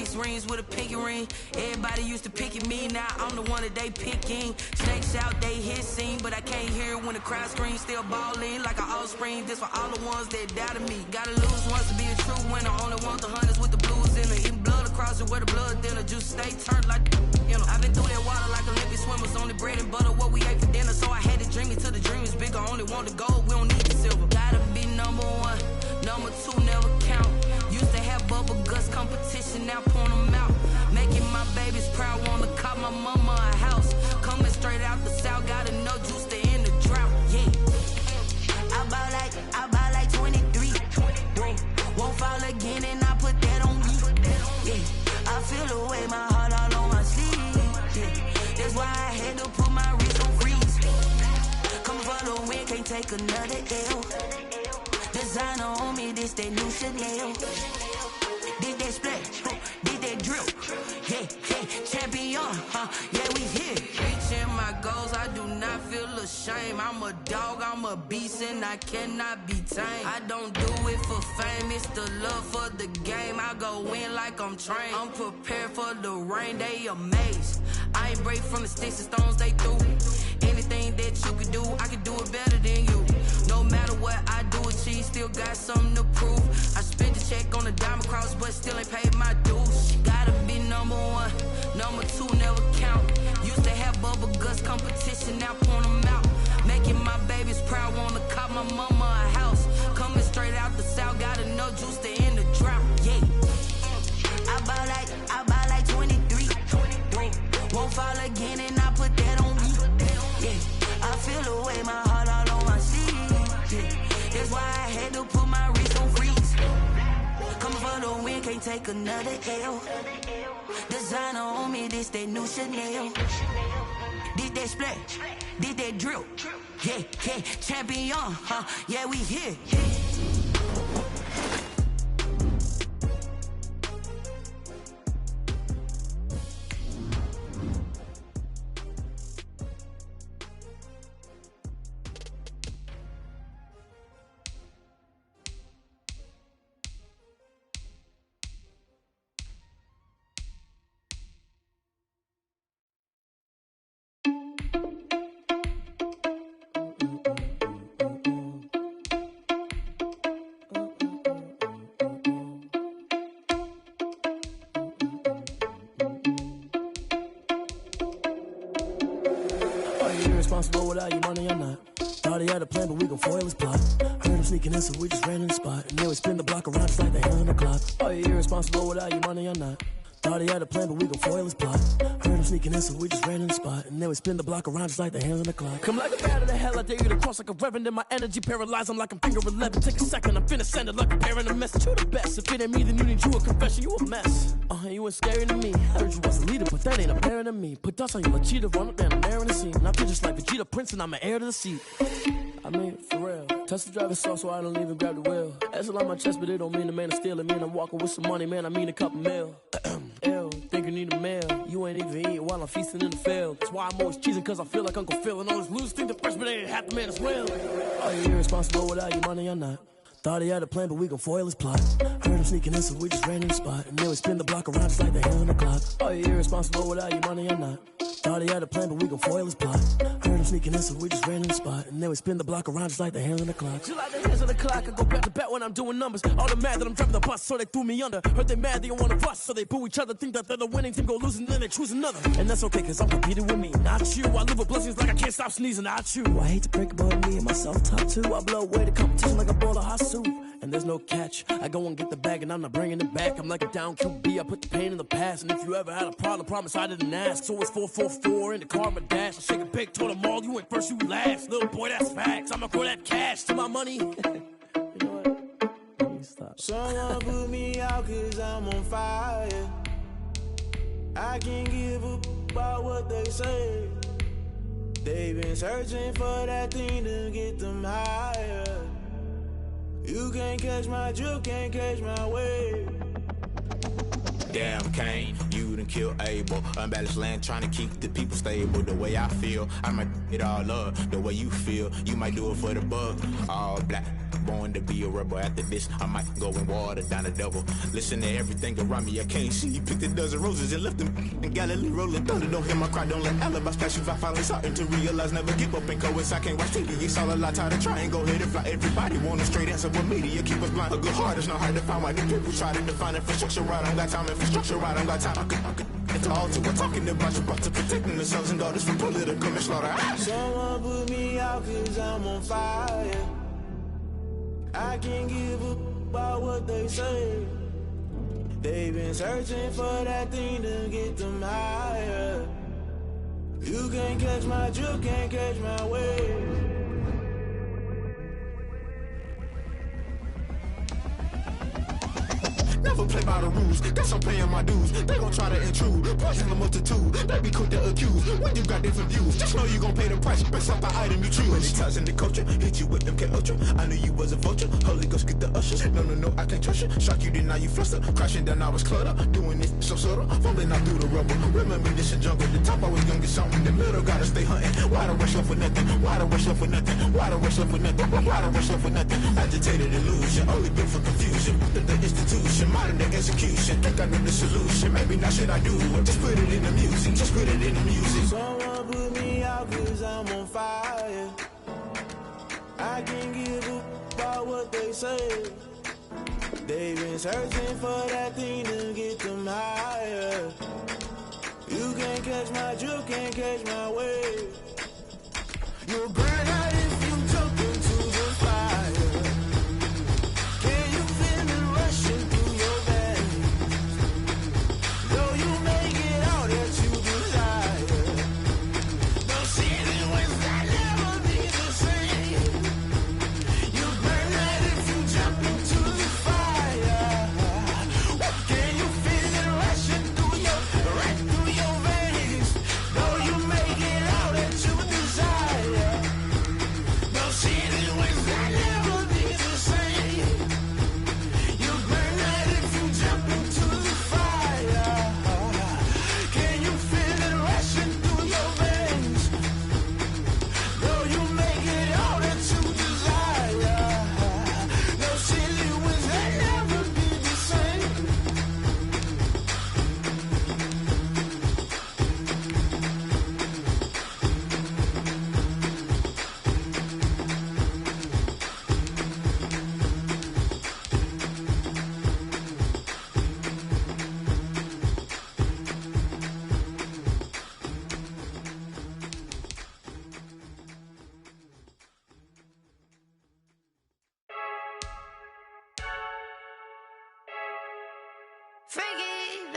6 rings with a pinky ring. Everybody used to pick at me, now I'm the one that they picking. Snakes out, they hit scene, but I can't hear it when the crowd screams. Still ballin' like an offspring. This for all the ones that doubted me. Gotta lose once to be a true winner. Only want the hunters with the blues in it. Eating blood across it where the blood thinner. Juice stay turned like you know. I've been through that water like Olympic swimmers. Only bread and butter what we ate for dinner. So I had to dream it till the dream is bigger. Only want the gold, we don't need the silver. Gotta be number one, number two never count. Used to have bubble guts competition, now point them out. Making my babies proud, wanna cop my mama a house. Coming straight out the south, gotta know juice to end the drought. Yeah, I buy like 23. Won't fall again and I put that on me. Yeah, I feel the way, my heart all on my sleeve. Yeah, that's why I had to put my wrist on freeze. Come for the win, can't take another L. Designer on me, this that new Chanel. Did that splash, did that drill. Yeah, champion, yeah, we here. Reaching my goals, I do not feel ashamed. I'm a dog, I'm a beast, and I cannot be tamed. I don't do it for fame, it's the love for the game. I go in like I'm trained. I'm prepared for the rain, they amazed. I ain't break from the sticks and stones they threw. Anything that you could do, I could do it better than you. No matter what I do, achieve, still got something to prove. I spent the check on the diamond cross, but still ain't paid my dues. Gotta be number one, number two never count. Used to have bubble guts competition, now point them out. Making my babies proud, wanna cop my mama a house. Coming straight out the south, gotta know juice to end the drought. Yeah, I buy like 23. Won't fall again and I put that on me. Yeah, I feel the way, my heart all on my sleeve. Yeah, that's why I had to put my wrist on freeze. Coming for the win, can't take another L. Designer on me, this that new Chanel. Did that splash, did that drill. Yeah, champion, yeah, we here. Responsible without your money or not. Thought he had a plan, but we gon' foil his plot. Heard him sneaking in, so we just ran in the spot. And then we spin the block around just like the hands on the clock. Are you irresponsible without your money or not? Thought he had a plan, but we gon' foil his plot. Heard him sneaking in, so we just ran in the spot. And then we spin the block around just like the hands on the clock. Come like a bat of the hell, I dare you to cross like a reverend. And my energy paralyzed, I'm like I'm finger 11. Take a second, I'm finna send it like a parent a message. You the best, if it ain't me, then you need you a confession. You a mess, you ain't scary to me. Heard you was a leader, but that ain't apparent to me. Put dust on you, a cheetah, run up down the air in the scene. And I feel just like Vegeta Prince, and I'm an heir to the seat. I mean, for real. Touch the driver's sauce so I don't even grab the wheel. That's on my chest, but it don't mean the man is stealing. Man, I'm walking with some money, man, I mean a couple mil. Ew, think you need a meal. You ain't even eating while I'm feasting in the field. That's why I'm always cheesing, cause I feel like Uncle Phil. And all those losers think the freshman ain't half the man as well. Are you irresponsible without your money or not? Thought he had a plan, but we gon' foil his plot. Heard him sneaking in, so we just ran in the spot. And then we spin the block around just like the hands on the clock. Are you irresponsible without your money or not? Thought he had a plan, but we gon' foil his plot. Heard him sneaking in, so we just ran in the spot. And then we spin the block around just like the hands on the clock. Just like the hands on the clock, I go back to back when I'm doing numbers. All the mad that I'm driving the bus, so they threw me under. Heard they mad, they don't wanna bust, so they boo each other. Think that they're the winning team, go losing, then they choose another. And that's okay, cause I'm competing with me, not you. I live with blessings like I can't stop sneezing, not you. I hate to break it, but me and myself top two. I blow away the competition like a bowl of hot soup. And there's no catch, I go and get the bag and I'm not bringing it back. I'm like a down QB, I put the pain in the past. And if you ever had a problem, promise I didn't ask. So it's 444 in the car, my dash. I shake a big, told them all, you ain't first, you last. Little boy, that's facts, I'ma throw that cash to my money. You know what? Let me stop. Someone put me out cause I'm on fire. I can't give a about what they say. They've been searching for that thing to get them higher. You can't catch my drift, can't catch my wave. Damn, Kane, you done killed Abel. Unbalanced land, trying to keep the people stable. The way I feel, I might it all up. The way you feel, you might do it for the buck. All black, born to be a rebel. After this, I might go and water down the devil. Listen to everything around me, I can't see. You picked a dozen roses and left them in Galilee rolling thunder. Don't hear my cry, don't let alibis pass you. I finally starting to realize, never give up and coincide. Can't watch TV, it's all a lot. Tired of trying, go ahead and fly. Everybody want a straight answer, but media keep us blind. A good heart is not hard to find. Why the people try to define infrastructure right? I don't got time, infrastructure right, I don't got time. It's all to we're talking about you, about to protecting the sons and daughters from political manslaughter. Someone put me out cause I'm on fire. I can't give up about what they say. They've been searching for that thing to get them higher. You can't catch my drift, can't catch my wave. Never play by the rules, guess I'm paying my dues. They gon' try to intrude, poison the multitude. They be quick to accuse when you got different views. Just know you gon' pay the price, based off the item you choose. Many ties in the culture, hit you with them K Ultra. I knew you was a vulture, Holy Ghost get the ushers. No, I can't trust you. Shock you, then now you fluster. Crashing down, I was cluttered. Doing this so subtle, fumbling out through the rubble. Remember this in jungle, the top I was young and something. The middle gotta stay hunting. Why the rush left for nothing? Why the rush left for nothing? Why the rush left for nothing? Why the rush left for nothing? Agitated illusion, only built for confusion. The institution, modern day execution. Think I know the solution. Maybe not should I do it? Just put it in the music. Just put it in the music. Someone put me out cause I'm on fire. I can't give up about what they say. They've been searching for that thing to get them higher. You can't catch my drift, can't catch my wave. You'll burn out if you jump into the fire. Can you feel it rushing through your veins? Though you make it all that you desire. No city was that never be the same. You burn out if you jump into the fire. Can you feel it rushing through your veins? Though you make it all that you desire. No city was that never be the same. You burn out if you jump into the fire. Can you feel it rushing through your veins? Though you make it all that you desire. No city was that never be the same.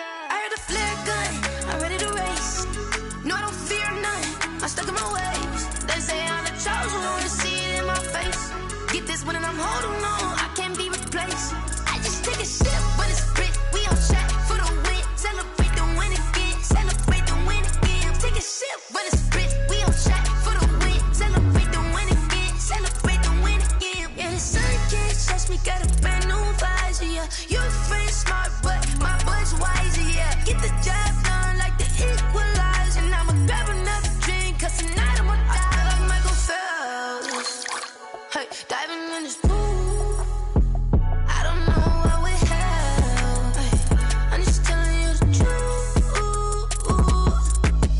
I heard a flare gun, I'm ready to race. No, I don't fear none, I'm stuck in my ways. They say I'm the chosen one, see it in my face. Get this one and I'm holding on, I can't be replaced. I just take a sip, but it's split. We on track for the win, celebrate the win again, celebrate the win again. Take a sip, but it's split. We on track for the win, celebrate the win again, celebrate the win again. Yeah, the sun can't touch me, got a brand new visor, yeah. Your friend smart, but my boy's wiser, yeah. Get the job done like the equalizer. Now I'ma grab another drink, cause tonight I'ma die like Michael Phelps. Hey, diving in this pool, I don't know what we have. Hey, I'm just telling you the truth.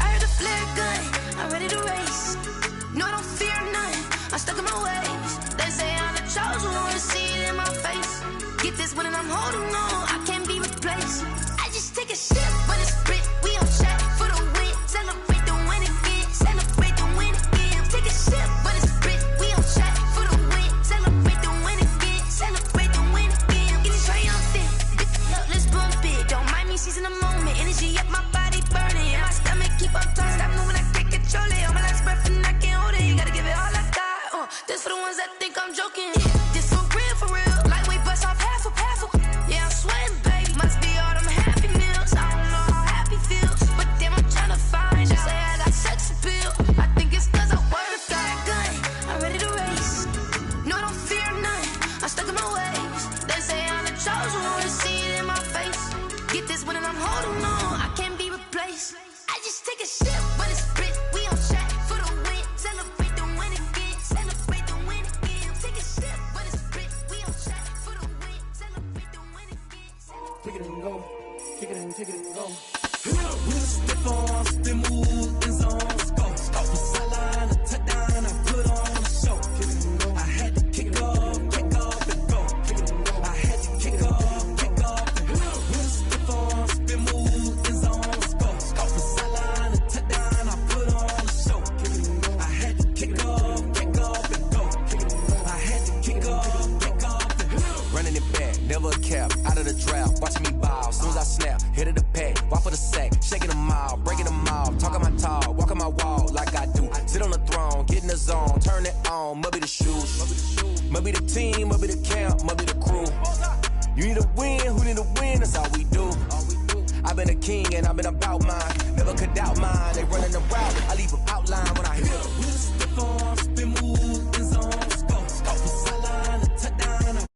I heard a flare gun, I'm ready to race. No, I don't fear none, I'm stuck in my ways. They say I'm the chosen one, see it in my face. Get this one and I'm holding on, I can't be replaced. I just take a sip, but it's split. We on track for the win, celebrate the win again, celebrate the win again. Take a sip, but it's split. We on track for the win, celebrate the win again, celebrate the win again. Getting triumphant, up, let's bump it. Don't mind me seizing the moment, energy up my body burning. And my stomach keep on turning, stop moving, I can't control it. On my last breath and I can't hold it. You gotta give it all I got. This for the ones that think I'm joking. This for real. Lightweight bust off half a. Yeah, I'm sweating, babe. Must be all them happy meals. I don't know how happy feels, but damn, I'm tryna find out. Say I got sex appeal. I think it's cause I work that gun. I'm ready to race. No, I don't fear none. I'm stuck in my ways. They say I'm the chosen one, see it in my face. Get this one and I'm holding on, I can't be replaced. I just take a sip, but it's split. We on track for the win, celebrate the win again, celebrate the win again. Take a sip, but it's split. kick it and go. We'll stiff on, spin move, in zone, scope. From sideline to touchdown, I put on a show. I had to kick off and go. I had to kick off and go. We'll stiff on, spin move, in zone, scope. From sideline to touchdown, I put on a show. I had to kick off and go. I had to kick off and go. Running it back, never a cap, out of the drought, watching me ball, soon as I snap, hit of the pack, walk for the sack, shaking them all, breaking them all, talking my talk, walking my wall like I do, sit on the throne, get in the zone, turn it on, must be the shoes, must be the team, must be the camp, must be the crew, you need a win, who need a win, that's all we do, I've been a king and I've been about mine, never could doubt mine, they running the route, I leave them outline when I hit them. We'll step on, spin move, in zone, scope, from sideline to touchdown,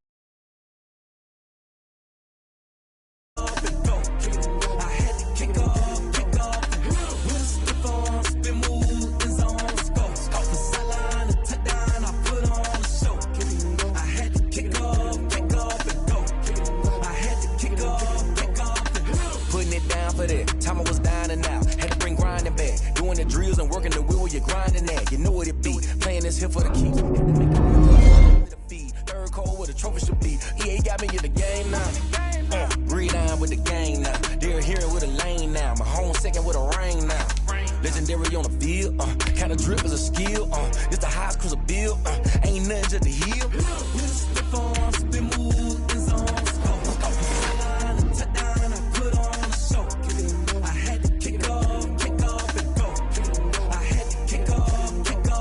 time I was down and out, had to bring grinding back, doing the drills and working the wheel where you're grinding at, you know what it be, playing this here for the keeps, the feed, third cold where the trophy should be, EA got me in the game now, breathe down with the game now, they're hearing with a lane now, my home second with a rain now, legendary on the field, kinda drip is a skill, it's the highest cruiser bill, ain't nothing just the hill, we'll step on, spin move, in zone, scope, from sideline to touchdown, I put on a show. I had to kick off and go. I had to kick off and go.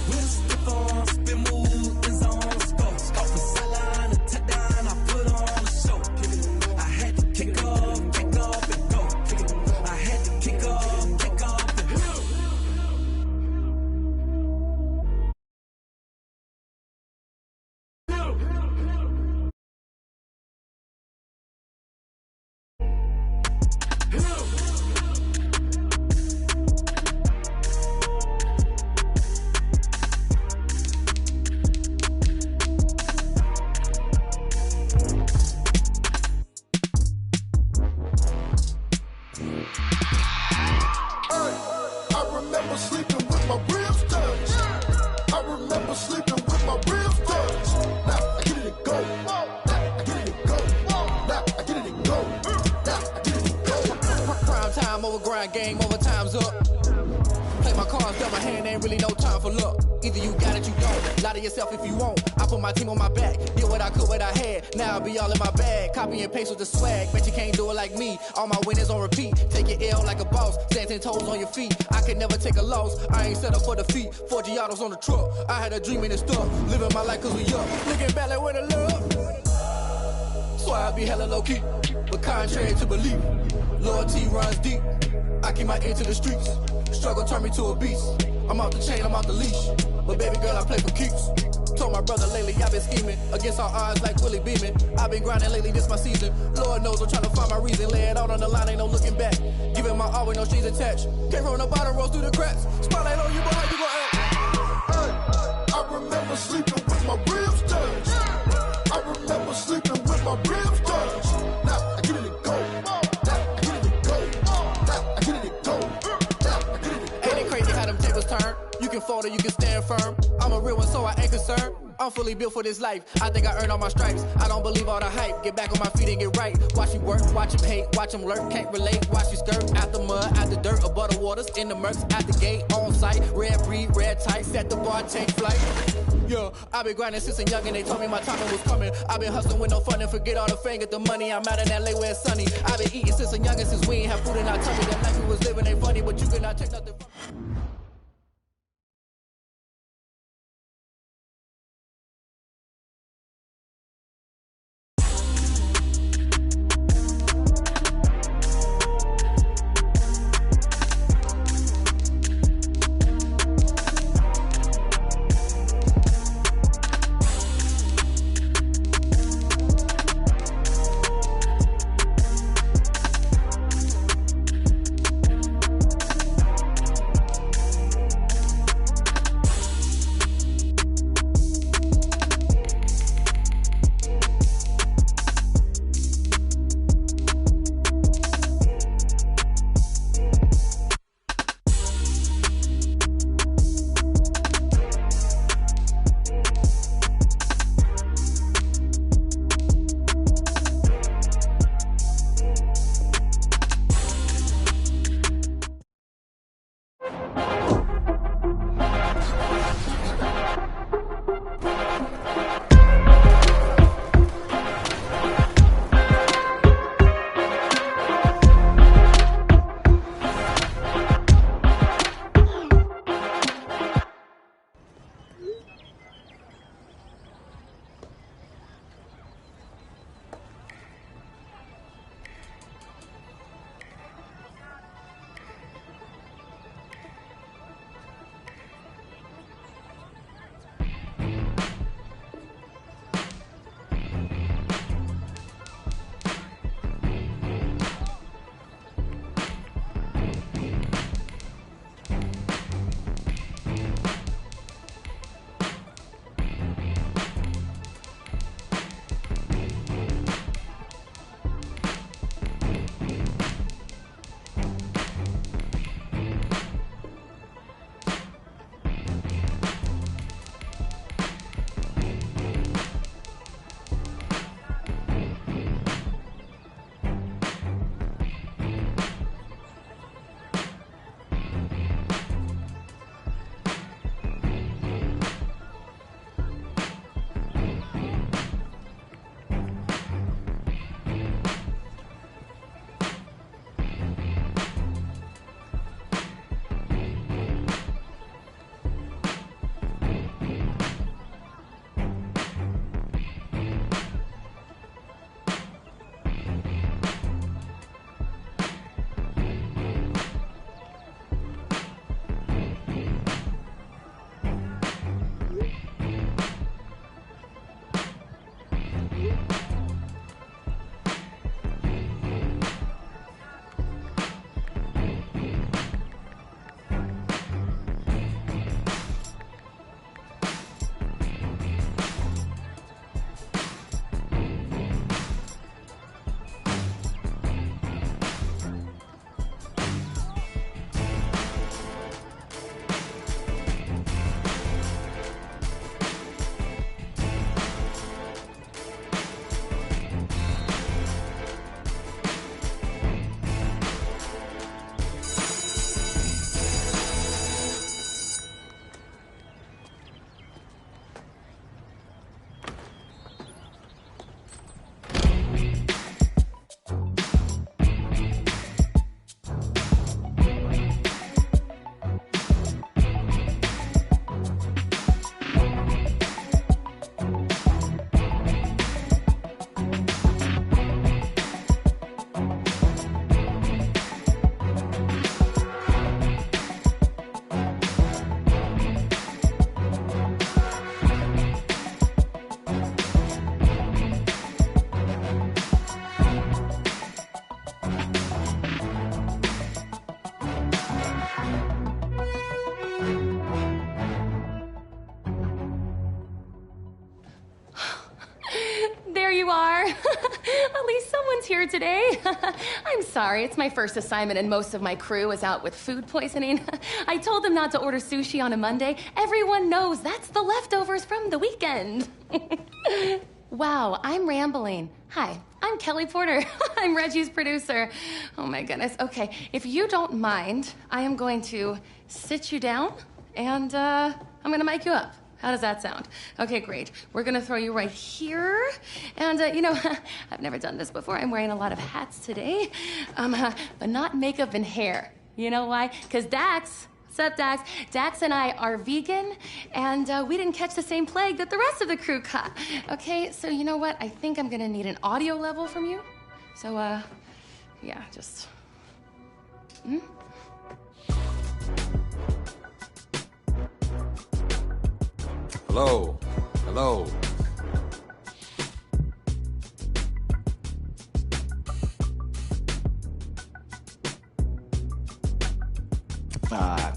We'll step on, spin move, in zone, scope, from sideline to touchdown, I put on a show. I had to kick off and go. I had to kick off and go. Game over, time's up. Play my cards, dealt my hand, ain't really no time for luck. Either you got it, you don't. Lie to yourself if you won't. I put my team on my back, did what I could, what I had. Now I'll be all in my bag, copy and paste with the swag. Bet you can't do it like me. All my winners on repeat. Take your L like a boss, stand 10 toes on your feet. I could never take a loss. I ain't set up for defeat. 4 Giottos on the truck. I had a dream and it's stuck. Living my life cause we up. Looking back like where the love. So I be hella low key, but contrary to belief, loyalty runs deep. I keep my ear to the streets. Struggle turned me to a beast. I'm off the chain, I'm off the leash. But baby girl, I play for keeps. Told my brother lately, I've been scheming against all odds like Willie Beeman. I've been grinding lately, this my season. Lord knows I'm trying to find my reason. Lay it out on the line, ain't no looking back. Giving my all with no strings attached. Came from the bottom, rose through the cracks. Spotlight on you, boy, how you gon' act? I remember sleeping with my ribs touched. I remember sleeping with my ribs touched. Now I get it and go. You can fold or you can stand firm. I'm a real one, so I ain't concerned. I'm fully built for this life. I think I earned all my stripes. I don't believe all the hype. Get back on my feet and get right. Watch you work, watch him hate, watch him lurk. Can't relate, watch you skirt. Out the mud, out the dirt, above the waters, in the murks, at the gate, on site. Red breed, red tight, set the bar, take flight. Yeah, I've been grinding since a young and they told me my timing was coming. I've been hustling with no fun and forget all the fame, get the money. I'm out in LA where it's sunny. I've been eating since a young and since we ain't have food in our tummy. That life we was living ain't funny, but you cannot take nothing from me. here today. I'm sorry, it's my first assignment and most of my crew is out with food poisoning. I told them not to order sushi on a Monday. Everyone knows that's the leftovers from the weekend. Wow, I'm rambling. Hi, I'm Kelly Porter. I'm Reggie's producer. Oh my goodness. Okay, if you don't mind, I am going to sit you down and I'm gonna mic you up. How does that sound? Okay, great. We're gonna throw you right here. And, you know, I've never done this before. I'm wearing a lot of hats today, but not makeup and hair. You know why? Because Dax, what's up, Dax? Dax and I are vegan, and we didn't catch the same plague that the rest of the crew caught. Okay, so you know what? I think I'm gonna need an audio level from you. So, yeah, just... Hello. Hello.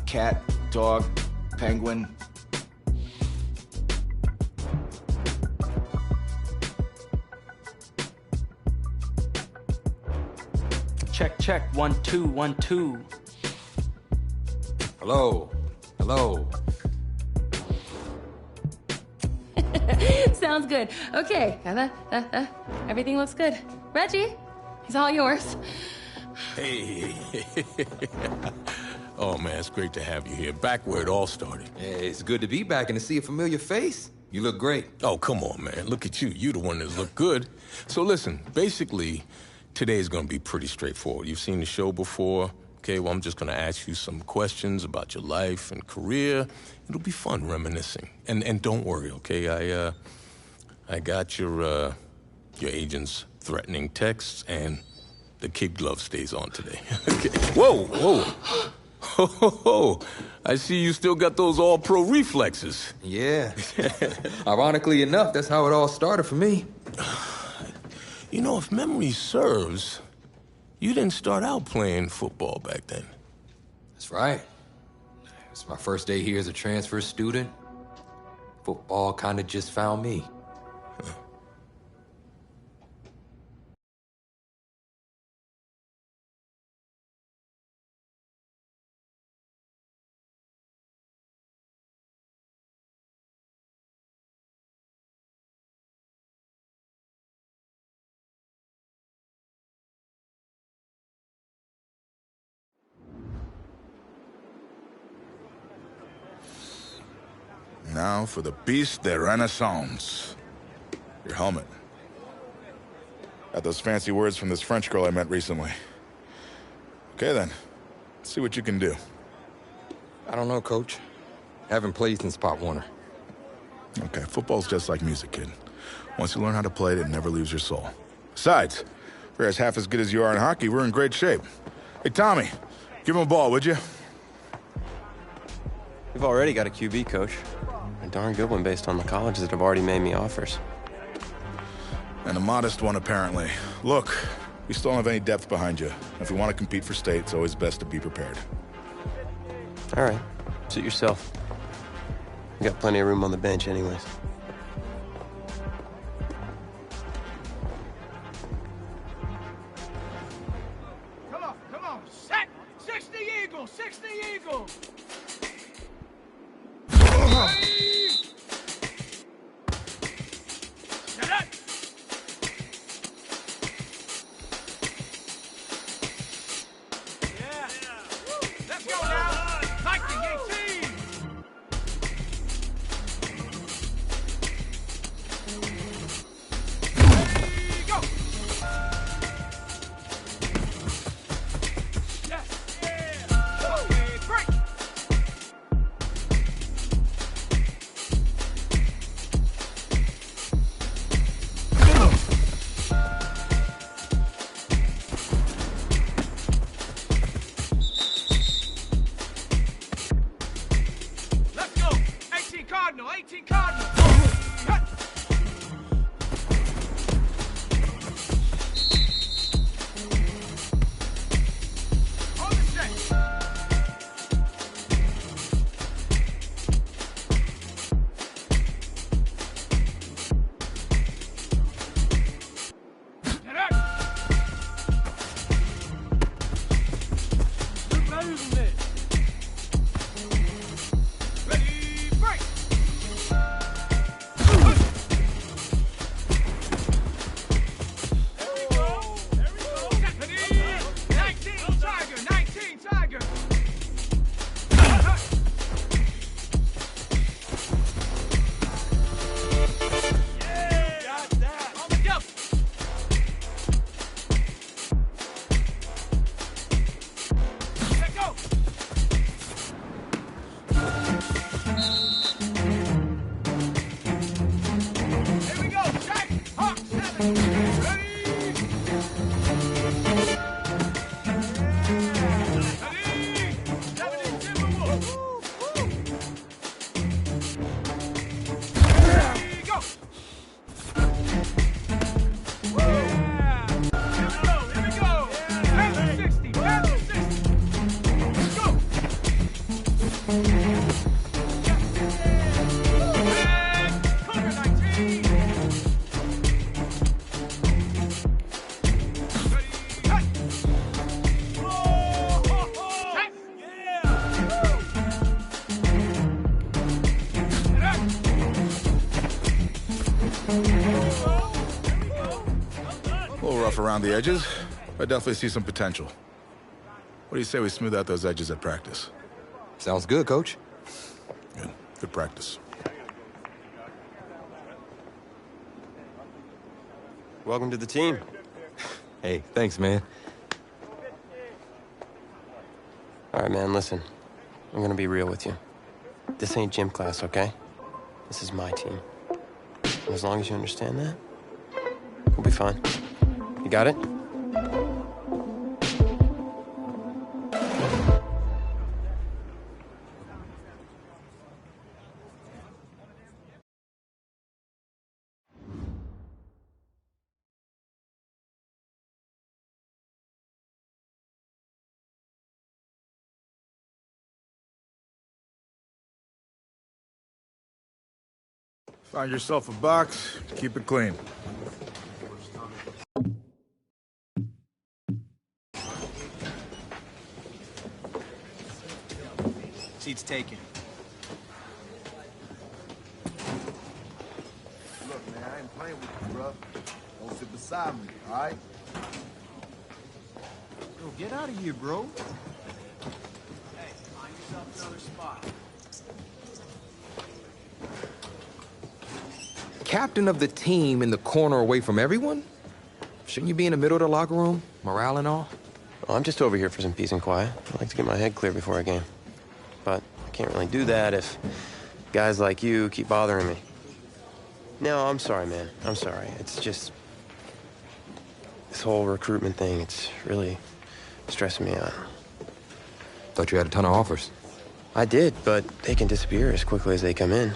Cat, dog, penguin. Check, check, 1 2 1 2. Hello. Hello. Sounds good. Okay, everything looks good. Reggie, it's all yours. Hey. Oh, man, it's great to have you here. Back where it all started. Yeah, it's good to be back and to see a familiar face. You look great. Oh, come on, man. Look at you. You're the one that's looked good. So listen, basically, today's going to be pretty straightforward. You've seen the show before. Okay, well, I'm just going to ask you some questions about your life and career. It'll be fun reminiscing. And don't worry, okay? I got your agent's threatening texts, and the kid glove stays on today. Okay. Whoa, whoa. Oh, I see you still got those all-pro reflexes. Yeah. Ironically enough, that's how it all started for me. You know, if memory serves, you didn't start out playing football back then. That's right. It's my first day here as a transfer student. Football kind of just found me. Now for the piece de renaissance. Your helmet. Got those fancy words from this French girl I met recently. Okay then, let's see what you can do. I don't know, Coach. Haven't played since Pop Warner. Okay, football's just like music, kid. Once you learn how to play it, it never leaves your soul. Besides, if you're as half as good as you are in hockey, we're in great shape. Hey, Tommy, give him a ball, would you? We've already got a QB, Coach. A darn good one based on the colleges that have already made me offers. And a modest one, apparently. Look, we still don't have any depth behind you. If we want to compete for state, it's always best to be prepared. All right. Suit yourself. We got plenty of room on the bench anyways. Come on, set! 60 Eagle, 60 Eagle! Set up! Yeah. Let's go now! Viking 18! Hey, go! Yeah, yeah! Okay, break! rough around the edges, I definitely see some potential. What do you say we smooth out those edges at practice? Sounds good, Coach. Good. Good practice. Welcome to the team. Hey, thanks, man. All right, man, listen. I'm gonna be real with you. This ain't gym class, okay? This is my team. And as long as you understand that, we'll be fine. You got it? Find yourself a box, keep it clean. Seats taken. Look, man, I ain't playing with you, bro. Don't sit beside me, all right? Yo, get out of here, bro. Hey, find yourself another spot. Captain of the team in the corner away from everyone? Shouldn't you be in the middle of the locker room? Morale and all? Well, I'm just over here for some peace and quiet. I like to get my head clear before a game. But I can't really do that if guys like you keep bothering me. No, I'm sorry, man. I'm sorry. It's just... this whole recruitment thing, it's really stressing me out. Thought you had a ton of offers. I did, but they can disappear as quickly as they come in.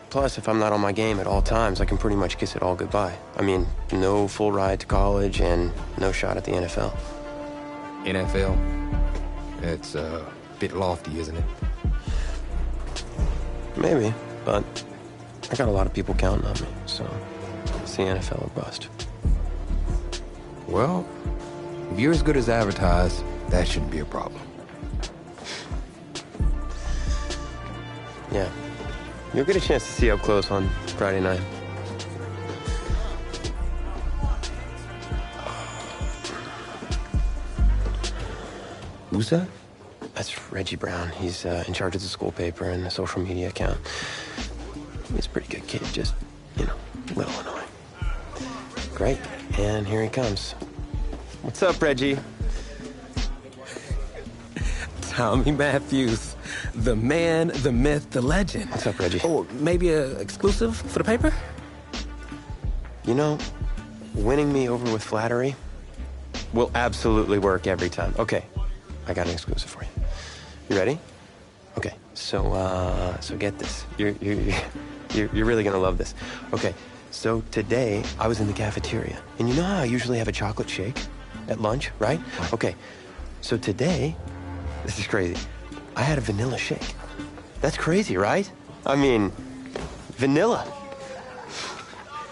Plus, if I'm not on my game at all times, I can pretty much kiss it all goodbye. I mean, no full ride to college and no shot at the NFL. NFL? It's a bit lofty, isn't it? Maybe, but I got a lot of people counting on me, so it's the NFL or bust. Well, if you're as good as advertised, that shouldn't be a problem. Yeah. You'll get a chance to see up close on Friday night. Who's that? That's Reggie Brown. He's in charge of the school paper and the social media account. He's a pretty good kid, just, you know, a little annoying. Great, and here he comes. What's up, Reggie? Tommy Matthews, the man, the myth, the legend. What's up, Reggie? Oh, maybe a exclusive for the paper? You know, winning me over with flattery will absolutely work every time. Okay, I got an exclusive for you. You ready? Okay, so get this. You're really gonna love this. Okay, so today I was in the cafeteria, and you know how I usually have a chocolate shake at lunch, right? Okay, so today, this is crazy. I had a vanilla shake. That's crazy, right? I mean, vanilla.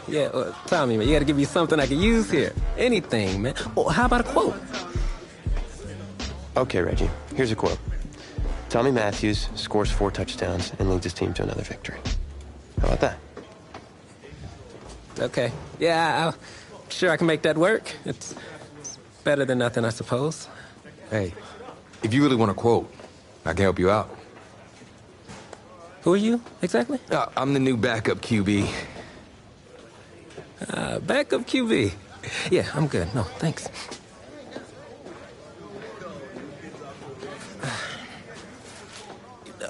Yeah, Tommy, man, you gotta give me something I can use here. Anything, man. Oh, how about a quote? Okay, Reggie, here's a quote. Tommy Matthews scores 4 touchdowns and leads his team to another victory. How about that? Okay. Yeah, I'm sure I can make that work. It's better than nothing, I suppose. Hey, if you really want a quote, I can help you out. Who are you, exactly? I'm the new backup QB. Backup QB. Yeah, I'm good. No, thanks.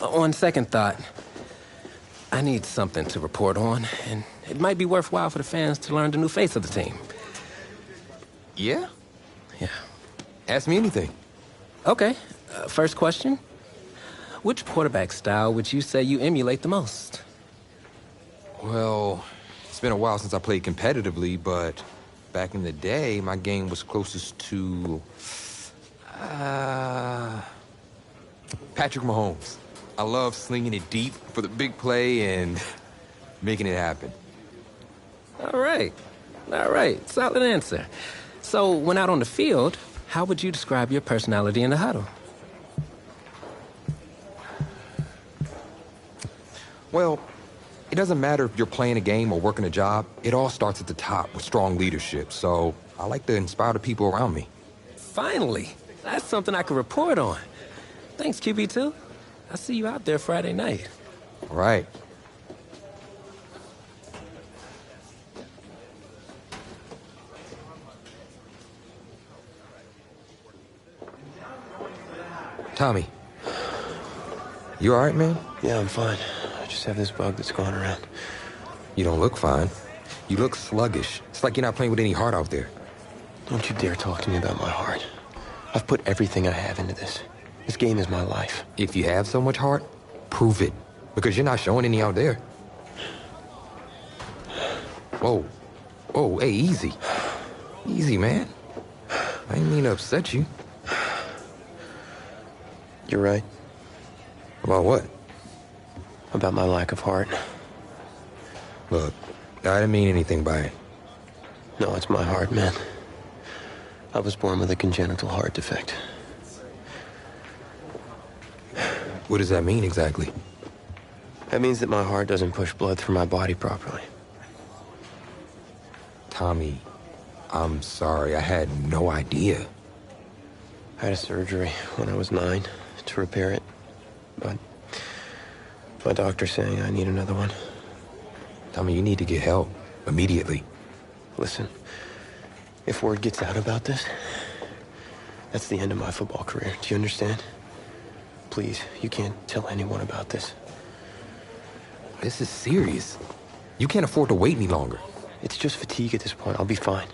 On second thought, I need something to report on, and it might be worthwhile for the fans to learn the new face of the team. Yeah? Yeah. Ask me anything. Okay. First question. Which quarterback style would you say you emulate the most? Well, it's been a while since I played competitively, but back in the day, my game was closest to... Patrick Mahomes. I love slinging it deep for the big play and making it happen. All right. Solid answer. So, when out on the field, how would you describe your personality in the huddle? Well, It doesn't matter if you're playing a game or working a job. It all starts at the top with strong leadership. So I like to inspire the people around me. Finally. That's something I can report on. Thanks, QB2. I'll see you out there Friday night. All right. Tommy. You all right, man? Yeah, I'm fine. I just have this bug that's going around. You don't look fine. You look sluggish. It's like you're not playing with any heart out there. Don't you dare talk to me about my heart. I've put everything I have into this. This game is my life. If you have so much heart, prove it. Because you're not showing any out there. Whoa. Whoa, hey, easy. Easy, man. I didn't mean to upset you. You're right. About what? About my lack of heart. Look, I didn't mean anything by it. No, it's my heart, man. I was born with a congenital heart defect. What does that mean exactly? That means that my heart doesn't push blood through my body properly. Tommy, I'm sorry. I had no idea. I had a surgery when I was 9 to repair it. But my doctor's saying I need another one. Tommy, you need to get help immediately. Listen, if word gets out about this, that's the end of my football career. Do you understand? Please, you can't tell anyone about this. This is serious. You can't afford to wait any longer. It's just fatigue at this point. I'll be fine.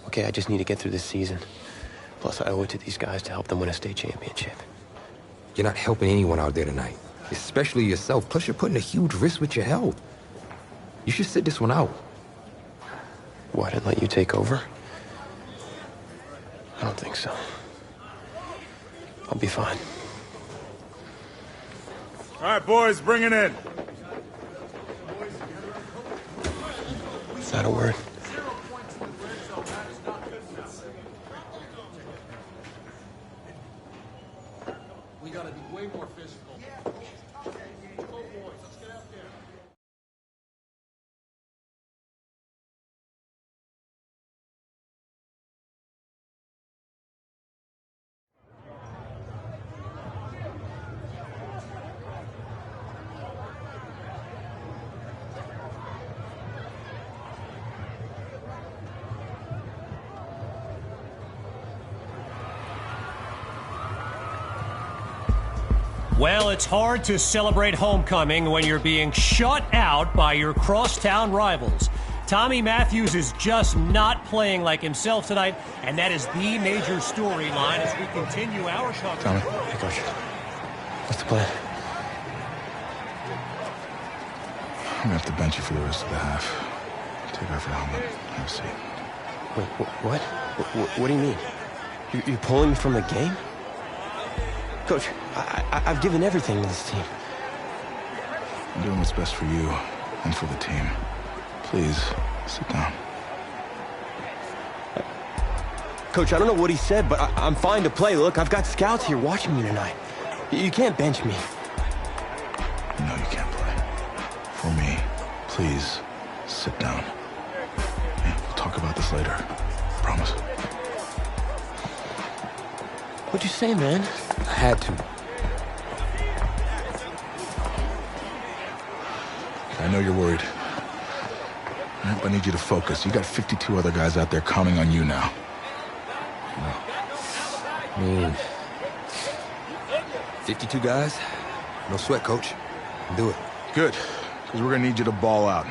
Okay, I just need to get through this season. Plus, I owe it to these guys to help them win a state championship. You're not helping anyone out there tonight, especially yourself. Plus, you're putting a huge risk with your health. You should sit this one out. What, and let you take over? I don't think so. I'll be fine. All right, boys, bring it in. Is that a word? We gotta be way more physical. Well, it's hard to celebrate homecoming when you're being shut out by your crosstown rivals. Tommy Matthews is just not playing like himself tonight, and that is the major storyline as we continue our coverage. Tommy, hey, Coach. What's the plan? I'm gonna have to bench you for the rest of the half. Take off your helmet. Have a seat. Wait, what? What do you mean? You're pulling me from the game? Coach, I've given everything to this team. I'm doing what's best for you and for the team. Please, sit down. Coach, I don't know what he said, but I'm fine to play. Look, I've got scouts here watching me tonight. You can't bench me. No, you can't play. For me, please, sit down. Hey, we'll talk about this later. Promise. What'd you say, man? I had to. I know you're worried. I need you to focus. You got 52 other guys out there counting on you now. I mean, 52 guys? No sweat, Coach. Do it. Good, because we're going to need you to ball out.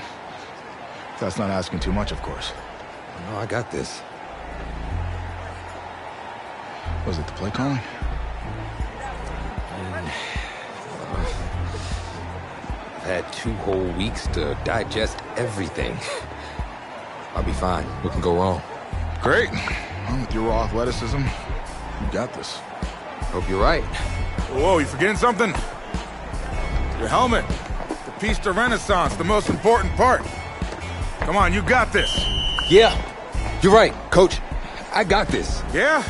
That's not asking too much, of course. No, I got this. Was it the play calling? I've had 2 whole weeks to digest everything. I'll be fine. What can go wrong? Great. Well, with your raw athleticism, you got this. Hope you're right. Whoa, you forgetting something? Your helmet. The piece de renaissance, the most important part. Come on, you got this. Yeah, you're right, Coach. I got this. Yeah?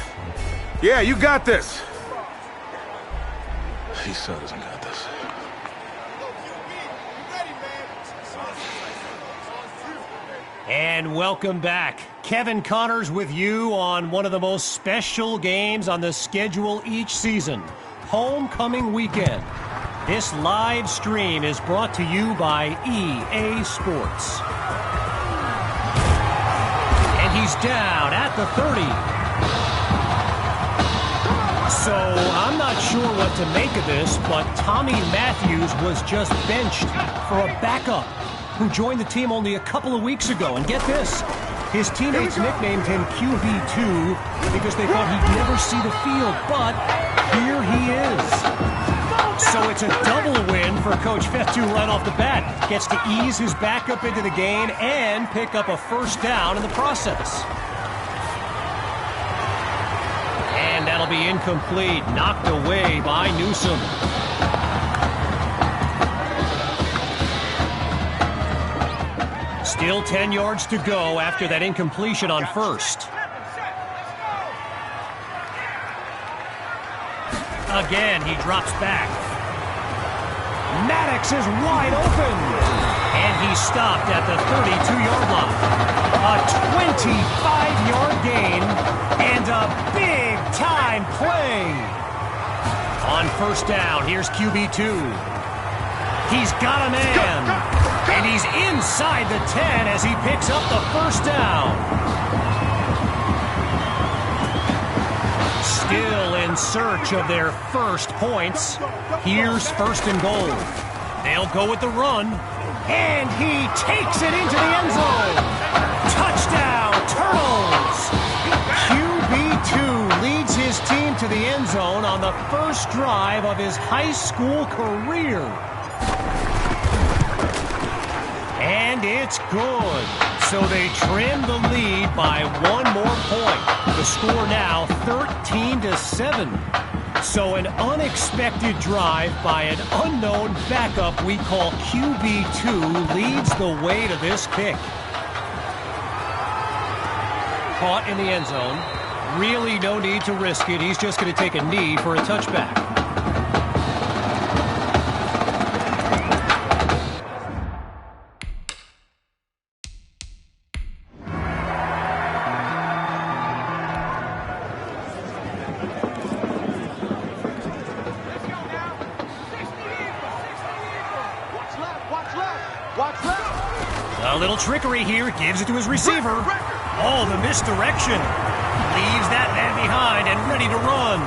Yeah, you got this. He so doesn't got this. And welcome back. Kevin Connors with you on one of the most special games on the schedule each season, Homecoming Weekend. This live stream is brought to you by EA Sports. And he's down at the 30. So I'm not sure what to make of this, but Tommy Matthews was just benched for a backup who joined the team only a couple of weeks ago. And get this, his teammates nicknamed him QB2 because they thought he'd never see the field, but here he is. So it's a double win for Coach Fetu right off the bat. Gets to ease his backup into the game and pick up a first down in the process. And that'll be incomplete, knocked away by Newsome. Still 10 yards to go after that incompletion on first. Again, he drops back. Maddox is wide open. And he stopped at the 32-yard line. A 25-yard gain and a big-time play. On first down, here's QB2. He's got a man. And he's inside the 10 as he picks up the first down. Still in search of their first points. Here's first and goal. They'll go with the run. And he takes it into the end zone. Touchdown, Turtles! QB2 leads his team to the end zone on the first drive of his high school career. And it's good. So they trim the lead by one more point. The score now 13-7. So an unexpected drive by an unknown backup we call QB2 leads the way to this kick. Caught in the end zone. Really no need to risk it. He's just going to take a knee for a touchback. A little trickery here, gives it to his receiver. Oh, the misdirection. Leaves that man behind and ready to run.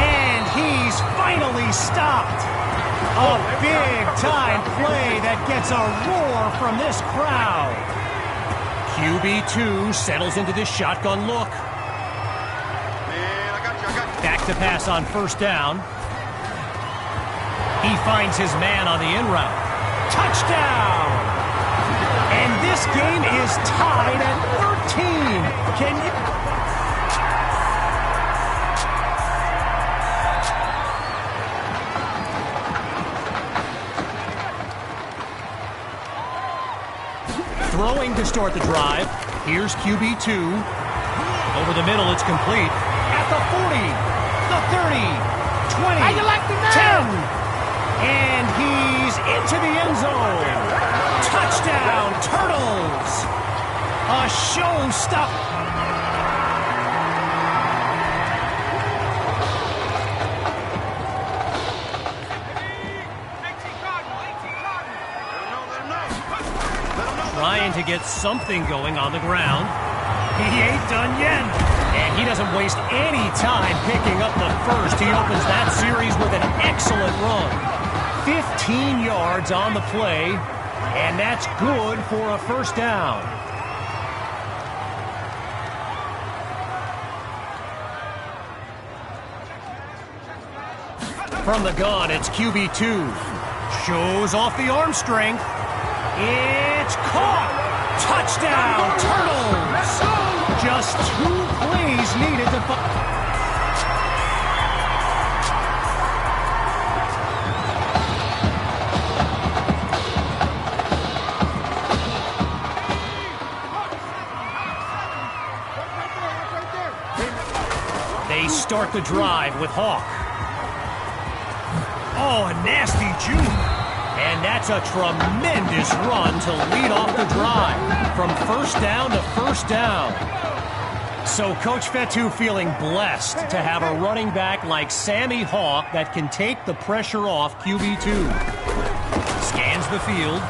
And he's finally stopped. A big-time play that gets a roar from this crowd. QB2 settles into this shotgun look. Back to pass on first down. He finds his man on the in route. Touchdown! And this game is tied at 13. Can you... Throwing to start the drive. Here's QB2. Over the middle, it's complete. At the 40, the 30, 20, how you like the 10. And he's into the end zone. Touchdown, Turtles! A showstopper. Trying to get something going on the ground. He ain't done yet. And he doesn't waste any time picking up the first. He opens that series with an excellent run. 15 yards on the play, and that's good for a first down. From the gun, it's QB2. Shows off the arm strength. It's caught! Touchdown, Turtles! Just 2 plays needed to... They start the drive with Hawk. Oh, a nasty juke. And that's a tremendous run to lead off the drive from first down to first down. So Coach Fetu feeling blessed to have a running back like Sammy Hawk that can take the pressure off QB2. Scans the field.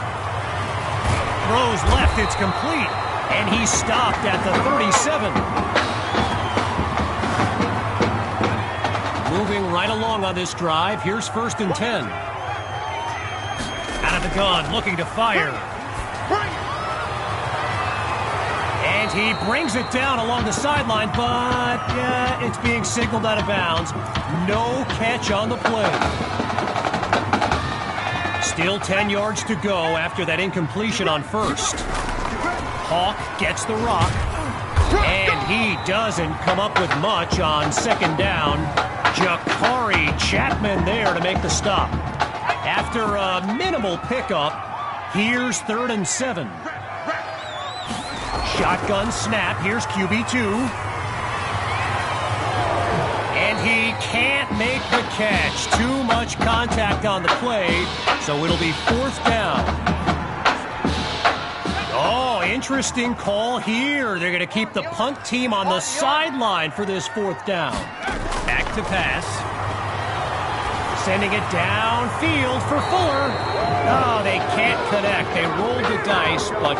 Throws left, it's complete. And he's stopped at the 37. Moving right along on this drive. Here's 1st and 10. Out of the gun, looking to fire. And he brings it down along the sideline, but it's being signaled out of bounds. No catch on the play. Still 10 yards to go after that incompletion on first. Hawk gets the rock, and he doesn't come up with much on second down. Jakari Chapman there to make the stop. After a minimal pickup, here's 3rd and 7. Shotgun snap, here's QB2. And he can't make the catch. Too much contact on the play, so it'll be 4th down. Oh, interesting call here. They're going to keep the punt team on the sideline for this 4th down. Back to pass. Sending it downfield for Fuller. Oh, they can't connect. They rolled the dice, but...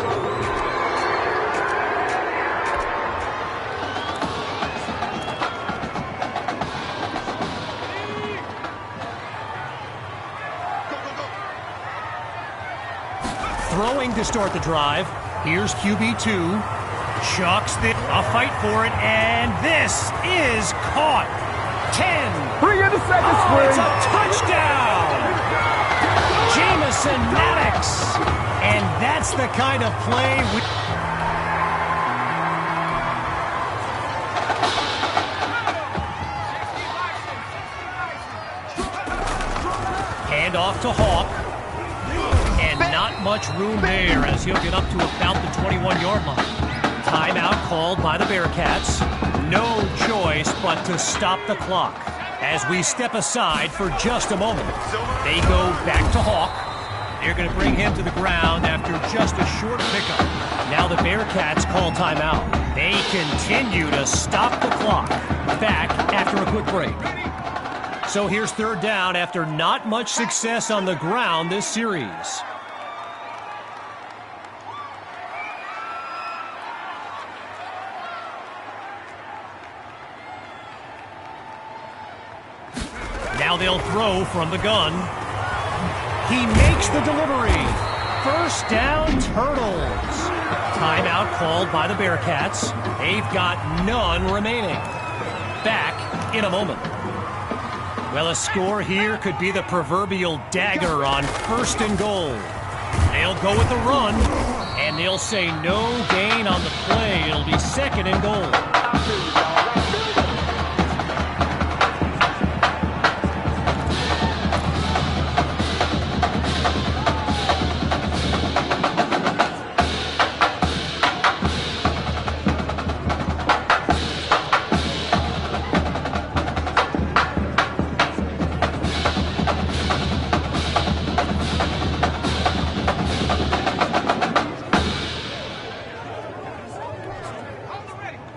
Throwing to start the drive. Here's QB2. Chucks a fight for it, and this is caught. 10. Bring in the second spring. It's a touchdown. Jamison Maddox. And that's the kind of play Hand off to Hawk. And not much room there as he'll get up to about the 21-yard line. Timeout called by the Bearcats. No choice but to stop the clock. As we step aside for just a moment, they go back to Hawk. They're going to bring him to the ground after just a short pickup. Now the Bearcats call timeout. They continue to stop the clock. Back after a quick break. So here's 3rd down after not much success on the ground this series. Now they'll throw from the gun. He makes the delivery. 1st down, Turtles. Timeout called by the Bearcats. They've got none remaining. Back in a moment. Well, a score here could be the proverbial dagger on 1st and goal. They'll go with the run, and they'll say no gain on the play. It'll be 2nd and goal.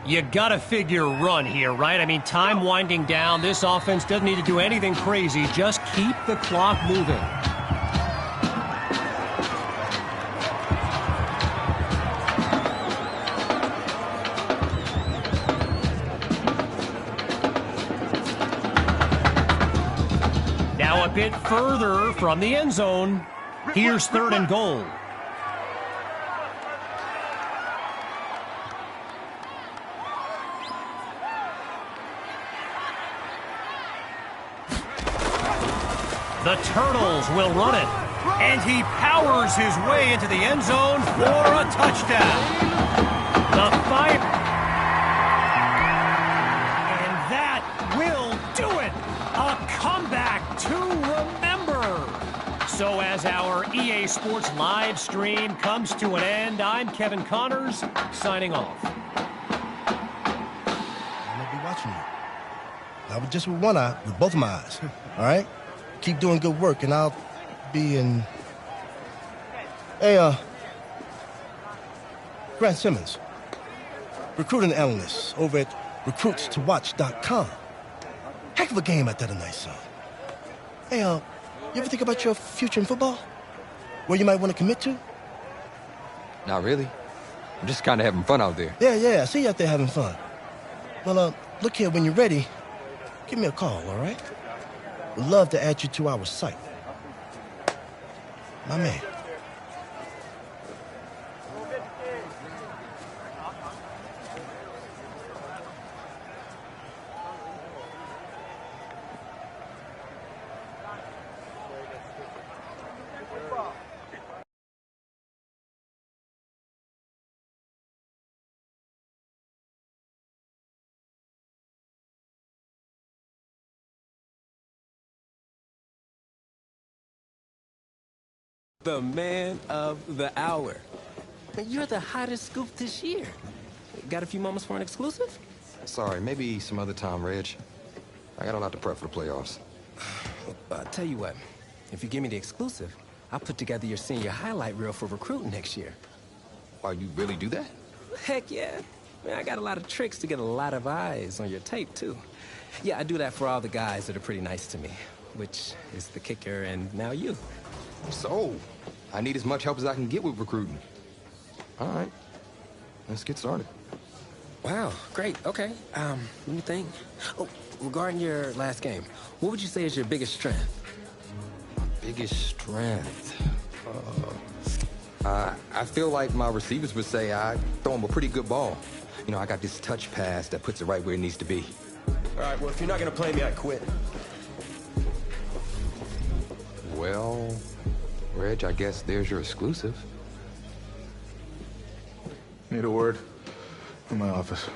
You gotta figure run here, right? I mean, time winding down. This offense doesn't need to do anything crazy. Just keep the clock moving. Now a bit further from the end zone. Here's 3rd and goal. The Turtles will run it. And he powers his way into the end zone for a touchdown. The fire. And that will do it. A comeback to remember. So as our EA Sports live stream comes to an end, I'm Kevin Connors, signing off. I'm going to be watching you. Not just with one eye, with both of my eyes. All right? Keep doing good work, and I'll be in Hey, Grant Simmons, recruiting analyst over at recruitstowatch.com. Heck of a game out there tonight, son. Hey, you ever think about your future in football? Where you might want to commit to? Not really. I'm just kind of having fun out there. Yeah, I see you out there having fun. Well, look here, when you're ready, give me a call, all right? We'd love to add you to our site. My man. The man of the hour. You're the hottest scoop this year. Got a few moments for an exclusive? Sorry, maybe some other time, Reg. I got a lot to prep for the playoffs. I'll tell you what. If you give me the exclusive, I'll put together your senior highlight reel for recruiting next year. Why, you really do that? Heck yeah. Man, I got a lot of tricks to get a lot of eyes on your tape, too. Yeah, I do that for all the guys that are pretty nice to me, which is the kicker and now you. So, I need as much help as I can get with recruiting. All right, let's get started. Wow, great, okay. Let me think. Oh, regarding your last game, what would you say is your biggest strength? My biggest strength? I feel like my receivers would say I throw them a pretty good ball. You know, I got this touch pass that puts it right where it needs to be. All right, well, if you're not going to play me, I quit. Well, Reg, I guess there's your exclusive. Need a word in my office.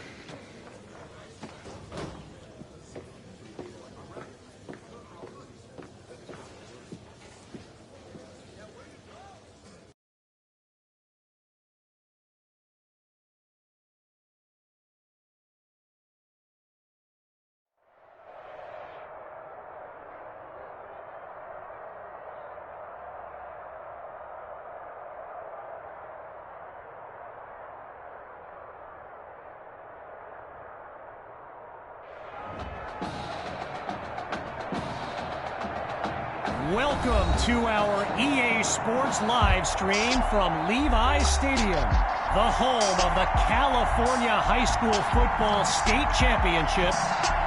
Welcome to our EA Sports live stream from Levi's Stadium, the home of the California High School Football State Championship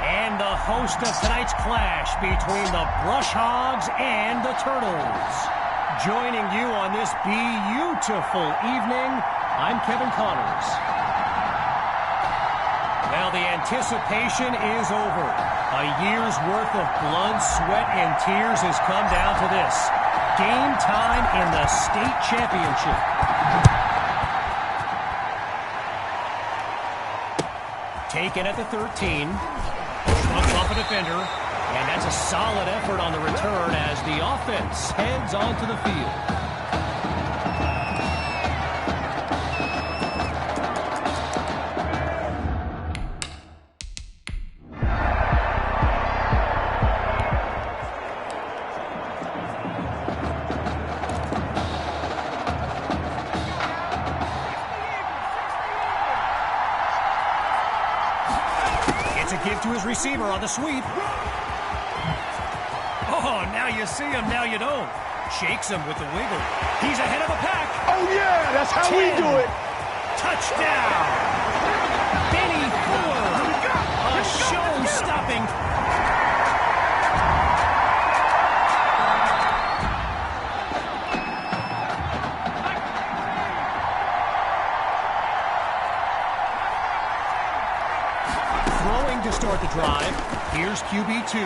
and the host of tonight's clash between the Brush Hogs and the Turtles. Joining you on this beautiful evening, I'm Kevin Connors. Well, the anticipation is over. A year's worth of blood, sweat, and tears has come down to this. Game time in the state championship. Taken at the 13. Shrugs off a defender. And that's a solid effort on the return as the offense heads onto the field. Give to his receiver on the sweep. Oh, now you see him, now you don't. Shakes him with the wiggle. He's ahead of the pack. Oh, yeah, that's how we do it. Touchdown. Benny Fuller. A show-stopping. To start the drive. Here's QB2.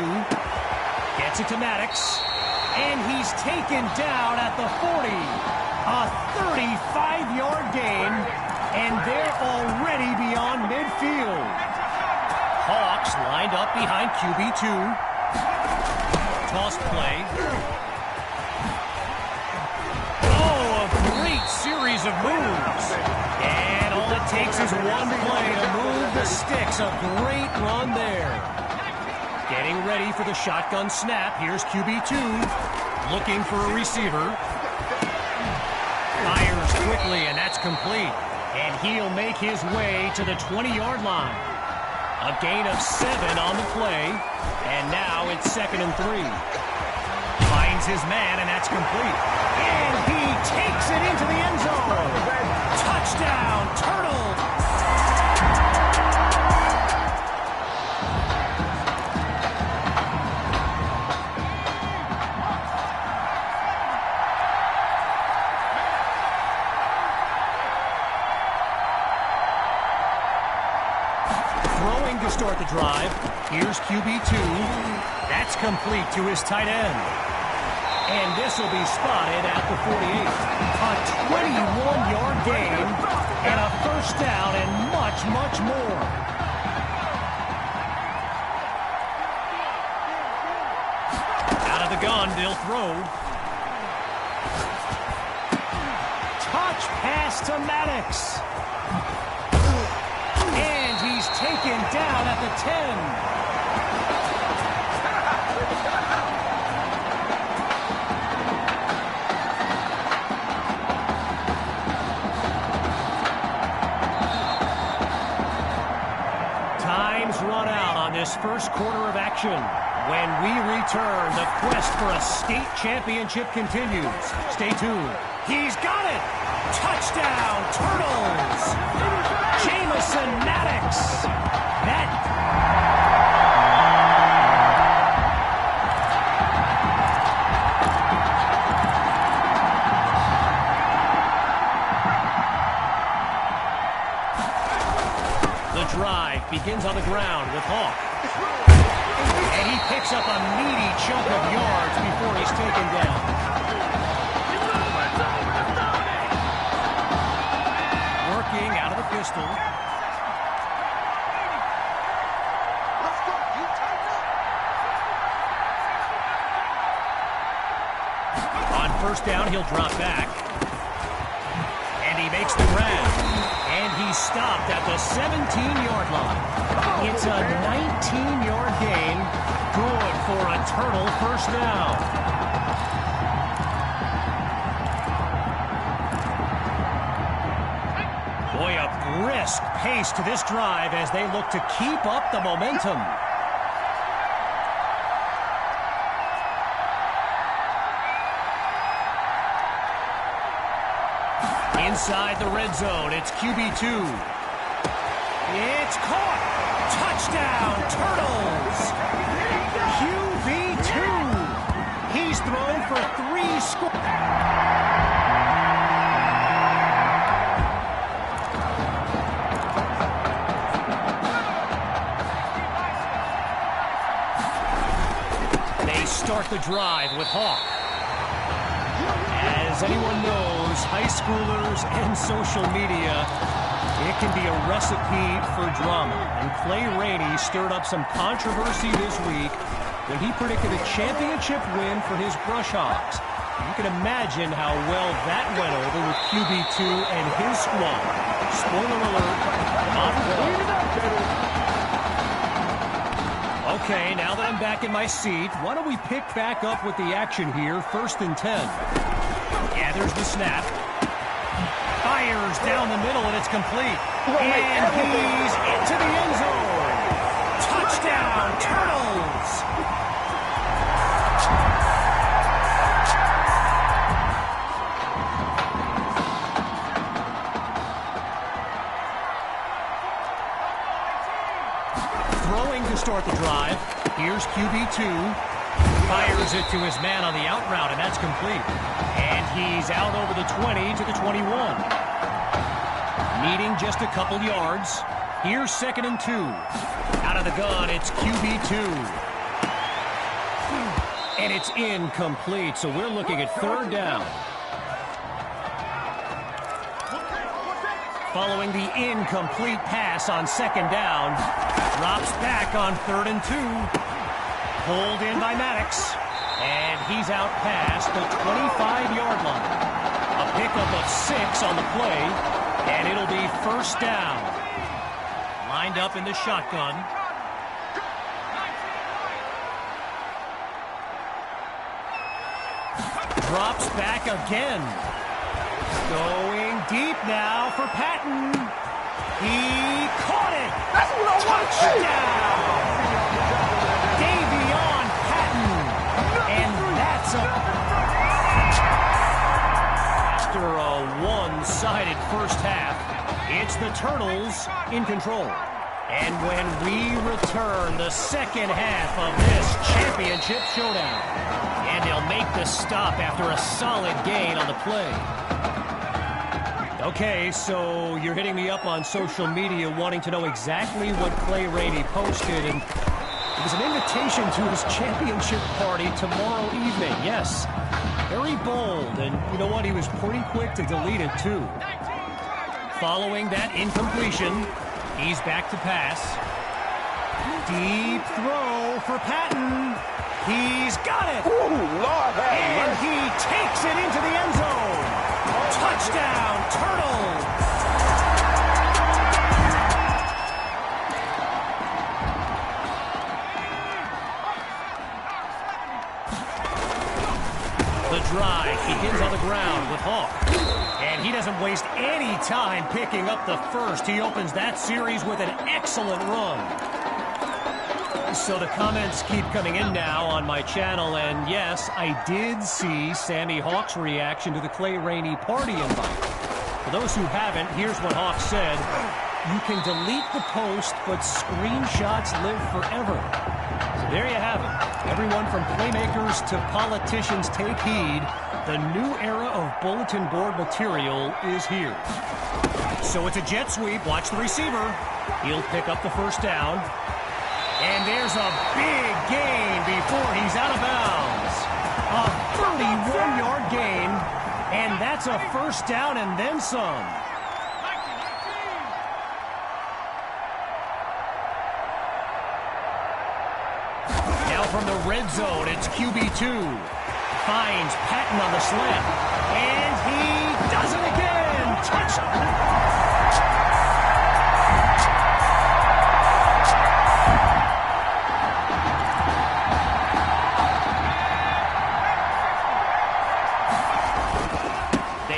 Gets it to Maddox. And he's taken down at the 40. A 35-yard gain. And they're already beyond midfield. Hawks lined up behind QB2. Toss play. Oh, a great series of moves. And all it takes is one play to move the sticks. A great run there. Getting ready for the shotgun snap. Here's QB2. Looking for a receiver. Fires quickly, and that's complete. And he'll make his way to the 20-yard line. A gain of 7 on the play, and now it's 2nd and 3. Finds his man, and that's complete. And he takes it into the end zone. Touchdown, Turtles! Throwing to start the drive. Here's QB2. That's complete to his tight end. And this will be spotted at the 48. A 21-yard gain and a first down and much, much more. Out of the gun, they'll throw. Touch pass to Maddox. And he's taken down at the 10. Run out on this first quarter of action. When we return, the quest for a state championship continues. Stay tuned. He's got it! Touchdown, Turtles! Jamison Maddox! Begins on the ground with Hawk. And he picks up a meaty chunk of yards before he's taken down. Working out of the pistol. On first down, he'll drop back. And he makes the grab. And he's stopped at the 17-yard line. It's a 19-yard gain. Good for a Turtle first down. Boy, a brisk pace to this drive as they look to keep up the momentum. Inside the red zone, it's QB2. It's caught! Touchdown, Turtles! QB2! He's thrown for 3 scores. They start the drive with Hawk. As anyone knows, high schoolers and social media, it can be a recipe for drama. And Clay Rainey stirred up some controversy this week when he predicted a championship win for his Brush Hogs. You can imagine how well that went over with QB2 and his squad. Spoiler alert, not well. Okay, now that I'm back in my seat, why don't we pick back up with the action here, 1st and 10. Gathers the snap. Fires down the middle, and it's complete. And he's into the end zone. Touchdown, Turtles! Throwing to start the drive. Here's QB2. Fires it to his man on the out route, and that's complete. And he's out over the 20 to the 21. Needing just a couple yards. Here's 2nd and 2. Out of the gun, it's QB2. And it's incomplete, so we're looking at 3rd down. Following the incomplete pass on 2nd down. Drops back on 3rd and 2. Pulled in by Maddox, and he's out past the 25-yard line. A pickup of 6 on the play, and it'll be 1st down. Lined up in the shotgun. Drops back again. Going deep now for Patton. He caught it. That's what I want to see. Touchdown. Davion Patton. And that's after a one-sided first half, it's the Turtles in control. And when we return, the second half of this championship showdown. And they'll make the stop after a solid gain on the play. Okay, so you're hitting me up on social media wanting to know exactly what Clay Rainey posted. And it was an invitation to his championship party tomorrow evening. Yes, very bold. And you know what? He was pretty quick to delete it, too. Following that incompletion, he's back to pass. Deep throw for Patton. He's got it. Ooh, Lord, and he takes it into the end zone. Touchdown, Turtles. The drive begins on the ground with Hawk. And he doesn't waste any time picking up the first. He opens that series with an excellent run. So the comments keep coming in now on my channel, and yes, I did see Sammy Hawk's reaction to the Clay Rainey party invite. For those who haven't, here's what Hawk said. You can delete the post, but screenshots live forever. So there you have it. Everyone from playmakers to politicians, take heed. The new era of bulletin board material is here. So it's a jet sweep. Watch the receiver. He'll pick up the first down. And there's a big gain before he's out of bounds. A 31-yard gain, and that's a first down and then some. Now from the red zone, it's QB2. Finds Patton on the slant, and he does it again. Touchdown.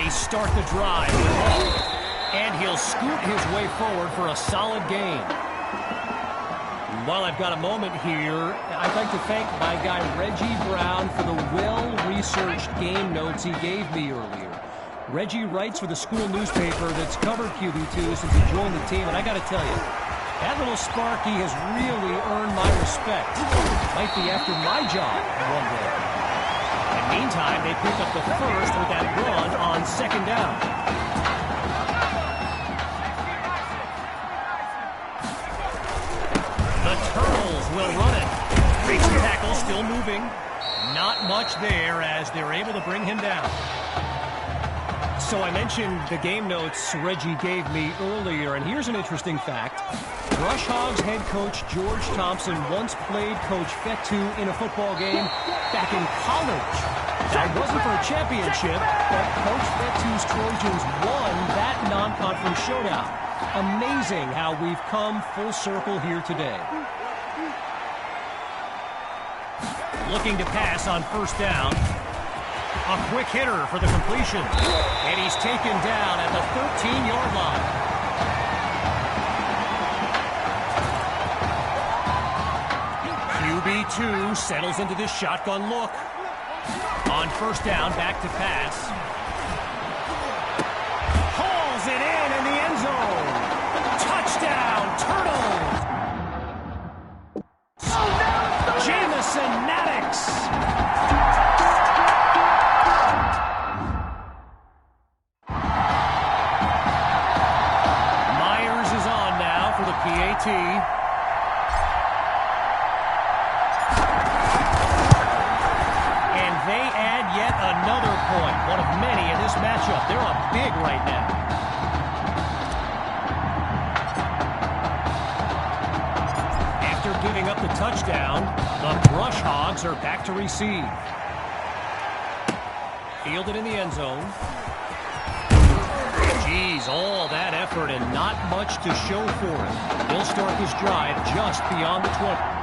Start the drive with Hawk, and he'll scoot his way forward for a solid gain. While I've got a moment here, I'd like to thank my guy Reggie Brown for the well-researched game notes he gave me earlier. Reggie writes for the school newspaper that's covered QB2 since he joined the team, and I got to tell you, that little Sparky has really earned my respect. Might be after my job one day. Meantime, they pick up the first with that run on second down. The Turtles will run it. Breaks the tackle, still moving. Not much there as they're able to bring him down. So I mentioned the game notes Reggie gave me earlier, and here's an interesting fact. Rush Hogs head coach George Thompson once played Coach Fetu in a football game back in college. Now, it wasn't for a championship, but Coach Fetu's Trojans won that non-conference showdown. Amazing how we've come full circle here today. Looking to pass on first down. A quick hitter for the completion. And he's taken down at the 13-yard line. QB2 settles into this shotgun look. On first down, back to pass. Hauls it in the end zone. Touchdown, Turtles. Jamison Maddox. Myers is on now for the PAT. They add yet another point, one of many in this matchup. They're up big right now. After giving up the touchdown, the Brush Hogs are back to receive. Fielded in the end zone. Geez, all that effort and not much to show for it. He'll start this drive just beyond the 20.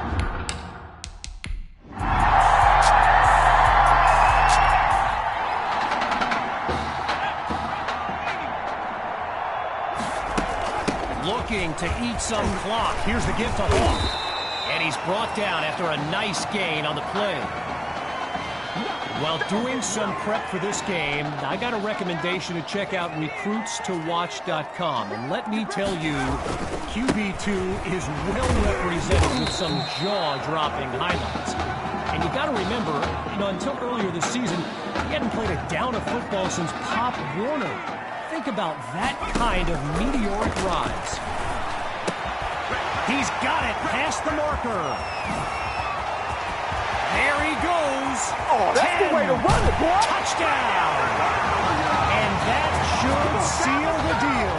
to eat some clock. Here's the give to Hawk. And he's brought down after a nice gain on the play. While doing some prep for this game, I got a recommendation to check out recruitstowatch.com. And let me tell you, QB2 is well represented with some jaw-dropping highlights. And you got to remember, until earlier this season, he hadn't played a down of football since Pop Warner. Think about that kind of meteoric rise. He's got it past the marker. There he goes. Oh, that's 10. the way to run it, boy. Touchdown. And that should seal the deal.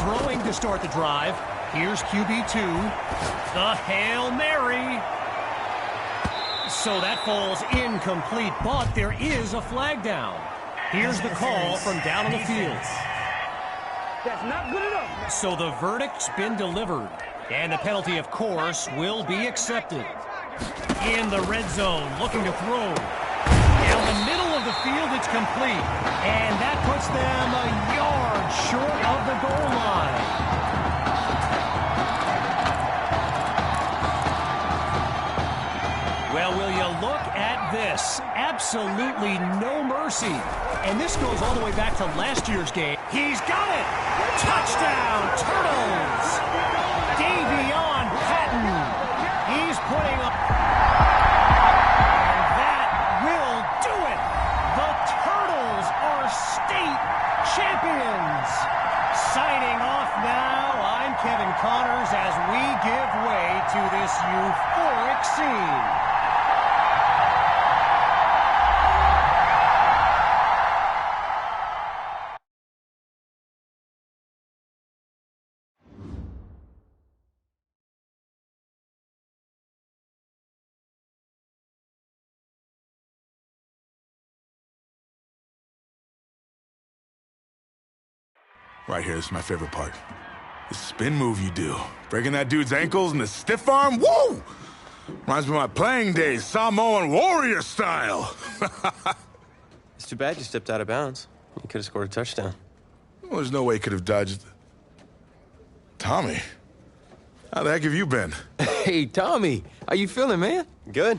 Throwing to start the drive. Here's QB2. The Hail Mary. So that falls incomplete, but there is a flag down. Here's the call from down on the field. That's not good enough. So the verdict's been delivered, and the penalty, of course, will be accepted. In the red zone, looking to throw. Down the middle of the field, it's complete. And that puts them a yard short of the goal line. Well, will you look at this? Absolutely no mercy. And this goes all the way back to last year's game. He's got it! Touchdown, Turtles! Davion Patton. He's putting up... And that will do it! The Turtles are state champions! Signing off now, I'm Kevin Connors as we give way to this euphoric scene. Right here, this is my favorite part. The spin move you do. Breaking that dude's ankles and the stiff arm, woo! Reminds me of my playing days, Samoan warrior style. It's too bad you stepped out of bounds. You could have scored a touchdown. Well, there's no way he could have dodged. Tommy, how the heck have you been? Hey, Tommy, how you feeling, man? Good.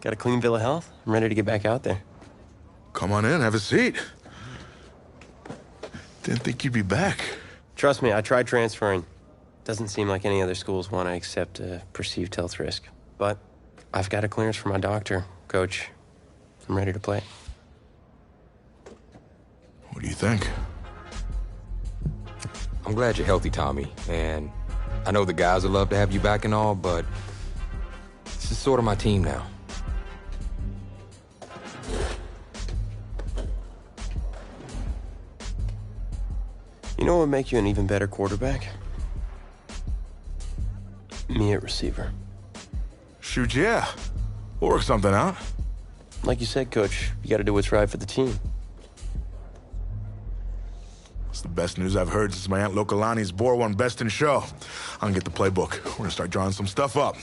Got a clean bill of health. I'm ready to get back out there. Come on in, have a seat. Didn't think you'd be back. Trust me, I tried transferring. Doesn't seem like any other schools want to accept a perceived health risk. But I've got a clearance from my doctor, Coach. I'm ready to play. What do you think? I'm glad you're healthy, Tommy. And I know the guys would love to have you back and all, but this is sort of my team now. You know what would make you an even better quarterback? Me at receiver. Shoot, yeah. We'll work something out. Like you said, Coach, you got to do what's right for the team. It's the best news I've heard since my Aunt Lokalani's Boar won Best in Show. I'm gonna get the playbook. We're gonna start drawing some stuff up.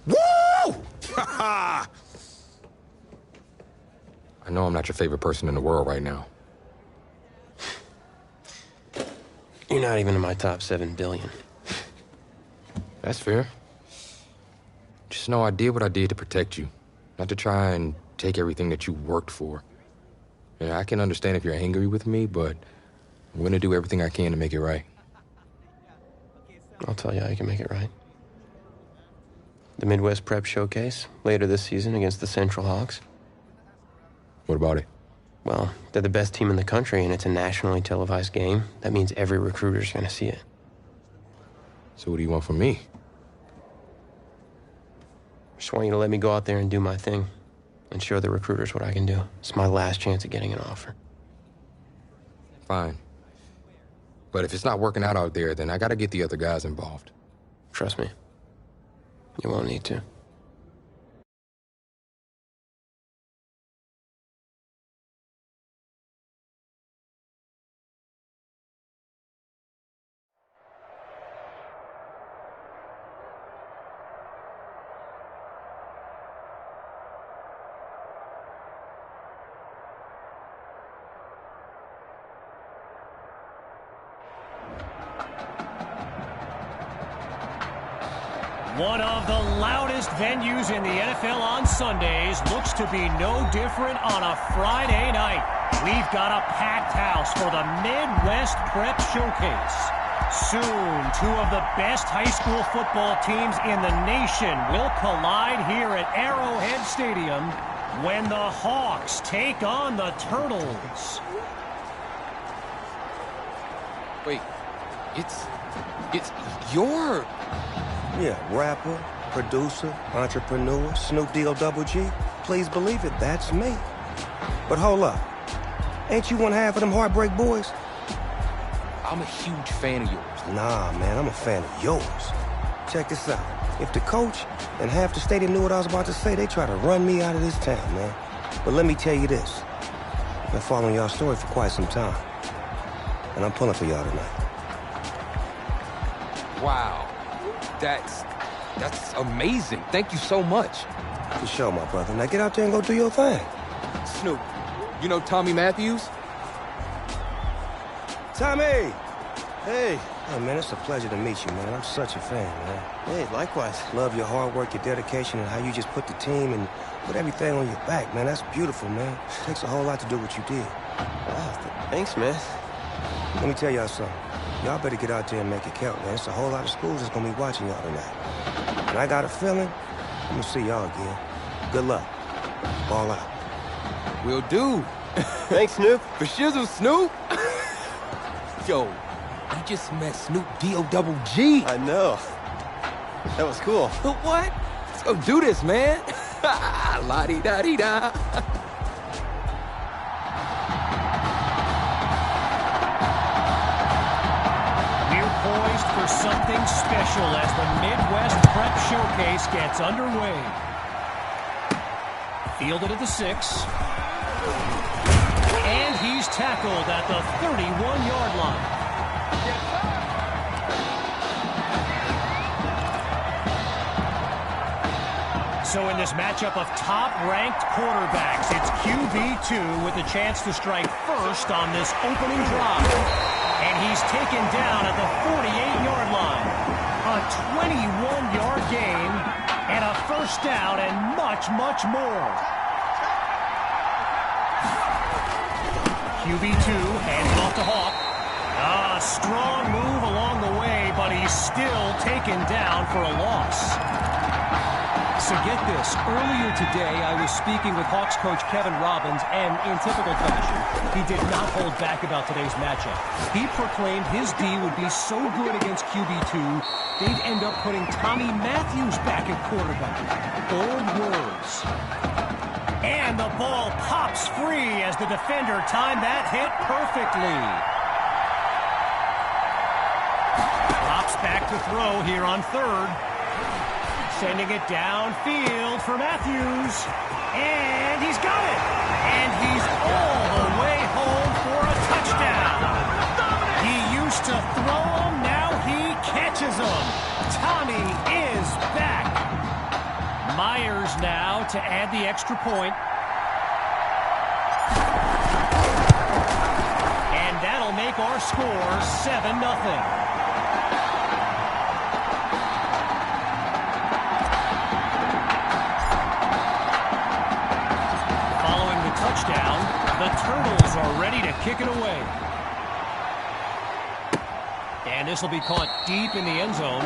Woo! I know I'm not your favorite person in the world right now. You're not even in my top 7 billion. That's fair. Just know I did what I did to protect you, not to try and take everything that you worked for. Yeah, I can understand if you're angry with me, but I'm gonna do everything I can to make it right. I'll tell you how you can make it right. The Midwest Prep Showcase, later this season against the Central Hawks. What about it? Well, they're the best team in the country, and it's a nationally televised game. That means every recruiter's gonna see it. So what do you want from me? Just want you to let me go out there and do my thing and show the recruiters what I can do. It's my last chance at getting an offer. Fine. But if it's not working out there, then I gotta get the other guys involved. Trust me. You won't need to. One of the loudest venues in the NFL on Sundays looks to be no different on a Friday night. We've got a packed house for the Midwest Prep Showcase. Soon, two of the best high school football teams in the nation will collide here at Arrowhead Stadium when the Hawks take on the Turtles. Wait, it's your... Yeah, rapper, producer, entrepreneur, Snoop D-O double G. Please believe it, that's me. But hold up. Ain't you one half of them Heartbreak Boys? I'm a huge fan of yours. Nah, man, I'm a fan of yours. Check this out. If the coach and half the stadium knew what I was about to say, they try to run me out of this town, man. But let me tell you this. I've been following y'all's story for quite some time. And I'm pulling for y'all tonight. Wow. That's amazing. Thank you so much. For sure, my brother. Now get out there and go do your thing. Snoop, you know Tommy Matthews? Tommy! Hey. Hey, man, it's a pleasure to meet you, man. I'm such a fan, man. Hey, likewise. Love your hard work, your dedication, and how you just put the team and put everything on your back, man. That's beautiful, man. It takes a whole lot to do what you did. Wow, thanks, man. Let me tell y'all something. Y'all better get out there and make it count, man. It's a whole lot of schools that's gonna be watching y'all tonight. And I got a feeling I'm gonna see y'all again. Good luck. Ball out. Will do. Thanks, Snoop. For shizzle, Snoop. Yo, you just met Snoop D-O double G. I know. That was cool. What? Let's go do this, man. La-di-da-di-da. For something special as the Midwest Prep Showcase gets underway. Fielded at the 6. And he's tackled at the 31-yard line. So in this matchup of top-ranked quarterbacks, it's QB2 with a chance to strike first on this opening drive. And he's taken down at the 48-yard line. A 21-yard gain and a first down and much, much more. QB2 handed off to Hawk. A strong move along the way, but he's still taken down for a loss. So get this, earlier today I was speaking with Hawks coach Kevin Robbins, and in typical fashion, he did not hold back about today's matchup. He proclaimed his D would be so good against QB2, they'd end up putting Tommy Matthews back at quarterback. Bold words. And the ball pops free as the defender timed that hit perfectly. Drops back to throw here on third. Sending it downfield for Matthews. And he's got it. And he's all the way home for a touchdown. He used to throw them, now he catches them. Tommy is back. Myers now to add the extra point. And that'll make our score 7-0. Touchdown. The Turtles are ready to kick it away. And this will be caught deep in the end zone.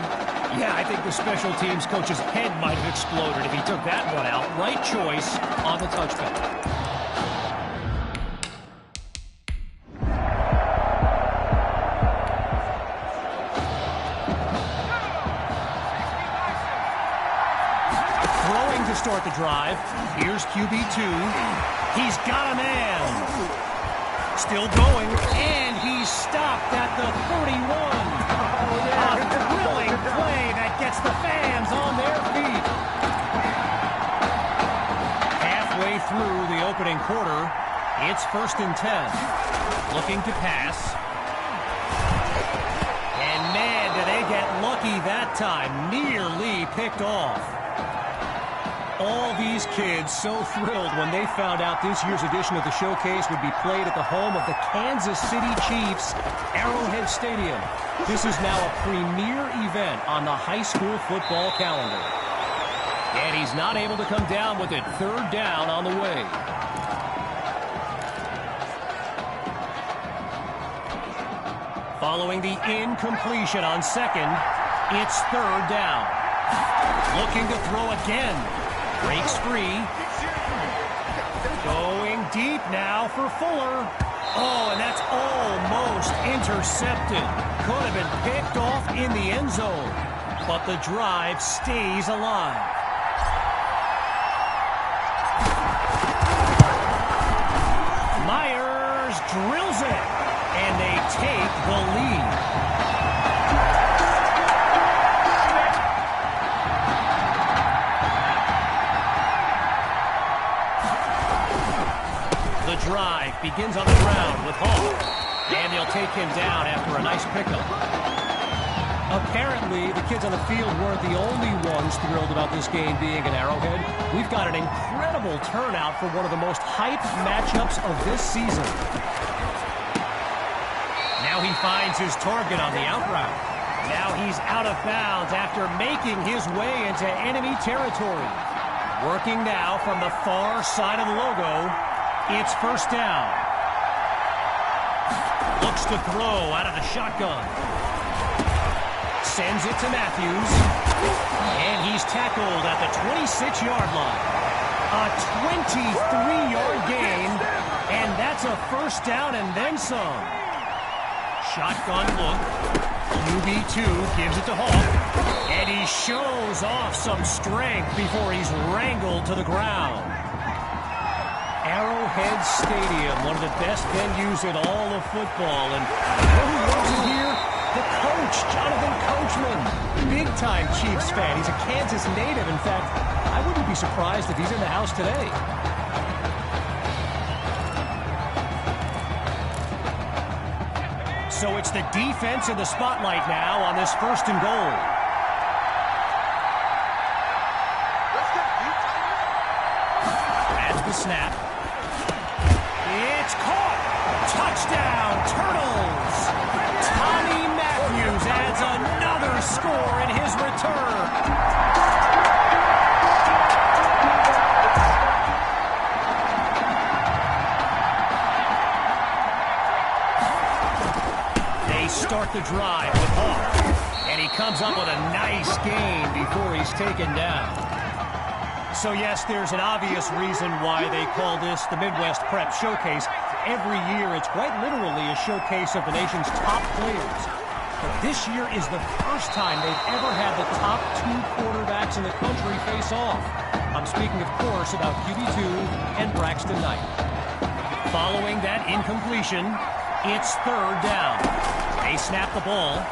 Yeah, I think the special teams coach's head might have exploded if he took that one out. Right choice on the touchback. Throwing to start the drive. Here's QB2. He's got a man. Still going, and he's stopped at the 31. A thrilling play that gets the fans on their feet. Halfway through the opening quarter, it's 1st and 10. Looking to pass. And man, did they get lucky that time. Nearly picked off. All these kids so thrilled when they found out this year's edition of the showcase would be played at the home of the Kansas City Chiefs, Arrowhead Stadium. This is now a premier event on the high school football calendar. And he's not able to come down with it. Third down on the way. Following the incompletion on second, it's third down. Looking to throw again. Breaks free. Going deep now for Fuller. Oh, and that's almost intercepted. Could have been picked off in the end zone. But the drive stays alive. Myers drills it. And they take the lead. The drive begins on the ground with Hall. And they'll take him down after a nice pickup. Apparently, the kids on the field weren't the only ones thrilled about this game being an Arrowhead. We've got an incredible turnout for one of the most hyped matchups of this season. Now he finds his target on the out route. Now he's out of bounds after making his way into enemy territory. Working now from the far side of the logo. It's first down. Looks to throw out of the shotgun. Sends it to Matthews. And he's tackled at the 26-yard line. A 23-yard gain. And that's a first down and then some. Shotgun look. QB2 gives it to Hawk. And he shows off some strength before he's wrangled to the ground. Arrowhead Stadium, one of the best venues in all of football. And who loves it here? The coach, Jonathan Coachman. Big-time Chiefs fan. He's a Kansas native. In fact, I wouldn't be surprised if he's in the house today. So it's the defense in the spotlight now on this first and goal. As the snap. It's caught. Touchdown, Turtles. Tommy Matthews adds another score in his return. Start the drive with Hawk. And he comes up with a nice gain before he's taken down. So yes, there's an obvious reason why they call this the Midwest Prep Showcase. Every year, it's quite literally a showcase of the nation's top players. But this year is the first time they've ever had the top two quarterbacks in the country face off. I'm speaking, of course, about QB2 and Braxton Knight. Following that incompletion, it's third down. They snap the ball.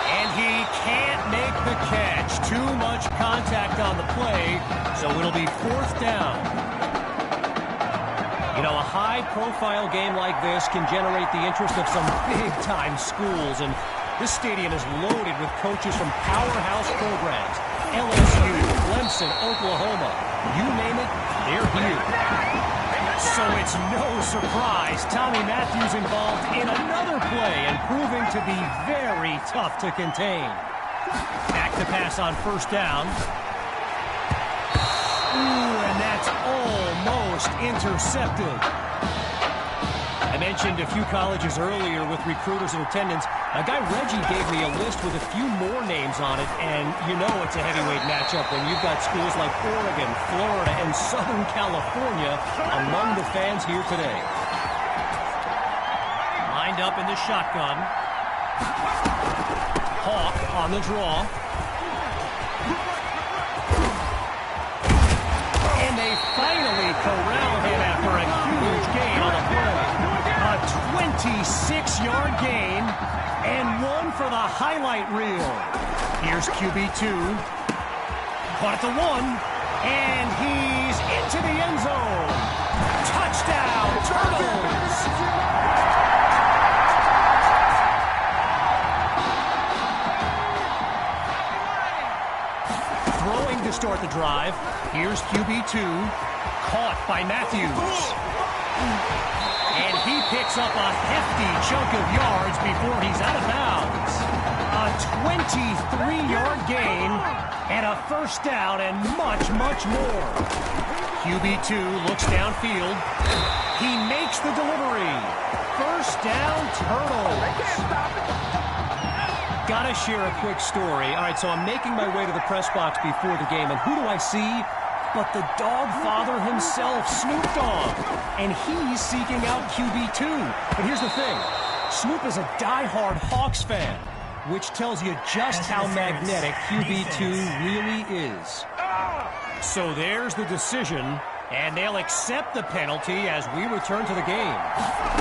And he can't make the catch. Too much contact on the play, so it'll be fourth down. You know, a high-profile game like this can generate the interest of some big-time schools, and this stadium is loaded with coaches from powerhouse programs. LSU, Clemson, Oklahoma, you name it, they're here. So it's no surprise Tommy Matthews involved in another play and proving to be very tough to contain. Back to pass on first down. Ooh, and that's almost intercepted. I mentioned a few colleges earlier with recruiters in attendance. A guy Reggie gave me a list with a few more names on it, and you know it's a heavyweight matchup when you've got schools like Oregon, Florida, and Southern California among the fans here today. Lined up in the shotgun. Hawk on the draw. And they finally corral him after a huge gain on the play. A 26-yard gain and one for the highlight reel. Here's QB2. Caught at the 1, and he's into the end zone. Touchdown, Turtles! Throwing to start the drive. Here's QB2. Caught by Matthews. And he picks up a hefty chunk of yards before he's out of bounds. A 23-yard gain and a first down and much, much more. QB2 looks downfield. He makes the delivery. First down, Turtles. Gotta share a quick story. All right, so I'm making my way to the press box before the game, and who do I see? But the dog father himself, Snoop Dogg. And he's seeking out QB2. But here's the thing. Snoop is a diehard Hawks fan, which tells you just how magnetic QB2 really is. So there's the decision, and they'll accept the penalty as we return to the game.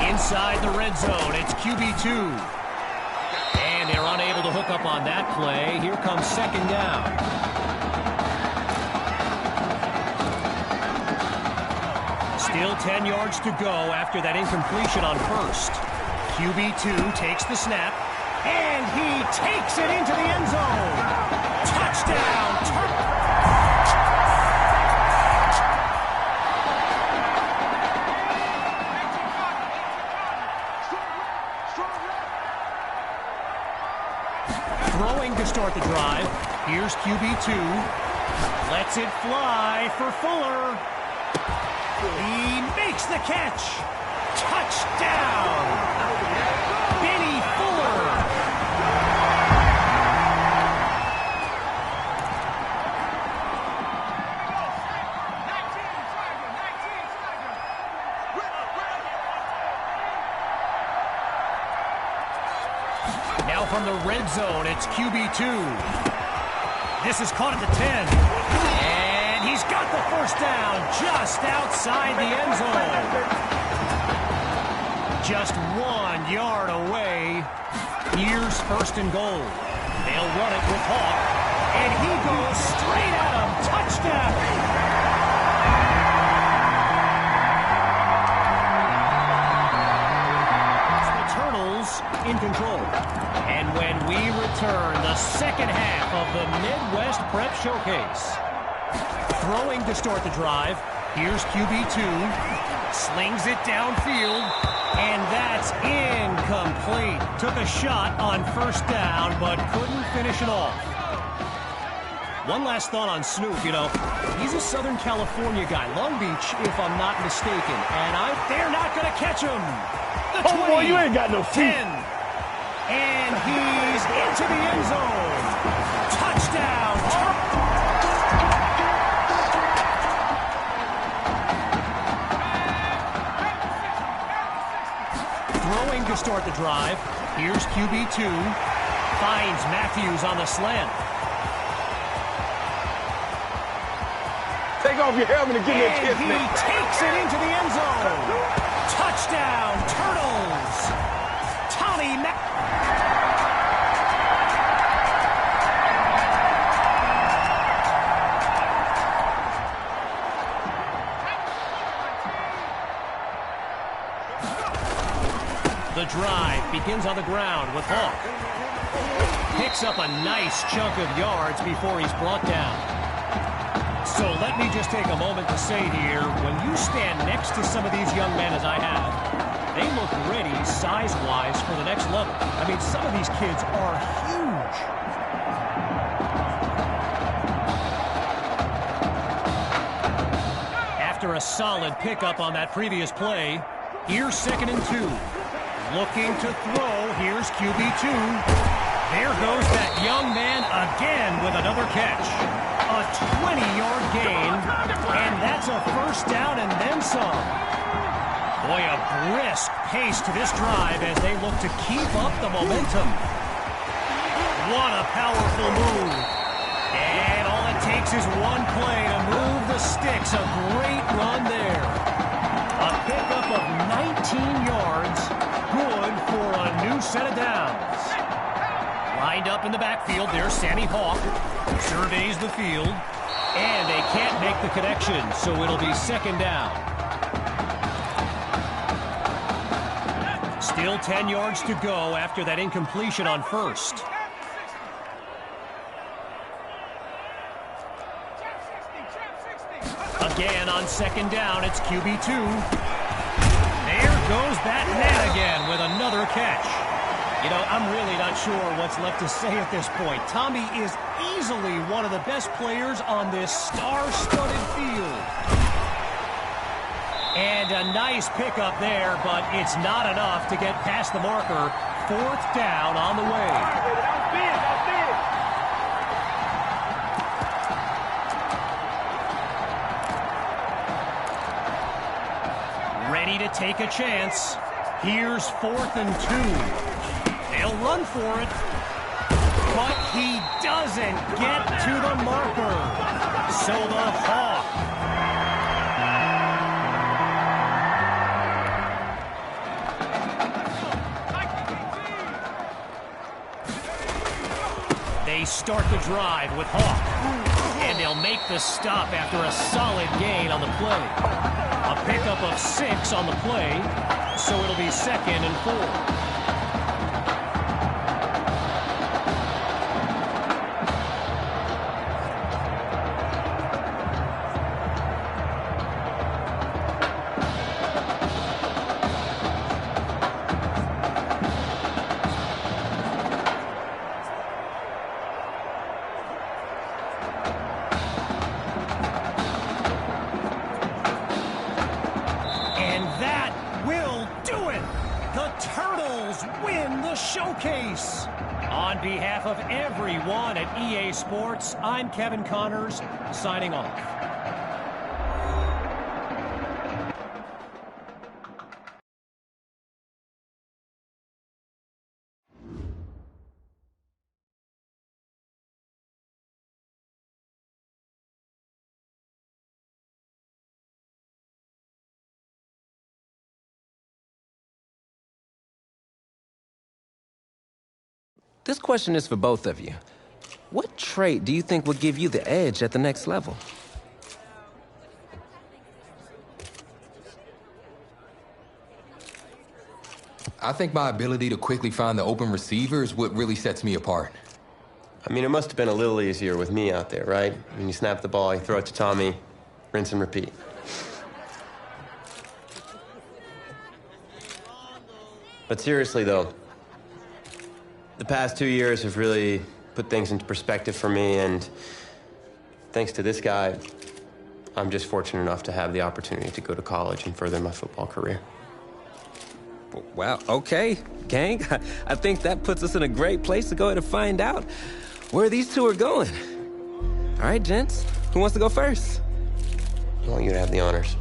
Inside the red zone, it's QB2. And they're unable to hook up on that play. Here comes second down. Still 10 yards to go after that incompletion on first. QB2 takes the snap, and he takes it into the end zone. Touchdown! Throwing to start the drive. Here's QB2. Lets it fly for Fuller. He makes the catch. Touchdown! Benny Fuller. Now from the red zone, it's QB2. This is caught at the 10. And he's got the first down just outside the end zone. Just 1 yard away. Here's first and goal. They'll run it with Hawk. And he goes straight at him. Touchdown! The Turtles in control. And when we return, the second half of the Midwest Prep Showcase. Throwing to start the drive. Here's QB2. Slings it downfield. And that's incomplete. Took a shot on first down, but couldn't finish it off. One last thought on Snoop. You know, he's a Southern California guy. Long Beach, if I'm not mistaken. And they're not going to catch him. The 20, boy, you ain't got no feet. 10. And he's into the end zone. Touchdown. Throwing to start the drive. Here's QB2. Finds Matthews on the slant. Take off your helmet and give me a kiss, man. He takes it into the end zone. Touchdown, Turtles. Tommy The drive begins on the ground with Hawk. Picks up a nice chunk of yards before he's brought down. So let me just take a moment to say here, when you stand next to some of these young men as I have, they look ready size-wise for the next level. I mean, some of these kids are huge. After a solid pickup on that previous play, here's second and 2. Looking to throw, here's QB2. There goes that young man again with another catch. A 20-yard gain, and that's a first down and then some. Boy, a brisk pace to this drive as they look to keep up the momentum. What a powerful move. And all it takes is one play to move the sticks. A great run there. A pickup of 19 yards. Good for a new set of downs. Lined up in the backfield, there's Sammy Hawk. Surveys the field. And they can't make the connection, so it'll be second down. Still 10 yards to go after that incompletion on first. Again on second down, it's QB2. There goes that man again with another catch. You know, I'm really not sure what's left to say at this point. Tommy is easily one of the best players on this star-studded field. And a nice pickup there, but it's not enough to get past the marker. Fourth down on the way. Ready to take a chance. Here's 4th and 2. They'll run for it. But he doesn't get to the marker. So the Hawk. They start the drive with Hawk. And they'll make the stop after a solid gain on the play. A pickup of 6 on the play, so it'll be 2nd and 4. On behalf of everyone at EA Sports, I'm Kevin Connors, signing off. This question is for both of you. What trait do you think will give you the edge at the next level? I think my ability to quickly find the open receiver is what really sets me apart. I mean, it must have been a little easier with me out there, right? When you snap the ball, you throw it to Tommy, rinse and repeat. But seriously, though, the past 2 years have really put things into perspective for me, and thanks to this guy, I'm just fortunate enough to have the opportunity to go to college and further my football career. Wow, okay, gang. I think that puts us in a great place to go ahead and find out where these two are going. All right, gents, who wants to go first? I want you to have the honors.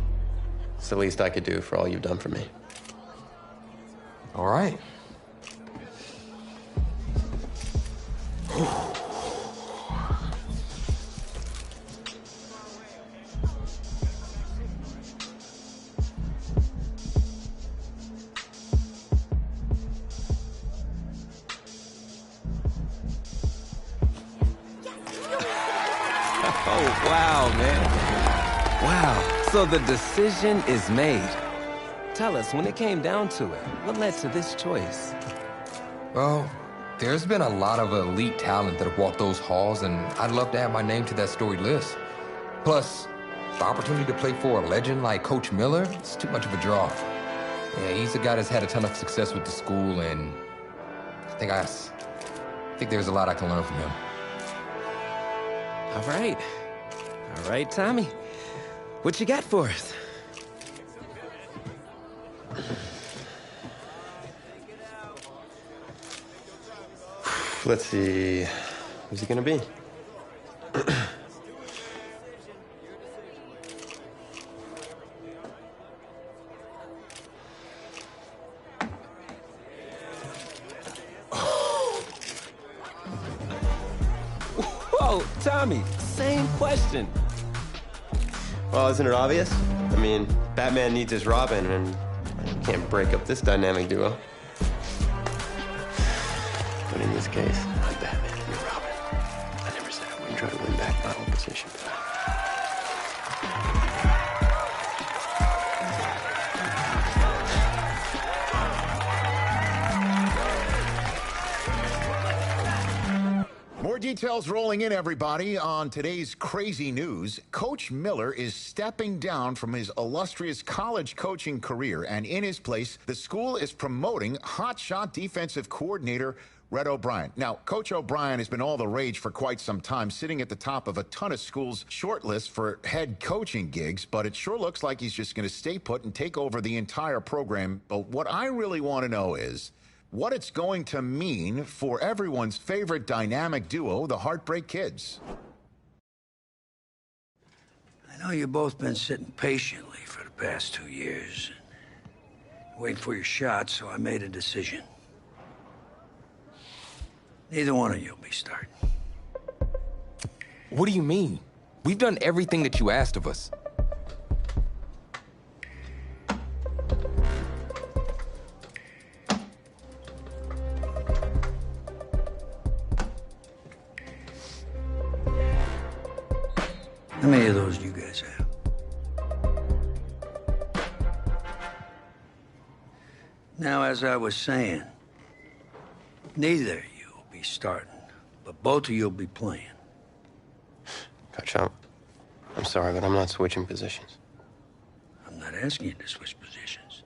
It's the least I could do for all you've done for me. All right. Oh, wow, man. Wow. So the decision is made. Tell us, when it came down to it, what led to this choice? Well, there's been a lot of elite talent that have walked those halls, and I'd love to add my name to that storied list. Plus, the opportunity to play for a legend like Coach Miller, it's too much of a draw. Yeah, he's a guy that's had a ton of success with the school, and I think there's a lot I can learn from him. All right. All right, Tommy. What you got for us? Let's see. Who's he gonna be? Whoa, Tommy, same question. Well, isn't it obvious? I mean, Batman needs his Robin, and I can't break up this dynamic duo. But in this case, I'm Batman and you're Robin. I never said I wouldn't try to win back my whole position. More details rolling in, everybody. On today's crazy news, Coach Miller is stepping down from his illustrious college coaching career, and in his place, the school is promoting hotshot defensive coordinator Red O'Brien. Now, Coach O'Brien has been all the rage for quite some time, sitting at the top of a ton of schools' shortlists for head coaching gigs, but it sure looks like he's just going to stay put and take over the entire program. But what I really want to know is what it's going to mean for everyone's favorite dynamic duo, the Heartbreak Kids. I know you've both been sitting patiently for the past 2 years, waiting for your shot, so I made a decision. Neither one of you will be starting. What do you mean? We've done everything that you asked of us. How many of those do you guys have? Now, as I was saying, neither of you will be starting, but both of you will be playing. Coach, I'm sorry, but I'm not switching positions. I'm not asking you to switch positions.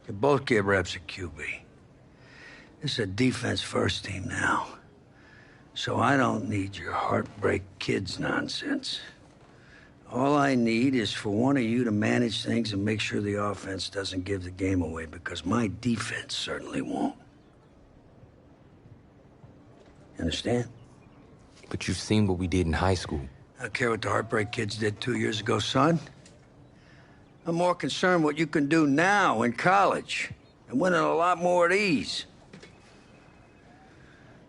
You both get reps at QB. This is a defense-first team now, so I don't need your Heartbreak Kids nonsense. All I need is for one of you to manage things and make sure the offense doesn't give the game away, because my defense certainly won't. Understand? But you've seen what we did in high school. I don't care what the Heartbreak Kids did 2 years ago, son. I'm more concerned what you can do now in college and winning a lot more at ease.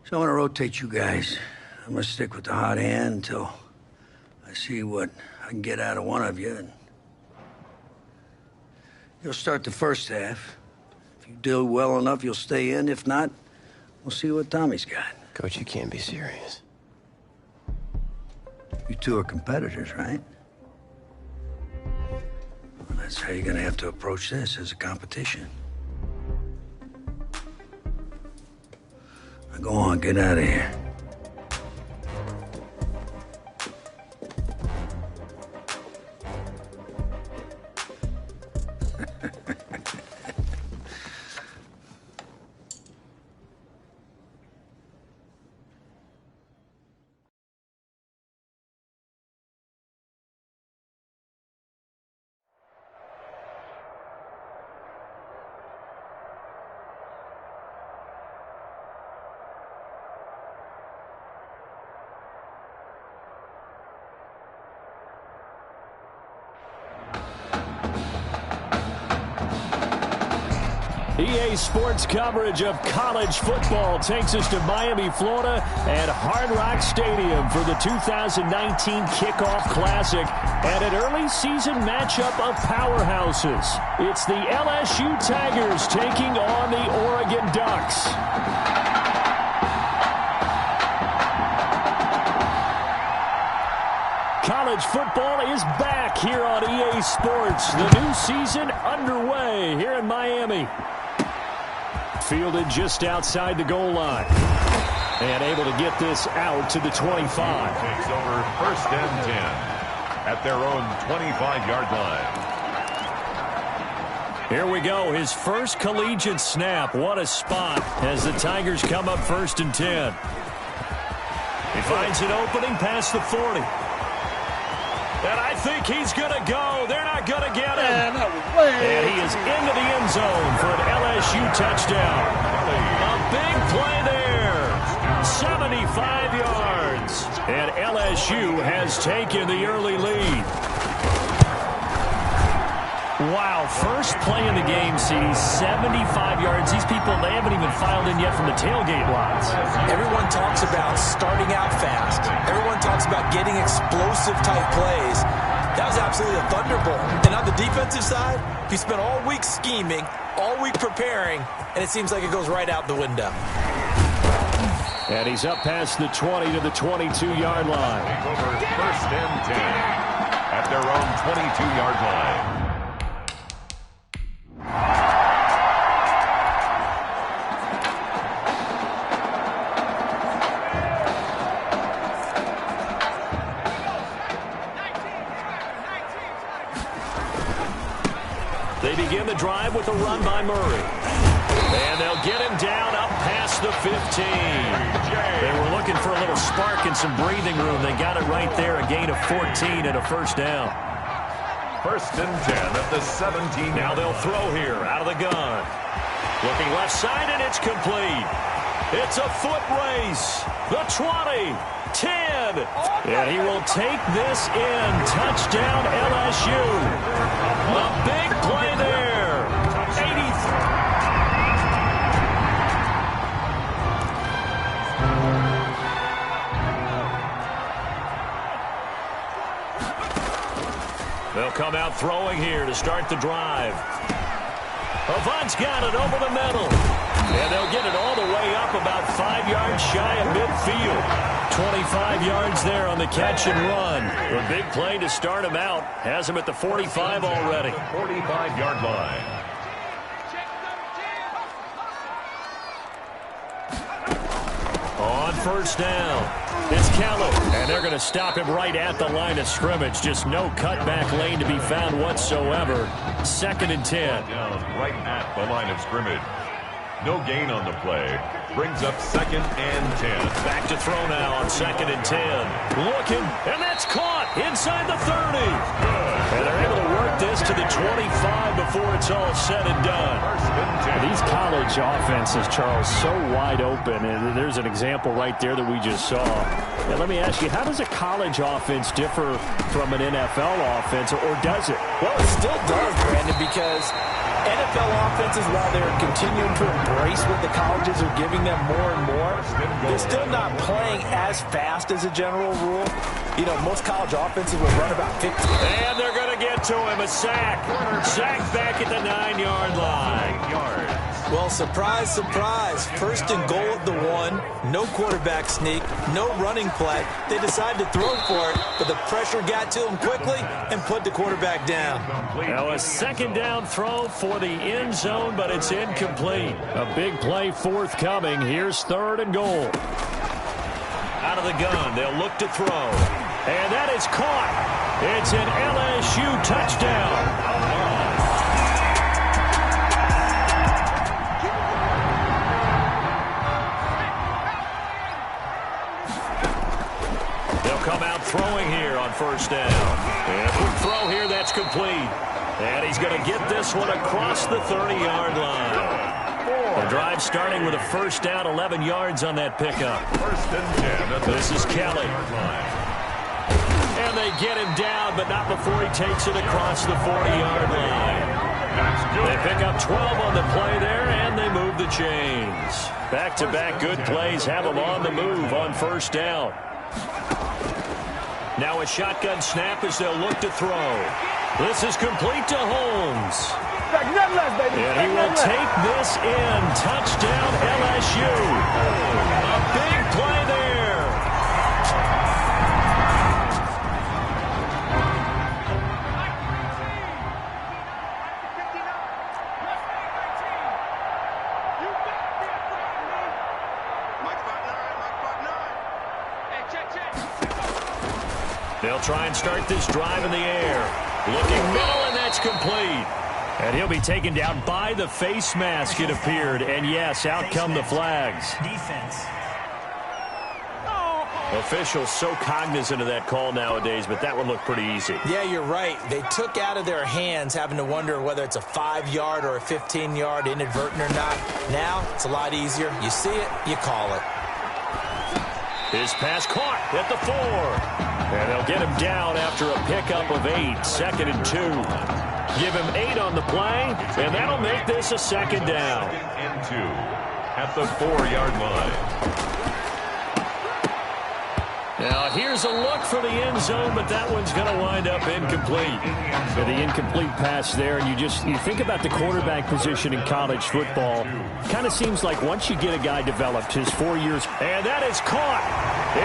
So I'm gonna rotate you guys. I'm gonna stick with the hot hand until I see what I can get out of one of you. And you'll start the first half. If you do well enough, you'll stay in. If not, we'll see what Tommy's got. Coach, you can't be serious. You two are competitors, right? Well, that's how you're gonna have to approach this, as a competition. Now go on, get out of here. EA Sports coverage of college football takes us to Miami, Florida, and Hard Rock Stadium for the 2019 Kickoff Classic and an early season matchup of powerhouses. It's the LSU Tigers taking on the Oregon Ducks. College football is back here on EA Sports. The new season underway here in Miami. Fielded just outside the goal line. And able to get this out to the 25. Takes over first and 10 at their own 25-yard line. Here we go. His first collegiate snap. What a spot as the Tigers come up first and 10. He finds an opening past the 40. And I think he's going to go. They're not going to get him. And he is into the end zone for an LSU touchdown. A big play there. 75 yards. And LSU has taken the early lead. Wow, first play in the game, CD, 75 yards. These people, they haven't even filed in yet from the tailgate lots. Everyone talks about starting out fast. Everyone talks about getting explosive type plays. That was absolutely a thunderbolt. And on the defensive side, he spent all week scheming, all week preparing, and it seems like it goes right out the window. And he's up past the 20 to the 22-yard line. Take over first and 10 at their own 22-yard line. They begin the drive with a run by Murray. And they'll get him down up past the 15. They were looking for a little spark and some breathing room. They got it right there, a gain of 14 and a first down. 1st and 10 at the 17. Now they'll throw here out of the gun. Looking left side, and it's complete. It's a foot race. The 20, 10, and he will take this in. Touchdown, LSU. A big play there. 83. They'll come out throwing here to start the drive. Avant's got it over the middle. And they'll get it all the way up about 5 yards shy of midfield. 25 yards there on the catch and run. The big play to start him out. Has him at the 45 already. 45-yard line. On first down, it's Kelly. And they're going to stop him right at the line of scrimmage. Just no cutback lane to be found whatsoever. 2nd and 10. Down right at the line of scrimmage. No gain on the play. Brings up 2nd and 10. Back to throw now on 2nd and 10. Looking, and that's caught inside the 30. Good. And they're able to work this to the 25 before it's all said and done. These college offenses, Charles, so wide open. And there's an example right there that we just saw. Now, let me ask you, how does a college offense differ from an NFL offense, or does it? Well, it still does, Brandon, because NFL offenses, while they're continuing to embrace what the colleges are giving them more and more, they're still not playing as fast as a general rule. You know, most college offenses will run about 50. And they're going to get to him. A sack. Sack back at the 9-yard line. 9 yards. Well, surprise, surprise. 1st and goal at the 1. No quarterback sneak. No running play. They decided to throw for it, but the pressure got to them quickly and put the quarterback down. Now a 2nd down throw for the end zone, but it's incomplete. A big play forthcoming. Here's 3rd and goal. Out of the gun, they'll look to throw. And that is caught. It's an LSU touchdown. Come out throwing here on 1st down. And quick throw here, that's complete. And he's going to get this one across the 30-yard line. The drive starting with a 1st down, 11 yards on that pickup. 1st and 10. This is Kelly. And they get him down, but not before he takes it across the 40-yard line. They pick up 12 on the play there, and they move the chains. Back-to-back good plays have them on the move on 1st down. Now a shotgun snap as they'll look to throw. This is complete to Holmes. And he will take this in. Touchdown, LSU. A big play there. They'll try and start this drive in the air. Looking middle, and that's complete. And he'll be taken down by the face mask, it appeared. And yes, out come the flags. Defense. Officials so cognizant of that call nowadays, but that one looked pretty easy. Yeah, you're right. They took out of their hands having to wonder whether it's a 5-yard or a 15-yard inadvertent or not. Now, it's a lot easier. You see it, you call it. His pass caught at the 4. And they'll get him down after a pickup of 8. 2nd and 2. Give him 8 on the play, and that'll make this a 2nd down. 2nd and 2 at the 4-yard line. Now here's a look for the end zone, but that one's going to wind up incomplete. So the incomplete pass there, and you think about the quarterback position in college football. Kind of seems like once you get a guy developed, his 4 years, and that is caught.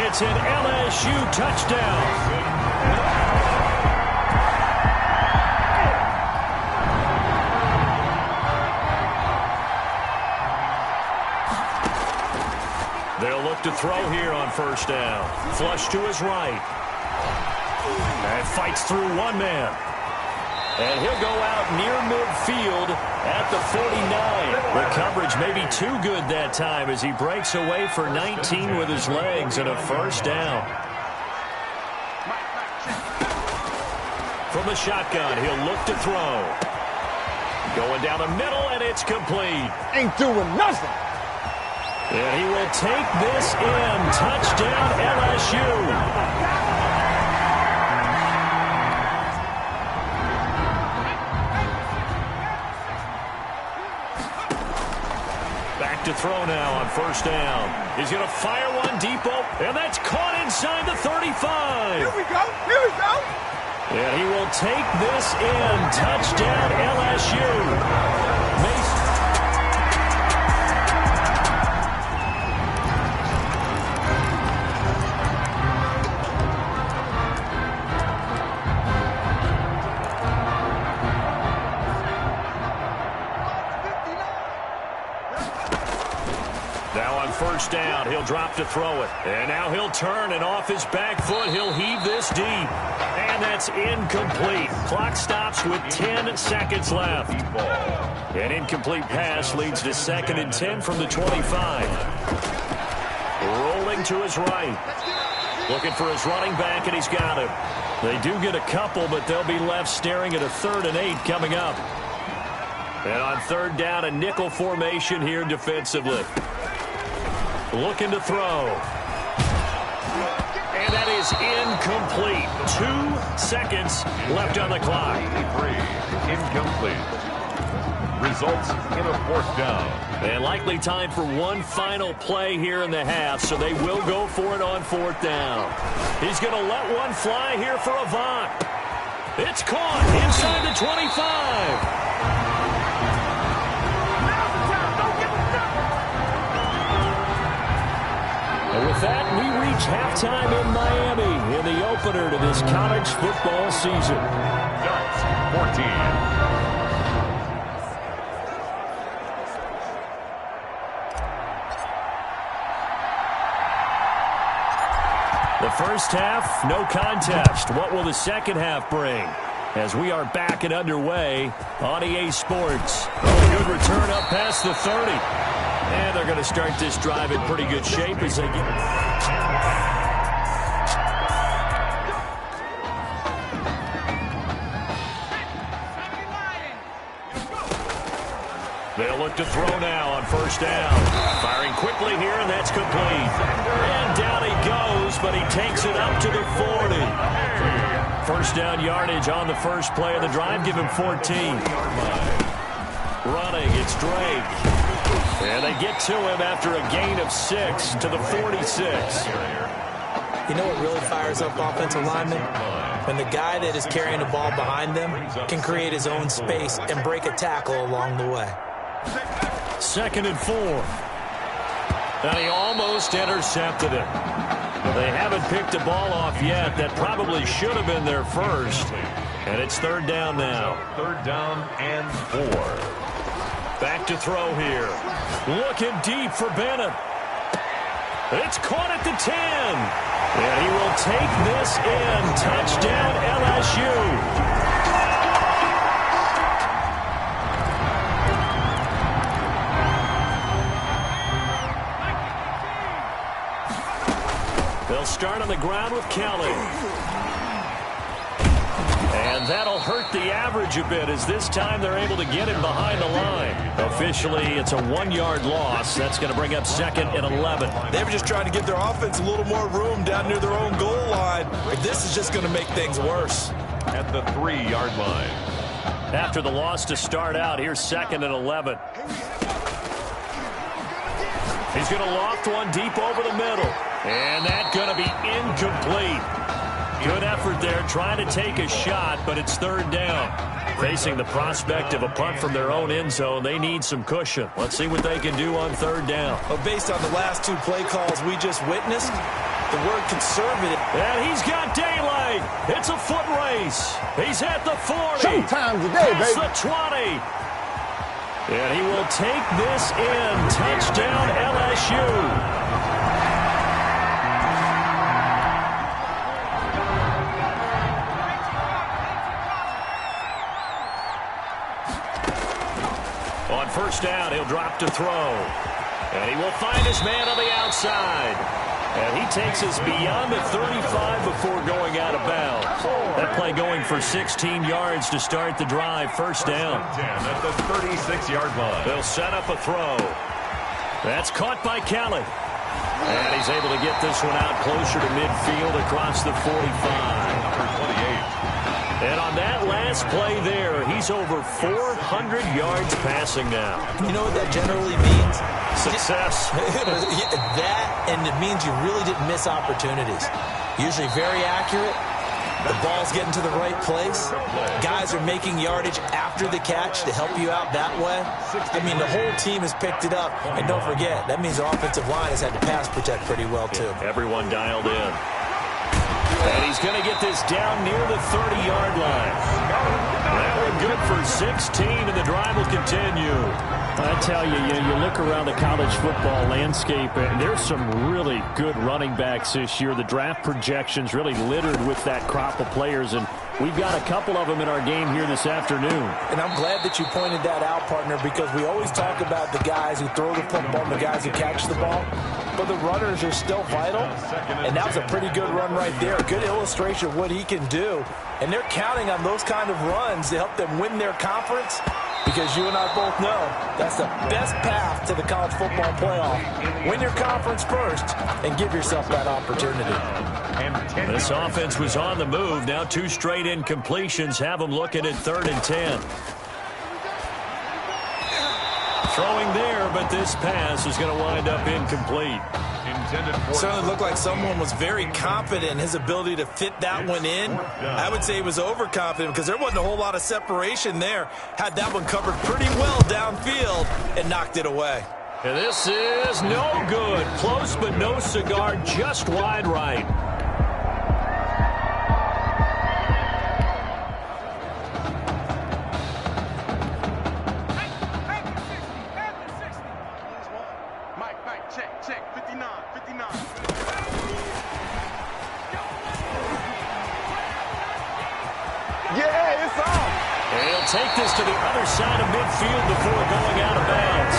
It's an LSU touchdown. They'll look to throw here on 1st down. Flush to his right. And fights through one man. And he'll go out near midfield at the 49. The coverage may be too good that time as he breaks away for 19 with his legs and a first down. From the shotgun, he'll look to throw. Going down the middle, and it's complete. Ain't doing nothing. And he will take this in. Touchdown, LSU. Back to throw now on first down. He's going to fire one deep, and that's caught inside the 35. Here we go. Here we go. And he will take this in. Touchdown, LSU. Mason. Now on first down, he'll drop to throw it. And now he'll turn, and off his back foot, he'll heave this deep. And that's incomplete. Clock stops with 10 seconds left. An incomplete pass leads to 2nd and 10 from the 25. Rolling to his right. Looking for his running back, and he's got him. They do get a couple, but they'll be left staring at a 3rd and 8 coming up. And on third down, a nickel formation here defensively. Looking to throw. And that is incomplete. 2 seconds left on the clock. 83, incomplete. Results in a 4th down. And likely time for one final play here in the half, so they will go for it on 4th down. He's going to let one fly here for Avant. It's caught inside the 25. And with that, we reach halftime in Miami in the opener to this college football season. Giants 14. The first half, no contest. What will the second half bring? As we are back and underway on EA Sports. A good return up past the 30. And they're going to start this drive in pretty good shape as they get... They'll look to throw now on first down. Firing quickly here, and that's complete. And down he goes, but he takes it up to the 40. First down yardage on the first play of the drive. Give him 14. Running, it's Drake. And they get to him after a gain of 6 to the 46. You know what really fires up offensive linemen? When the guy that is carrying the ball behind them can create his own space and break a tackle along the way. 2nd and 4. And he almost intercepted it. They haven't picked the ball off yet. That probably should have been their first. And it's 3rd down now. 3rd down and 4. Back to throw here. Looking deep for Bennett. It's caught at the 10. And he will take this in. Touchdown, LSU. They'll start on the ground with Kelly. And that'll hurt the average a bit as this time they're able to get him behind the line. Officially, it's a 1-yard loss. That's going to bring up 2nd and 11. They were just trying to give their offense a little more room down near their own goal line. But this is just going to make things worse. At the 3-yard line. After the loss to start out, here's 2nd and 11. He's going to loft one deep over the middle. And that's going to be incomplete. Good effort there, trying to take a shot, but it's 3rd down. Facing the prospect of a punt from their own end zone, they need some cushion. Let's see what they can do on 3rd down. But based on the last 2 play calls we just witnessed, the word conservative. And he's got daylight. It's a foot race. He's at the 40. Showtime today, baby. baby. The 20. And he will take this in. Touchdown, LSU. first down. He'll drop to throw. And he will find his man on the outside. And he takes us beyond the 35 before going out of bounds. That play going for 16 yards to start the drive. First down. At the 36-yard line. They'll set up a throw. That's caught by Kelly. And he's able to get this one out closer to midfield across the 45. Number 28. And on that last play there, he's over 400 yards passing now. You know what that generally means? Success. That, and it means you really didn't miss opportunities. Usually very accurate. The ball's getting to the right place. Guys are making yardage after the catch to help you out that way. I mean, the whole team has picked it up. And don't forget, that means the offensive line has had to pass protect pretty well, too. Everyone dialed in. And he's going to get this down near the 30-yard line. That one good for 16, and the drive will continue. I tell you, you look around the college football landscape, and there's some really good running backs this year. The draft projections really littered with that crop of players, and we've got a couple of them in our game here this afternoon. And I'm glad that you pointed that out, partner, because we always talk about the guys who throw the football and the guys who catch the ball. But the runners are still vital, and that was a pretty good run right there. A good illustration of what he can do. And they're counting on those kind of runs to help them win their conference, because you and I both know that's the best path to the college football playoff. Win your conference first and give yourself that opportunity. This offense was on the move. Now 2 straight incompletions have them looking at 3rd and 10. Throwing there, but this pass is going to wind up incomplete. Certainly looked like someone was very confident in his ability to fit that one in. I would say he was overconfident because there wasn't a whole lot of separation there. Had that one covered pretty well downfield and knocked it away. And this is no good. Close but no cigar, just wide right. Take this to the other side of midfield before going out of bounds.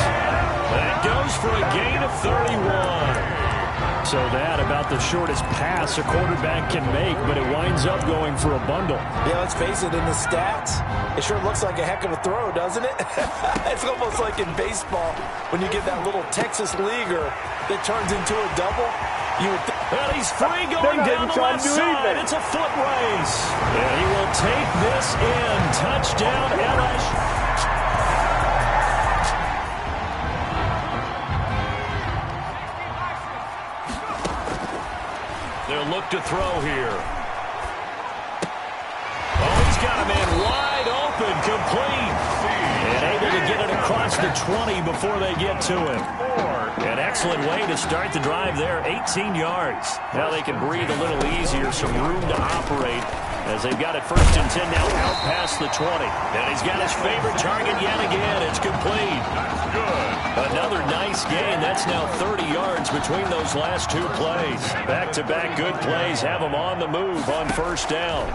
That goes for a gain of 31. So that about the shortest pass a quarterback can make, but it winds up going for a bundle. Yeah, let's face it, in the stats, it sure looks like a heck of a throw, doesn't it? It's almost like in baseball when you get that little Texas leaguer that turns into a double. And he's free going down the left side. It's a foot race. And he will take this in. Touchdown, LSU. They'll look to throw here. Oh, he's got a man wide open, complete. And able to get it across the 20 before they get to him. An excellent way to start the drive there, 18 yards. Now they can breathe a little easier, some room to operate as they've got it 1st and 10 now out past the 20. And he's got his favorite target yet again. It's complete. That's good. Another nice gain. That's now 30 yards between those last 2 plays. Back-to-back good plays have him on the move on 1st down.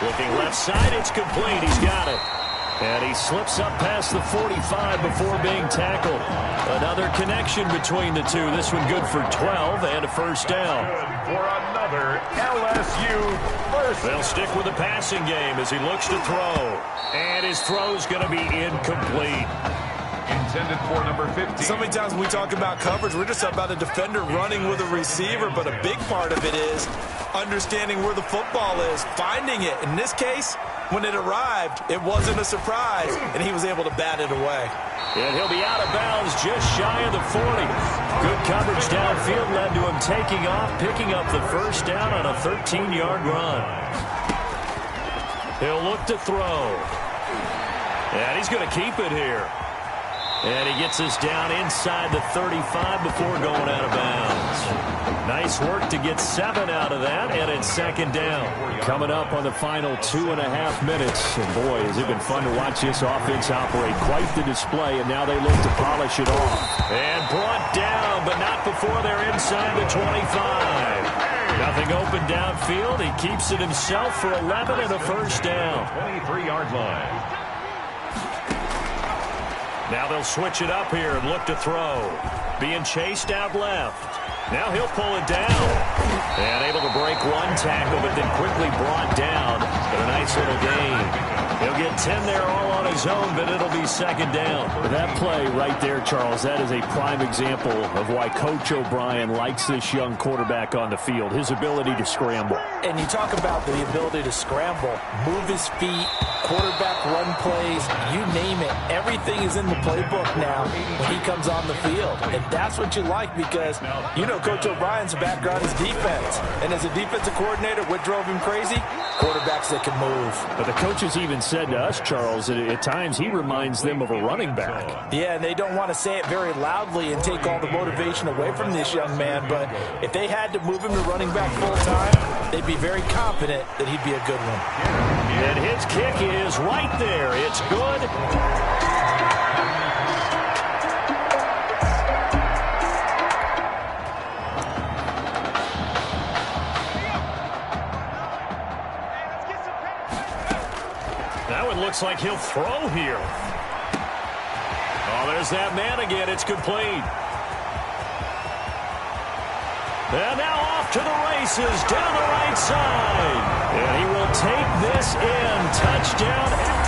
Looking left side, it's complete. He's got it. And he slips up past the 45 before being tackled. Another connection between the two. This one good for 12 and a 1st down. Good for another LSU first. They'll stick with the passing game as he looks to throw. And his throw's going to be incomplete. Intended for number 15. So many times when we talk about coverage, we're just about a defender running with a receiver, but a big part of it is understanding where the football is, finding it. In this case, when it arrived, it wasn't a surprise, and he was able to bat it away. And he'll be out of bounds just shy of the 40. Good coverage downfield led to him taking off, picking up the 1st down on a 13-yard run. He'll look to throw. And he's going to keep it here. And he gets us down inside the 35 before going out of bounds. Nice work to get 7 out of that, and it's 2nd down. Coming up on the final 2.5 minutes. And boy, has it been fun to watch this offense operate. Quite the display, and now they look to polish it off. And brought down, but not before they're inside the 25. Nothing open downfield. He keeps it himself for 11 and a 1st down. 23-yard line. Now they'll switch it up here and look to throw. Being chased out left. Now he'll pull it down. And able to break one tackle, but then quickly brought down. But a nice little gain. He'll get 10 there all on his own, but it'll be second down. That play right there, Charles, that is a prime example of why Coach O'Brien likes this young quarterback on the field, his ability to scramble. And you talk about the ability to scramble, move his feet, quarterback run plays, you name it. Everything is in the playbook now when he comes on the field. And that's what you like because, you know, Coach O'Brien's background is defense. And as a defensive coordinator, what drove him crazy? Quarterbacks that can move. But the coaches even said to us, Charles, that at times he reminds them of a running back. Yeah, and they don't want to say it very loudly and take all the motivation away from this young man, but if they had to move him to running back full time, they'd be very confident that he'd be a good one. And his kick is right there. It's good. That one looks like he'll throw here. Oh, there's that man again. It's complete. And now off to the races down the right side. And he will take this in. Touchdown.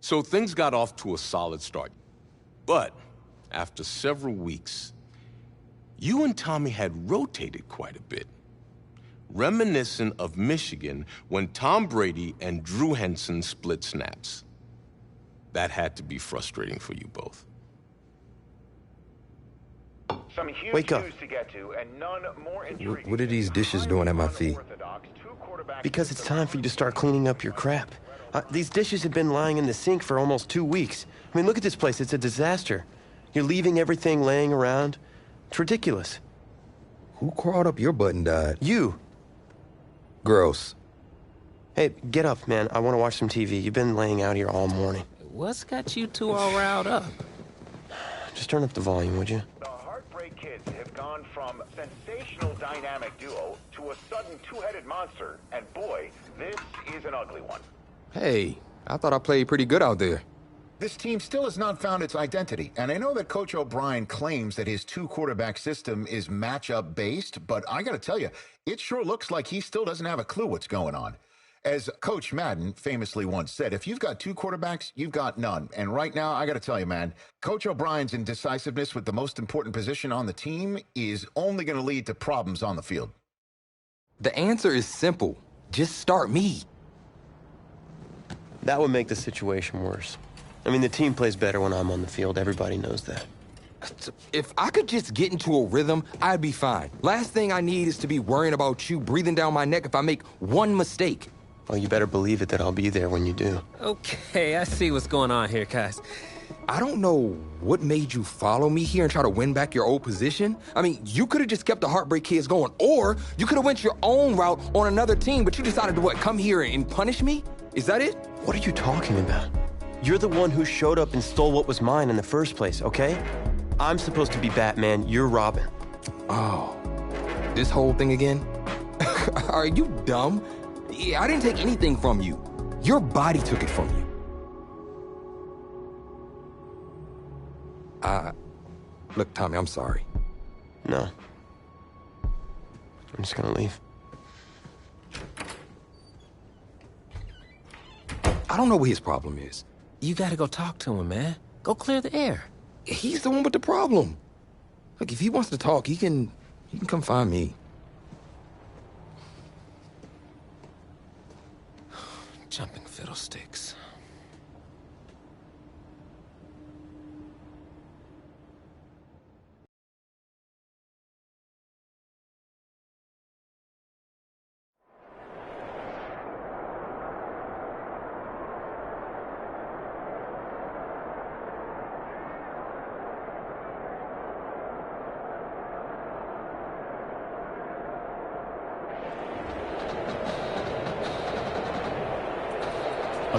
So things got off to a solid start. But after several weeks, you and Tommy had rotated quite a bit. Reminiscent of Michigan when Tom Brady and Drew Henson split snaps. That had to be frustrating for you both. Some huge Wake up. news to get to, and none more intriguing. What are these dishes doing at my feet? Because it's time for you to start cleaning up your crap. These dishes have been lying in the sink for almost 2 weeks. I mean, look at this place. It's a disaster. You're leaving everything laying around. It's ridiculous. Who crawled up your butt and died? You. Gross. Hey, get up, man. I want to watch some TV. You've been laying out here all morning. What's got you two all riled up? Just turn up the volume, would you? The Heartbreak Kids have gone from sensational dynamic duo to a sudden two-headed monster. And boy, this is an ugly one. Hey, I thought I played pretty good out there. This team still has not found its identity, and I know that Coach O'Brien claims that his two-quarterback system is matchup-based, but I gotta tell you, it sure looks like he still doesn't have a clue what's going on. As Coach Madden famously once said, if you've got two quarterbacks, you've got none. And right now, I gotta tell you, man, Coach O'Brien's indecisiveness with the most important position on the team is only gonna lead to problems on the field. The answer is simple. Just start me. That would make the situation worse. I mean, the team plays better when I'm on the field. Everybody knows that. If I could just get into a rhythm, I'd be fine. Last thing I need is to be worrying about you breathing down my neck if I make one mistake. Well, you better believe it that I'll be there when you do. Okay, I see what's going on here, guys. I don't know what made you follow me here and try to win back your old position. I mean, you could have just kept the Heartbreak Kids going, or you could have went your own route on another team, but you decided to what, come here and punish me? Is that it? What are you talking about? You're the one who showed up and stole what was mine in the first place, okay? I'm supposed to be Batman, you're Robin. Oh, this whole thing again? Are you dumb? Yeah, I didn't take anything from you. Your body took it from you. Look, Tommy, I'm sorry. No. I'm just gonna leave. I don't know what his problem is. You gotta go talk to him, man. Go clear the air. He's the one with the problem. Look, if he wants to talk, he can come find me. Jumping fiddlesticks.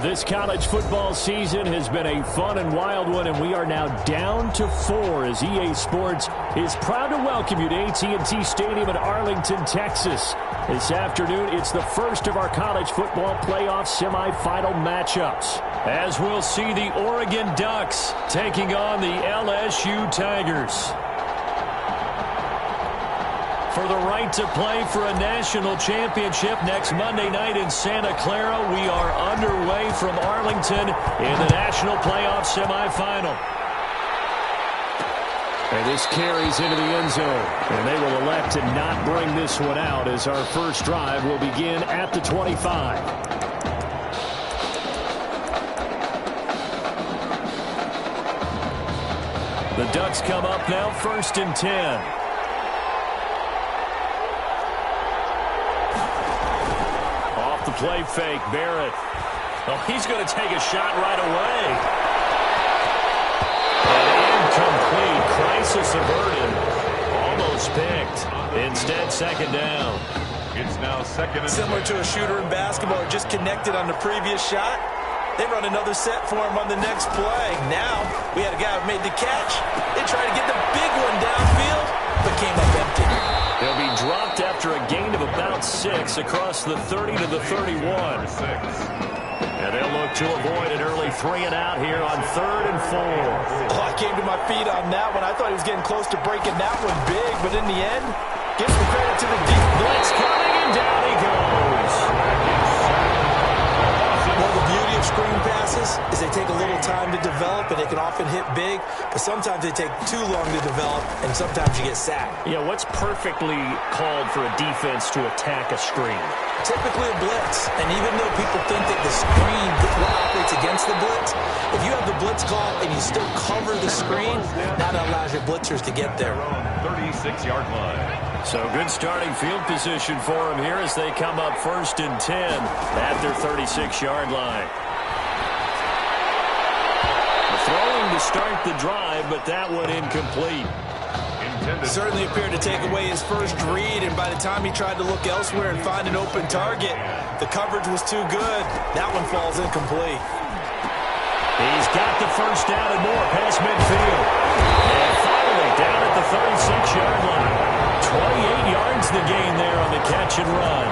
This college football season has been a fun and wild one, and we are now down to 4 as EA Sports is proud to welcome you to AT&T Stadium in Arlington, Texas. This afternoon, it's the first of our college football playoff semifinal matchups, as we'll see the Oregon Ducks taking on the LSU Tigers. For the right to play for a national championship next Monday night in Santa Clara, we are underway from Arlington in the national playoff semifinal. And this carries into the end zone, and they will elect to not bring this one out as our first drive will begin at the 25. The Ducks come up now, 1st and 10. Play fake, Barrett. Oh, he's going to take a shot right away. And incomplete. Crisis averted. Almost picked. Instead, 2nd down. It's now 2nd and similar to a shooter in basketball, just connected on the previous shot. They run another set for him on the next play. Now, we had a guy who made the catch. They tried to get the big one downfield, but came up empty. They'll be dropped after a gain of about 6 across the 30 to the 31. And they'll look to avoid an early 3 and out here on 3rd and 4. Oh, I came to my feet on that one. I thought he was getting close to breaking that one big, but in the end, give some credit to the deep blitz coming, and down he goes. Well, the beauty of screen passes is they take a little time to develop, and they can often hit big, but sometimes they take too long to develop, and sometimes you get sacked. Yeah, what's perfectly called for a defense to attack a screen? Typically a blitz, and even though people think that the screen operates against the blitz, if you have the blitz call and you still cover the screen, that allows your blitzers to get there. 36-yard line. So good starting field position for them here as they come up 1st and 10 at their 36-yard line. Throwing to start the drive, but that one incomplete. Certainly appeared to take away his first read, and by the time he tried to look elsewhere and find an open target, the coverage was too good. That one falls incomplete. He's got the first down and more past midfield. And finally down at the 36-yard line. 28 yards the gain there on the catch and run.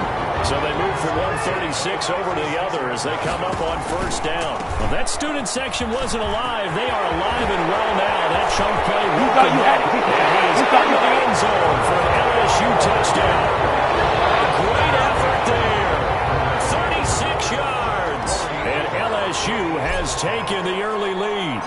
So they move from 136 over to the other as they come up on 1st down. Well, that student section wasn't alive. They are alive and well now. That chunk play working out. And he is into the end zone for an LSU touchdown. A great effort there. 36 yards. And LSU has taken the early lead.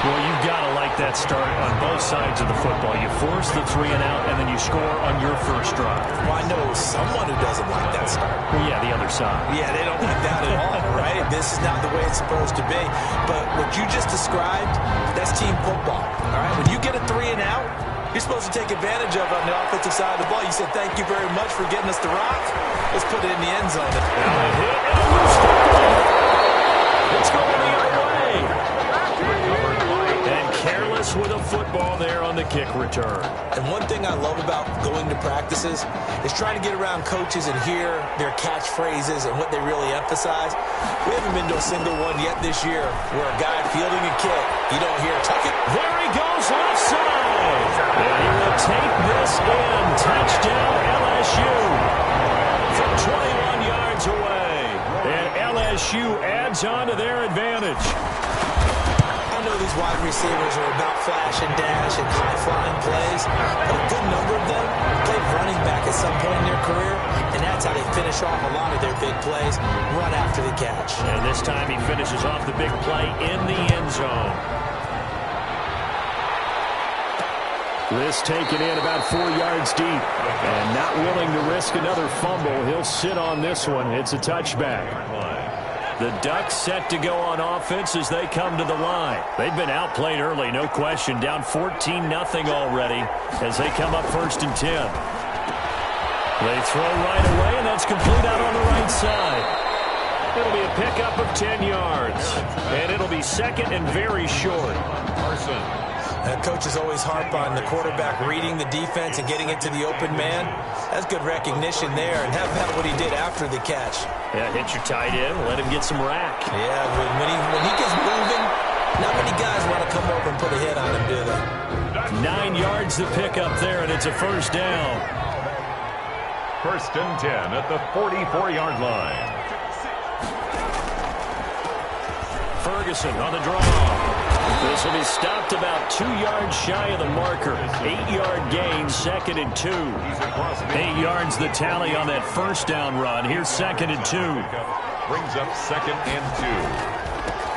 Well, you've got to like that start on both sides of the football. You force the 3 and out, and then you score on your first drive. Well, I know someone who doesn't like that start. Well, yeah, the other side. Yeah, they don't like that at all, right? This is not the way it's supposed to be. But what you just described, that's team football, all right? When you get a 3 and out, you're supposed to take advantage of it on the offensive side of the ball. You said, thank you very much for getting us the rock. Let's put it in the end zone. Now a hit and a loose football. It's going the other way. Careless with a football there on the kick return. And one thing I love about going to practices is trying to get around coaches and hear their catchphrases and what they really emphasize. We haven't been to a single one yet this year where a guy fielding a kick, you don't hear tuck it. There he goes left side. And he will take this in. Touchdown LSU from 21 yards away. And LSU adds on to their advantage. I know these wide receivers are about flash and dash and high-flying plays, but a good number of them played running back at some point in their career, and that's how they finish off a lot of their big plays, run after the catch. And this time he finishes off the big play in the end zone. This taken in about 4 yards deep, and not willing to risk another fumble. He'll sit on this one. It's a touchback. The Ducks set to go on offense as they come to the line. They've been outplayed early, no question. Down 14-0 already as they come up 1st and 10. They throw right away, and that's complete out on the right side. It'll be a pickup of 10 yards. And it'll be 2nd and very short. Parsons. Coaches always harp on the quarterback reading the defense and getting it to the open man. That's good recognition there, and how about what he did after the catch? Yeah, hit your tight end, let him get some rack. Yeah, when he gets moving, not many guys want to come over and put a hit on him, do they? 9 yards to pick up there, and it's a first down. 1st and 10 at the 44-yard line. Ferguson on the draw. This will be stopped about 2 yards shy of the marker. 8-yard gain, 2nd and 2. 8 yards the tally on that first down run. Here's 2nd and 2. Brings up 2nd and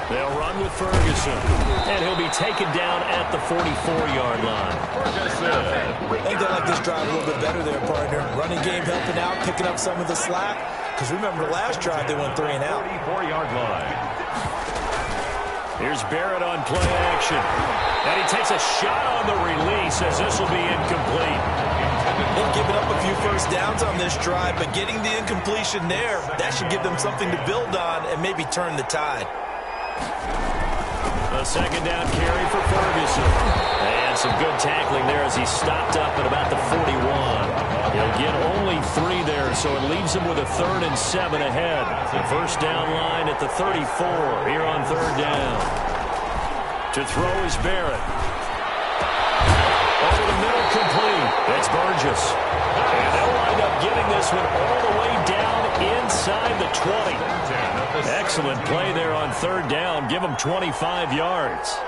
2. They'll run with Ferguson, and he'll be taken down at the 44-yard line. I think they like this drive a little bit better there, partner. Running game helping out, picking up some of the slack. Because remember the last drive, they went 3 and out. 44-yard line. Here's Barrett on play action. And he takes a shot on the release as this will be incomplete. They've given up a few first downs on this drive, but getting the incompletion there, that should give them something to build on and maybe turn the tide. A 2nd down carry for Ferguson. And some good tackling there as he stopped up at about the 41. He'll get only 3 there, so it leaves him with a 3rd and 7 ahead. The first down line at the 34 here on 3rd down. To throw is Barrett. Over the middle, complete. That's Burgess. And they'll wind up getting this one all the way down inside the 20. Excellent play there on 3rd down. Give him 25 yards.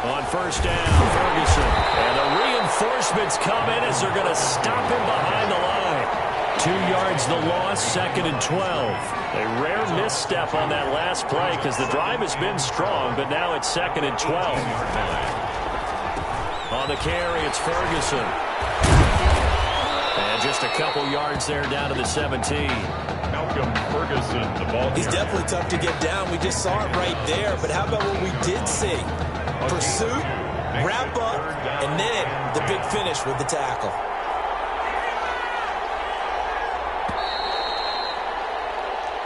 On 1st down, Ferguson. And the reinforcements come in as they're going to stop him behind the line. 2 yards the loss, 2nd and 12. A rare misstep on that last play because the drive has been strong, but now it's 2nd and 12. On the carry, it's Ferguson. And just a couple yards there down to the 17. Malcolm Ferguson, the ball. He's definitely tough to get down. We just saw it right there. But how about what we did see? Pursuit, wrap up, and then the big finish with the tackle.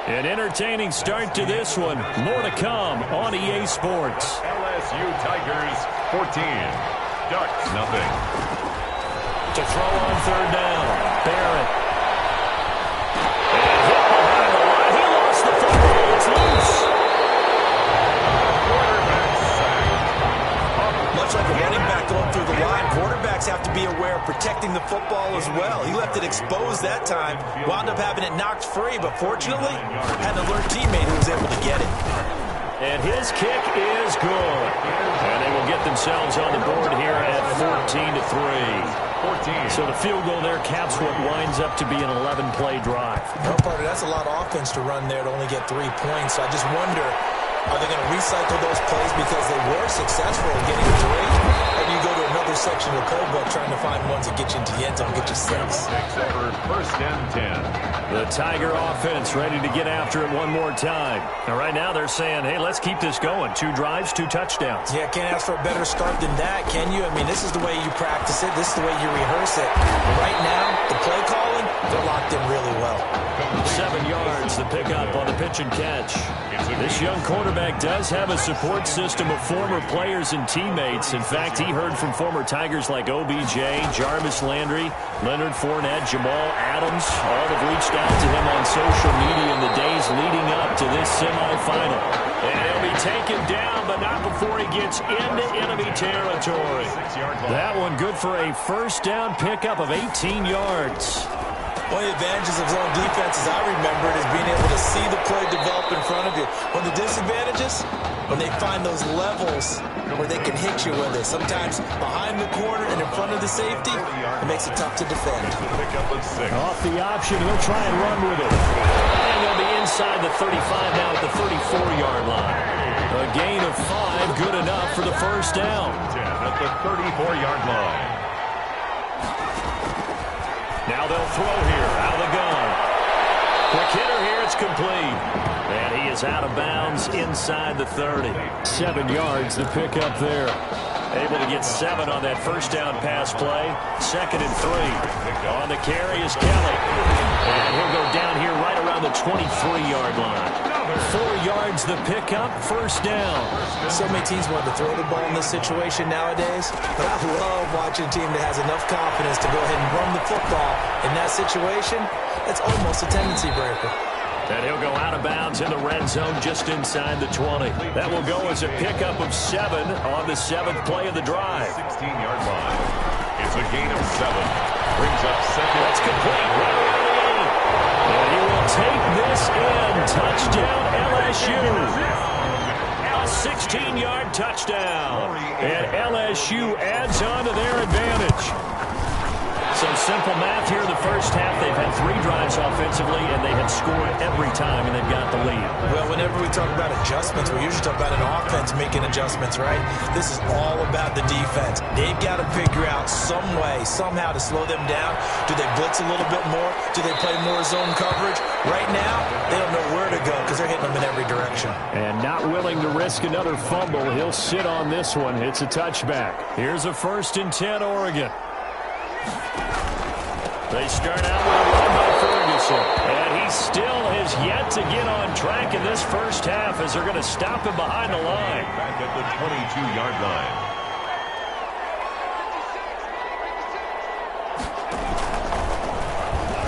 An entertaining start to this one. More to come on EA Sports. LSU Tigers 14. Ducks nothing. To throw on 3rd down. Barrett. And hit behind the line. He lost the football. It's loose. Much like a running back going through the line, quarterbacks have to be aware of protecting the football as well. He left it exposed that time, wound up having it knocked free, but fortunately, had an alert teammate who was able to get it. And his kick is good. And they will get themselves on the board here at 14-3. So the field goal there caps what winds up to be an 11-play drive. Well, partner, that's a lot of offense to run there to only get 3 points. So I just wonder, are they going to recycle those plays because they were successful in getting 3? Or do you go to another section of the playbook trying to find ones that get you into the end zone, get you 6? Takes over 1st and 10. The Tiger offense ready to get after it one more time. And right now they're saying, hey, let's keep this going. 2 drives, 2 touchdowns. Yeah, can't ask for a better start than that, can you? I mean, this is the way you practice it. This is the way you rehearse it. But right now, the play calling, they're locked in really well. 7 yards, the pickup on the pitch and catch. This young quarterback does have a support system of former players and teammates. In fact, he heard from former Tigers like OBJ, Jarvis Landry, Leonard Fournette, Jamal Adams. All have reached out to him on social media in the days leading up to this semifinal. And he'll be taken down, but not before he gets into enemy territory. That one good for a first down pickup of 18 yards. One of the advantages of zone defense, as I remember it, is being able to see the play develop in front of you. One of the disadvantages, when they find those levels where they can hit you with it. Sometimes behind the corner and in front of the safety, it makes it tough to defend. Off the option, he'll try and run with it. And they'll be inside the 35 now at the 34-yard line. A gain of 5, good enough for the first down. 10 at the 34-yard line. Now they'll throw here, out of the gun. Quick hitter here, it's complete. And he is out of bounds inside the 30. 7 yards, the pickup there. Able to get 7 on that first down pass play. 2nd and 3. On the carry is Kelly. And he'll go down here right around the 23-yard line. 4 yards the pickup, first down. So many teams want to throw the ball in this situation nowadays, but I love watching a team that has enough confidence to go ahead and run the football. In that situation, that's almost a tendency breaker. And he'll go out of bounds in the red zone just inside the 20. That will go as a pickup of 7 on the 7th play of the drive. 16-yard line. It's a gain of 7. Brings up second. That's complete. Right around the 8. And he will take this in. Touchdown LSU. A 16-yard touchdown. And LSU adds on to their advantage. So simple math here in the first half. They've had 3 drives offensively, and they have scored every time, and they've got the lead. Well, whenever we talk about adjustments, we usually talk about an offense making adjustments, right? This is all about the defense. They've got to figure out some way, somehow to slow them down. Do they blitz a little bit more? Do they play more zone coverage? Right now, they don't know where to go because they're hitting them in every direction. And not willing to risk another fumble. He'll sit on this one. It's a touchback. Here's a 1st and 10, Oregon. They start out with a run by Ferguson. And he still has yet to get on track in this first half as they're going to stop him behind the line. Back at the 22-yard line.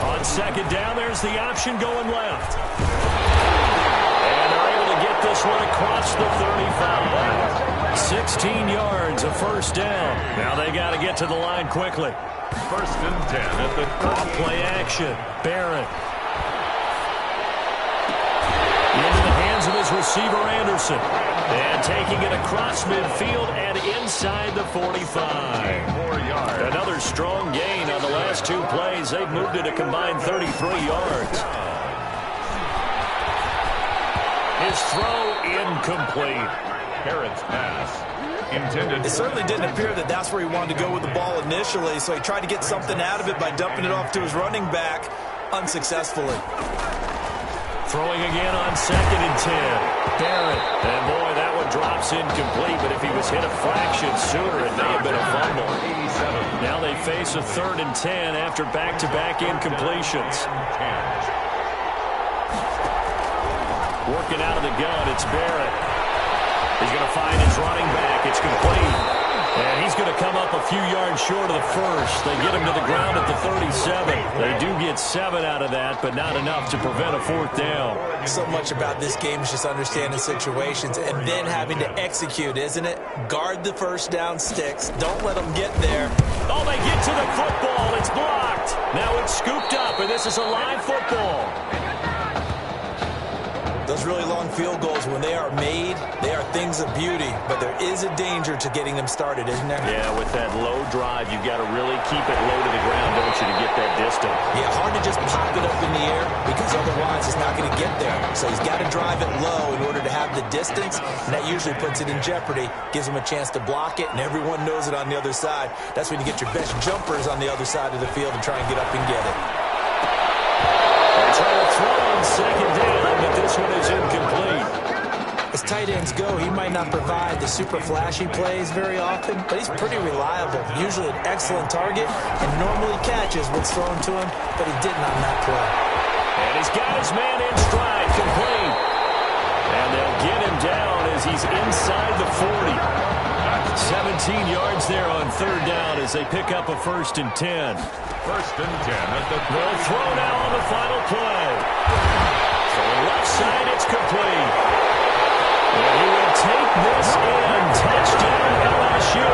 On 2nd down, there's the option going left. And they're able to get this one across the 35. 16 yards, a first down. Now they got to get to the line quickly. 1st and 10 at the play action. Barrett. Into the hands of his receiver, Anderson. And taking it across midfield and inside the 45. 4 yards. Another strong gain on the last 2 plays. They've moved it a combined 33 yards. His throw incomplete. Barrett's pass. Intended. It certainly didn't appear that that's where he wanted to go with the ball initially, so he tried to get something out of it by dumping it off to his running back unsuccessfully. Throwing again on 2nd and 10. Barrett. And boy, that one drops incomplete, but if he was hit a fraction sooner, it may have been a fumble. 87. Now they face a 3rd and 10 after back-to-back incompletions. Working out of the gun, it's Barrett. He's going to find his running back. It's complete. And he's going to come up a few yards short of the first. They get him to the ground at the 37. They do get 7 out of that, but not enough to prevent a 4th down. So much about this game is just understanding situations and then having to execute, isn't it? Guard the first down sticks. Don't let them get there. Oh, they get to the football. It's blocked. Now it's scooped up, and this is a live football. Those really long field goals, when they are made, they are things of beauty, but there is a danger to getting them started, isn't there? Yeah, with that low drive, you've got to really keep it low to the ground, don't you, to get that distance. Yeah, hard to just pop it up in the air because otherwise it's not going to get there. So he's got to drive it low in order to have the distance, and that usually puts it in jeopardy, gives him a chance to block it, and everyone knows it on the other side. That's when you get your best jumpers on the other side of the field and try and get up and get it. They try to throw on 2nd down, but this one is incomplete. As tight ends go, he might not provide the super flashy plays very often, but he's pretty reliable. Usually an excellent target and normally catches what's thrown to him, but he didn't on that play. And he's got his man in stride, complete. And they'll get him down as he's inside the 40. 17 yards there on 3rd down as they pick up a 1st and 10. 1st and 10 at the they'll throw now on the final play. So left side, it's complete. And he will take this in. Touchdown LSU.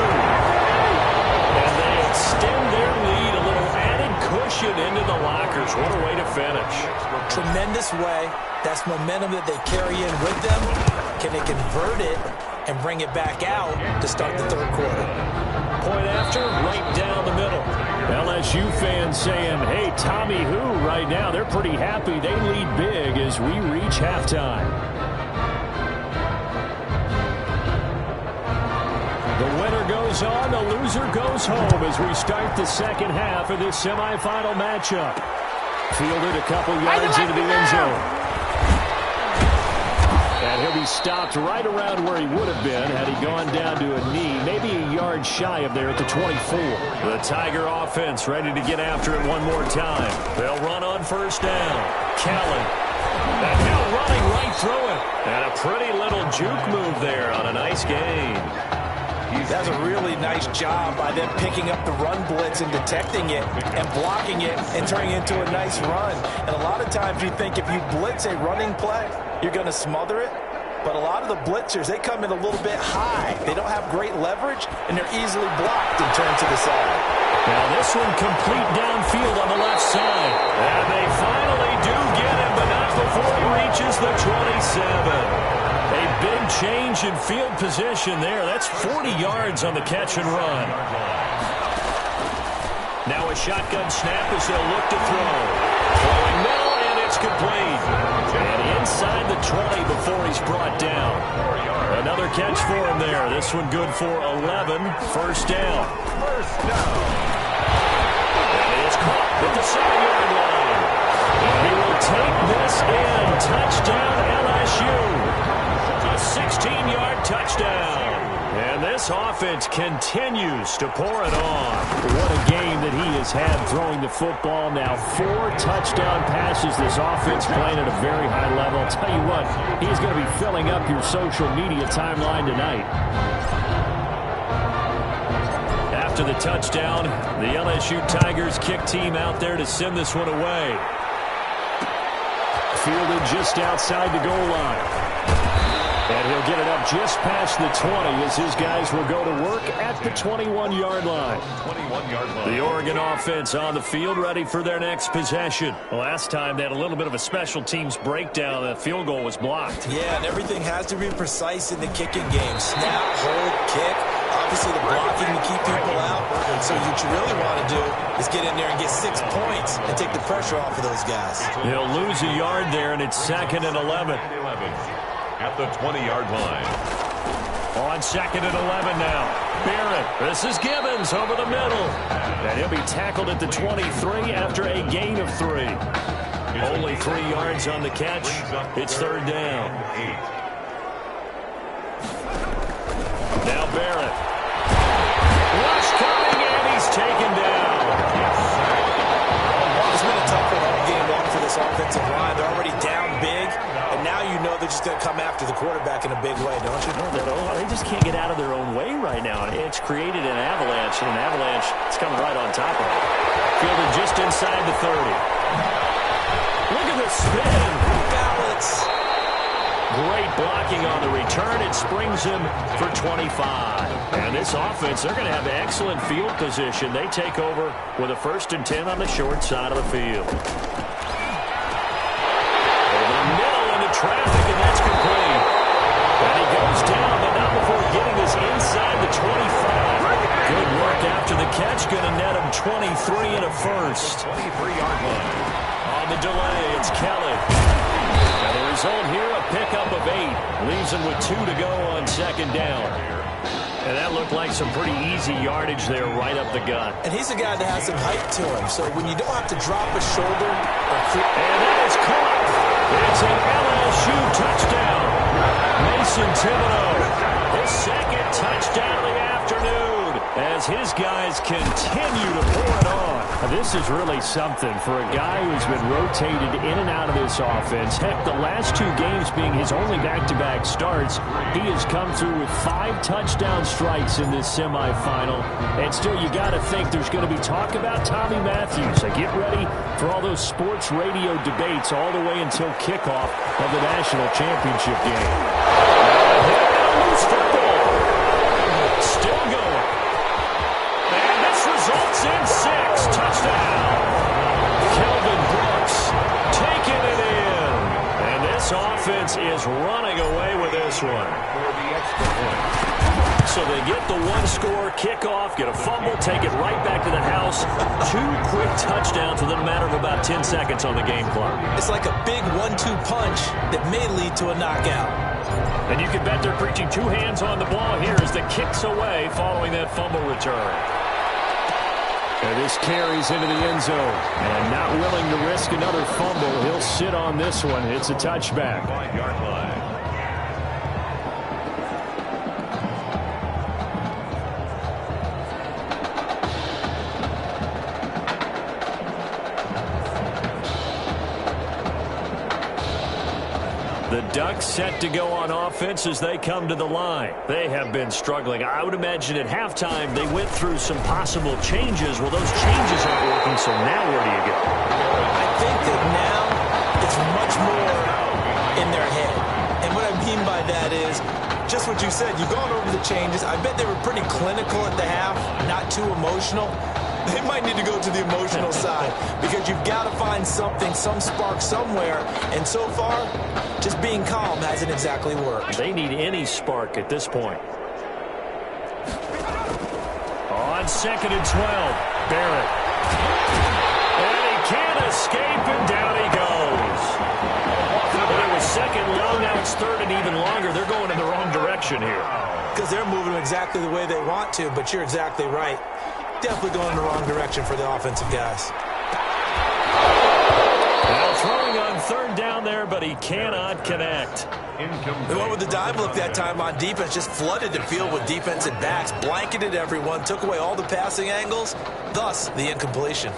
And they extend their lead, a little added cushion into the lockers. What a way to finish. Tremendous way. That's momentum that they carry in with them. Can they convert it and bring it back out to start the 3rd quarter? Point after, right down the middle. LSU fans saying, hey, Tommy who right now, they're pretty happy. They lead big as we reach halftime. The winner goes on, the loser goes home as we start the 2nd half of this semifinal matchup. Fielded a couple yards into the end zone. And he'll be stopped right around where he would have been had he gone down to a knee, maybe a yard shy of there at the 24. The Tiger offense ready to get after it one more time. They'll run on 1st down. Kelly And now running right through it. And a pretty little juke move there on a nice gain. That's a really nice job by them picking up the run blitz and detecting it and blocking it and turning it into a nice run. And a lot of times you think if you blitz a running play, you're going to smother it. But a lot of the blitzers, they come in a little bit high. They don't have great leverage, and they're easily blocked and turned to the side. Now this one complete downfield on the left side. And they finally do get him, but not before he reaches the 27. A big change in field position there. That's 40 yards on the catch and run. Now a shotgun snap as they'll look to throw. Throwing middle, and it's complete. And inside the 20 before he's brought down. Another catch for him there. This one good for 11. First down. And it is caught at the 7-yard line. And he will take this in. Touchdown LSU. A 16-yard touchdown. And this offense continues to pour it on. What a game that he has had throwing the football. Now 4 touchdown passes. This offense playing at a very high level. I'll tell you what, he's going to be filling up your social media timeline tonight. After the touchdown, the LSU Tigers kick team out there to send this one away. Fielded just outside the goal line. And he'll get it up just past the 20 as his guys will go to work at the 21-yard line. 21-yard line. The Oregon offense on the field ready for their next possession. Last time they had a little bit of a special teams breakdown. The field goal was blocked. Yeah, and everything has to be precise in the kicking game. Snap, hold, kick. Obviously the blocking to keep people out. So what you really want to do is get in there and get 6 points and take the pressure off of those guys. He'll lose a yard there, and it's 2nd and 11. At the 20-yard line. On 2nd and 11 now. Barrett. This is Gibbons over the middle. And he'll be tackled at the 23 after a gain of 3. Only 3 yards on the catch. It's 3rd down. Now Barrett. Rush coming, and he's taken down. It's been a tough game long for this offensive line. They're already down big, and now you know they're just going to come after the quarterback in a big way, don't you? No, they just can't get out of their own way right now. It's created an avalanche, and an avalanche is coming right on top of it. Fielded just inside the 30. Look at the spin. Balance. Great blocking on the return. It springs him for 25. And this offense, they're going to have excellent field position. They take over with a 1st and 10 on the short side of the field. Over the middle into traffic, and that's complete. And he goes down, but not before getting this inside the 25. Good work after the catch. Going to net him 23 and a 1st. 23-yard line. On the delay, it's Kelly. And the result here, a pickup of 8. Leaves him with 2 to go on 2nd down. And that looked like some pretty easy yardage there right up the gut. And he's a guy that has some height to him. So when you don't have to drop a shoulder. And that is caught. It's an LSU touchdown. Mason Thibodeau, his 2nd touchdown of the afternoon as his guys continue to pour it on. This is really something for a guy who's been rotated in and out of this offense. Heck, the last 2 games being his only back-to-back starts, he has come through with 5 touchdown strikes in this semifinal. And still, you got to think there's going to be talk about Tommy Matthews. So get ready for all those sports radio debates all the way until kickoff of the national championship game. Loose football. Still going. And this results in 6. Touchdown. Kelvin Brooks taking it in. And this offense is running away with this one. So they get the 1-score kickoff, get a fumble, take it right back to the house. 2 quick touchdowns within a matter of about 10 seconds on the game clock. It's like a big 1-2 punch that may lead to a knockout. And you can bet they're preaching 2 hands on the ball here as the kick's away following that fumble return. And this carries into the end zone. And not willing to risk another fumble, he'll sit on this one. It's a touchback. 5-yard line. Ducks set to go on offense as they come to the line. They have been struggling. I would imagine at halftime they went through some possible changes. Well, those changes aren't working, so now where do you go? I think that now it's much more in their head. And what I mean by that is just what you said. You've gone over the changes. I bet they were pretty clinical at the half, not too emotional. They might need to go to the emotional side because you've got to find something, some spark somewhere. And so far, just being calm hasn't exactly worked. They need any spark at this point. On 2nd and 12, Barrett. And he can't escape, and down he goes. But it was second long, now it's third and even longer. They're going in the wrong direction here. Because they're moving exactly the way they want to, but you're exactly right. Definitely going in the wrong direction for the offensive guys. Now throwing on third down there, but he cannot connect. They went with the dive look that time on defense, just flooded the field with defensive backs, blanketed everyone, took away all the passing angles, thus the incompletion.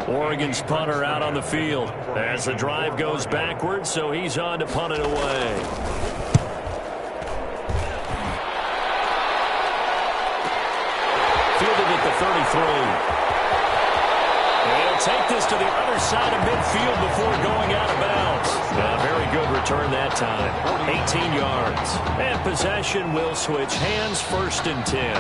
Oregon's punter out on the field as the drive goes backwards, so he's on to punt it away. Fielded at the 33. He'll take this to the other side of midfield before going out of bounds. A very good return that time. 18 yards. And possession will switch hands, 1st and 10.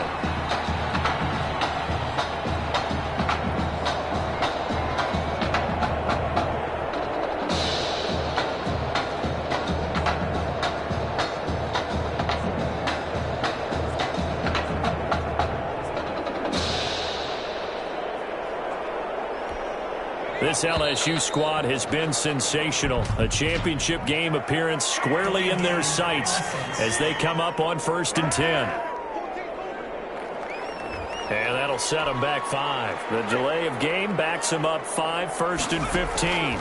This LSU squad has been sensational. A championship game appearance squarely in their sights as they come up on 1st and 10. And that'll set them back 5. The delay of game backs them up 5, 1st and 15.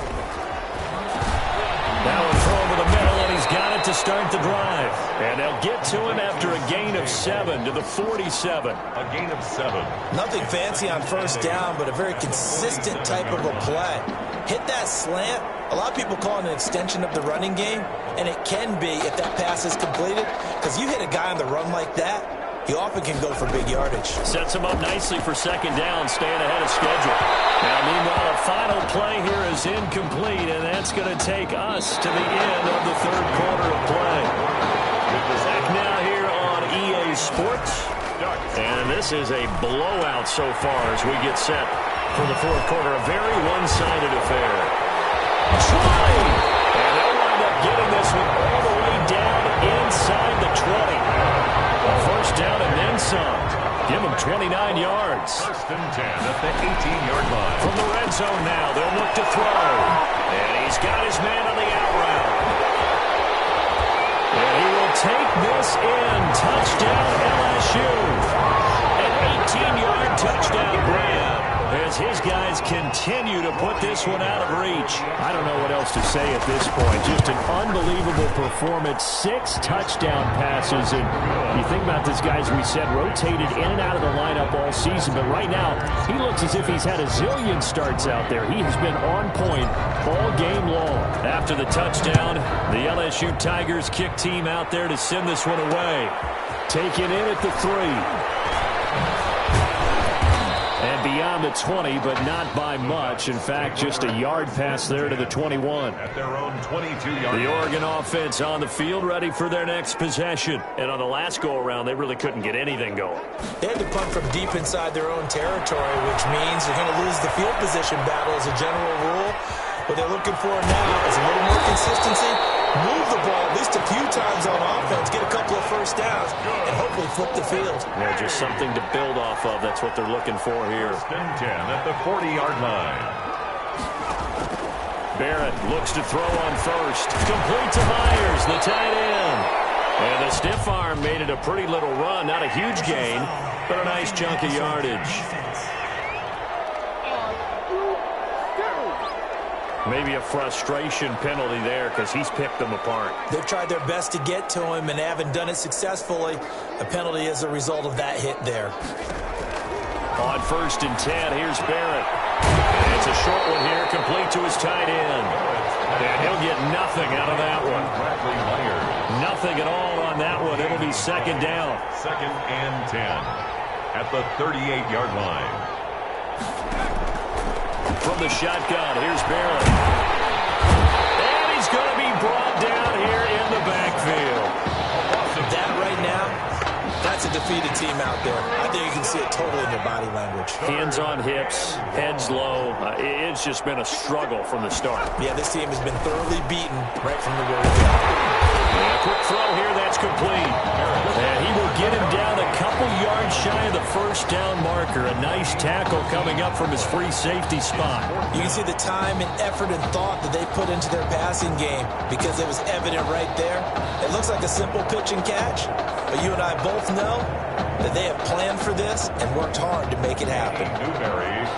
Now a throw over the middle, and he's got it to start the drive. And they'll get to him after a gain of 7 to the 47. A gain of 7. Nothing fancy on 1st down, but a very consistent type of a play. Hit that slant. A lot of people call it an extension of the running game, and it can be if that pass is completed, because you hit a guy on the run like that, he often can go for big yardage. Sets him up nicely for 2nd down, staying ahead of schedule. Now, meanwhile, a final play here is incomplete, and that's going to take us to the end of the 3rd quarter of play. Back now here on EA Sports. And this is a blowout so far as we get set for the 4th quarter. A very one-sided affair. Trying! And they'll wind up getting this one all the way down inside the 20. A 1st down and then some. Give him 29 yards. 1st and 10 at the 18-yard line. From the red zone now, they'll look to throw. And he's got his man on the out route. And he will take this in. Touchdown LSU. An 18-yard touchdown grab as his guys continue to put this one out of reach. I don't know what else to say at this point. Just an unbelievable performance. 6 touchdown passes. And you think about this guy, as we said, rotated in and out of the lineup all season. But right now, he looks as if he's had a zillion starts out there. He has been on point all game long. After the touchdown, the LSU Tigers kick team out there to send this one away. Taken in at the 3. And beyond the 20, but not by much. In fact, just a yard pass there to the 21. At their own 22-yard line. The Oregon offense on the field, ready for their next possession. And on the last go-around, they really couldn't get anything going. They had to punt from deep inside their own territory, which means they're going to lose the field position battle as a general rule. What they're looking for now is a little more consistency. Move the ball at least a few times on offense, get a couple of 1st downs, and hopefully flip the field. Yeah, just something to build off of. That's what they're looking for here. 1st and 10 at the 40-yard line. Barrett looks to throw on 1st. Complete to Myers, the tight end. And the stiff arm made it a pretty little run. Not a huge gain, but a nice chunk of yardage. Maybe a frustration penalty there because he's picked them apart. They've tried their best to get to him and haven't done it successfully. A penalty is a result of that hit there. On 1st and 10, here's Barrett. And it's a short one here, complete to his tight end. And he'll get nothing out of that one. Nothing at all on that one. It'll be 2nd down. 2nd and 10 at the 38-yard line. From the shotgun, here's Barrett. And he's going to be brought down here in the backfield. That right now, that's a defeated team out there. I think you can see it totally in their body language. Hands on hips, heads low. It's just been a struggle from the start. Yeah, this team has been thoroughly beaten right from the word go. Yeah, quick throw here, that's complete. And he will get him down a couple yards shy of the 1st down marker. A nice tackle coming up from his free safety spot. You can see the time and effort and thought that they put into their passing game because it was evident right there. It looks like a simple pitch and catch, but you and I both know that they have planned for this and worked hard to make it happen.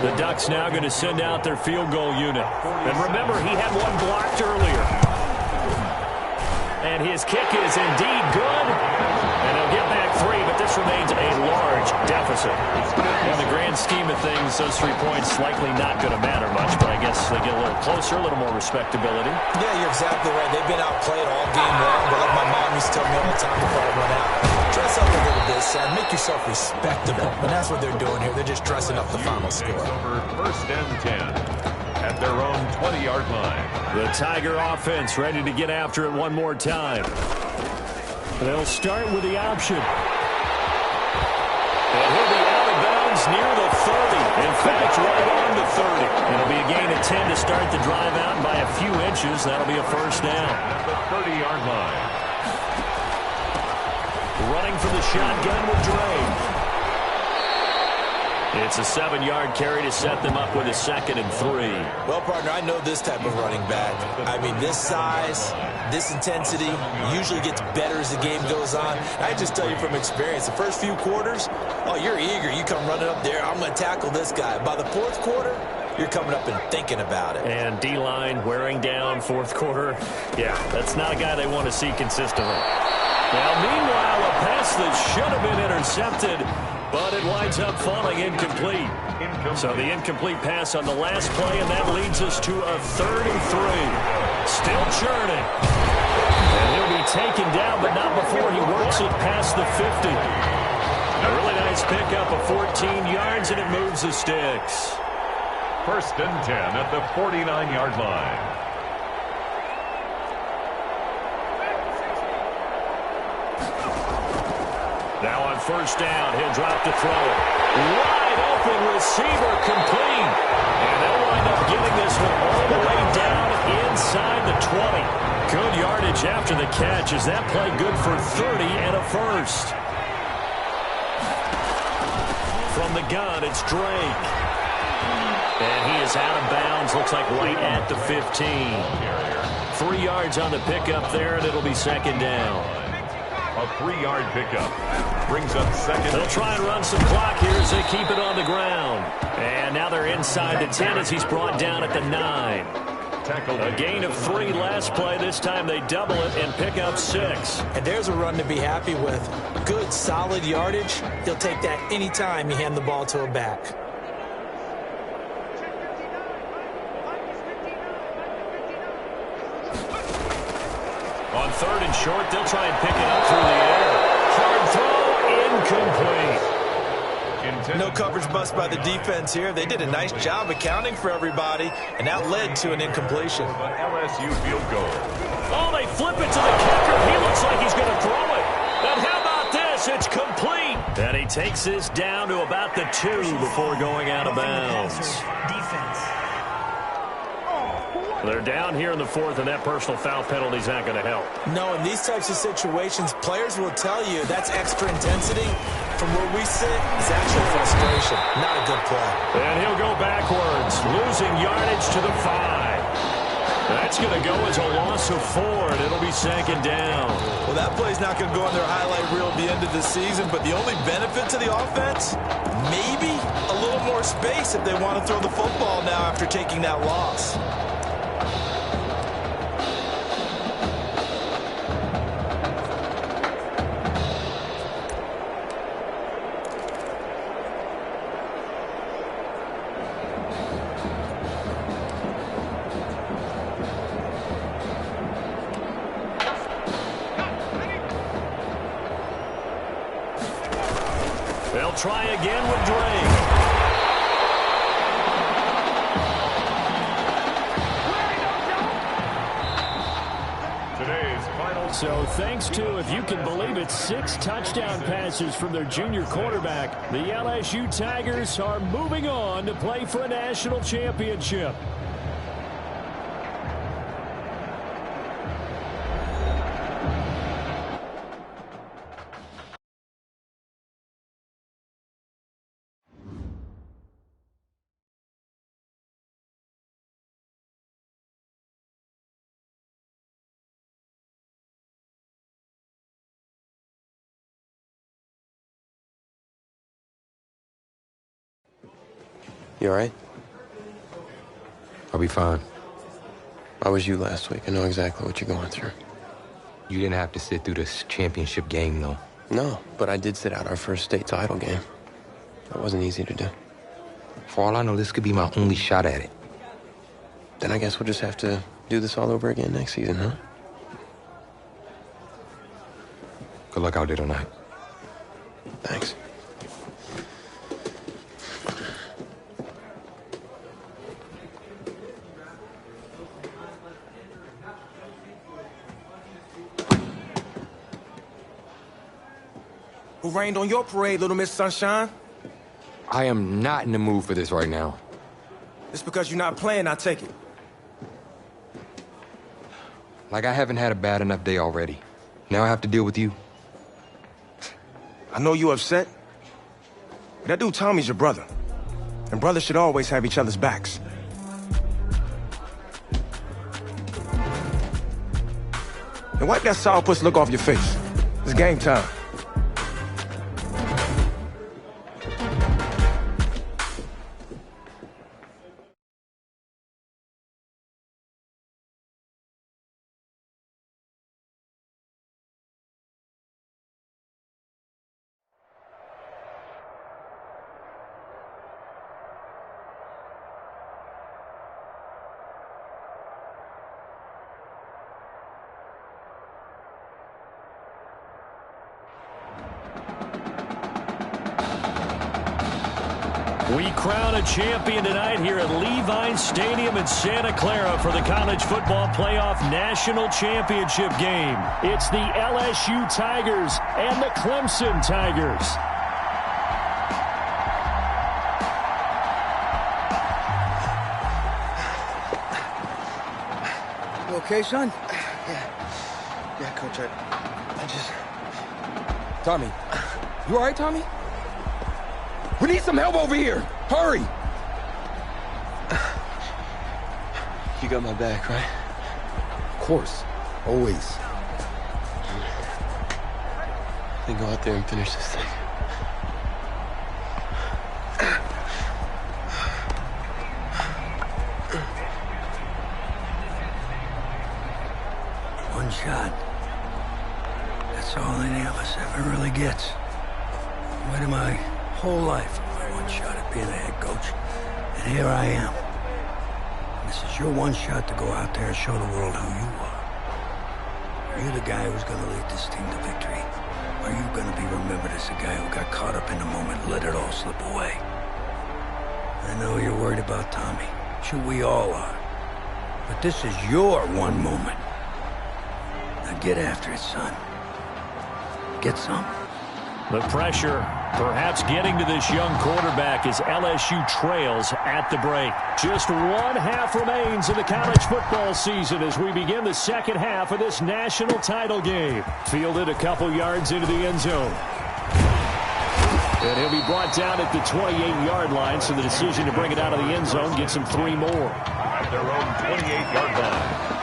The Ducks now going to send out their field goal unit. And remember, he had one blocked earlier. And his kick is indeed good. And he'll get back 3, but this remains a large deficit. In the grand scheme of things, those 3 points likely not going to matter much, but I guess they get a little closer, a little more respectability. Yeah, you're exactly right. They've been outplayed all game long, but like my mom used to tell me all the time before I went out, dress up a little bit, son. Make yourself respectable. And that's what they're doing here. They're just dressing up the final score. Over 1st and 10 at their own 20-yard line. The Tiger offense ready to get after it one more time. They'll start with the option. And he'll be out of bounds near the 30. In fact, right on the 30. It'll be a gain of 10 to start the drive out, and by a few inches, that'll be a 1st down. At the 30-yard line. Running for the shotgun with Dre. It's a 7-yard carry to set them up with a 2nd and 3. Well, partner, I know this type of running back. I mean, this size, this intensity usually gets better as the game goes on. I just tell you from experience, the first few quarters, oh, you're eager. You come running up there, I'm going to tackle this guy. By the 4th quarter, you're coming up and thinking about it. And D-line wearing down 4th quarter. Yeah, that's not a guy they want to see consistently. Now, meanwhile, a pass that should have been intercepted, but it winds up falling incomplete. So the incomplete pass on the last play, and that leads us to a 3rd and 3. Still churning. And he'll be taken down, but not before he works it past the 50. A really nice pickup of 14 yards, and it moves the sticks. 1st and 10 at the 49-yard line. Now on 1st down, he'll drop to throw it. Wide open receiver complete. And they'll wind up getting this one all the way down inside the 20. Good yardage after the catch. Is that play good for 30 and a 1st? From the gun, it's Drake. And he is out of bounds. Looks like right at the 15. 3 yards on the pickup there, and it'll be 2nd down. A 3-yard pickup brings up 2nd. They'll try and run some clock here as they keep it on the ground. And now they're inside the 10 as he's brought down at the 9. A gain of 3 last play. This time they double it and pick up 6. And there's a run to be happy with. Good, solid yardage. He'll take that any time you hand the ball to a back. On 3rd and short, they'll try and pick it up through the air. Hard throw, incomplete. No coverage bust by the defense here. They did a nice job accounting for everybody, and that led to an incompletion. An LSU field goal. Oh, they flip it to the kicker. He looks like he's going to throw it. And how about this? It's complete. And he takes this down to about the 2 before going out of bounds. Defense. They're down here in the 4th, and that personal foul penalty is not going to help. No, in these types of situations, players will tell you that's extra intensity. From where we sit, it's actual frustration. Not a good play. And he'll go backwards, losing yardage to the 5. That's going to go as a loss of 4, and it'll be 2nd down. Well, that play's not going to go on their highlight reel at the end of the season, but the only benefit to the offense, maybe a little more space if they want to throw the football now after taking that loss. try again with Drake. So thanks to, if you can believe it, 6 touchdown passes from their junior quarterback, the LSU Tigers are moving on to play for a national championship. You all right? I'll be fine. I was you last week. I know exactly what you're going through. You didn't have to sit through this championship game, though. No, but I did sit out our first state title game. That wasn't easy to do. For all I know, this could be my only shot at it. Then I guess we'll just have to do this all over again next season, huh? Good luck out there tonight. Thanks. Who rained on your parade, Little Miss Sunshine? I am not in the mood for this right now. It's because you're not playing, I take it. Like I haven't had a bad enough day already. Now I have to deal with you. I know you're upset. That dude Tommy's your brother. And brothers should always have each other's backs. And wipe that sourpuss look off your face. It's game time. We crown a champion tonight here at Levine Stadium in Santa Clara for the College Football Playoff National Championship game. It's the LSU Tigers and the Clemson Tigers. You okay, son? Yeah, Coach, I just... Tommy. You all right, Tommy? We need some help over here. Hurry. You got my back, right? Of course. Always. Then go out there and finish this thing. One shot. That's all any of us ever really gets. Waited my whole life for my one shot at being a head coach. And here I am. And this is your one shot to go out there and show the world who you are. Are you the guy who's going to lead this team to victory? Or are you going to be remembered as the guy who got caught up in the moment and let it all slip away? I know you're worried about Tommy. Sure, we all are. But this is your one moment. Now get after it, son. Get some. The pressure perhaps getting to this young quarterback as LSU trails at the break. Just one half remains in the college football season as we begin the second half of this national title game. Fielded a couple yards into the end zone. And he'll be brought down at the 28-yard line, so the decision to bring it out of the end zone gets him 3 more. At their own 28-yard line.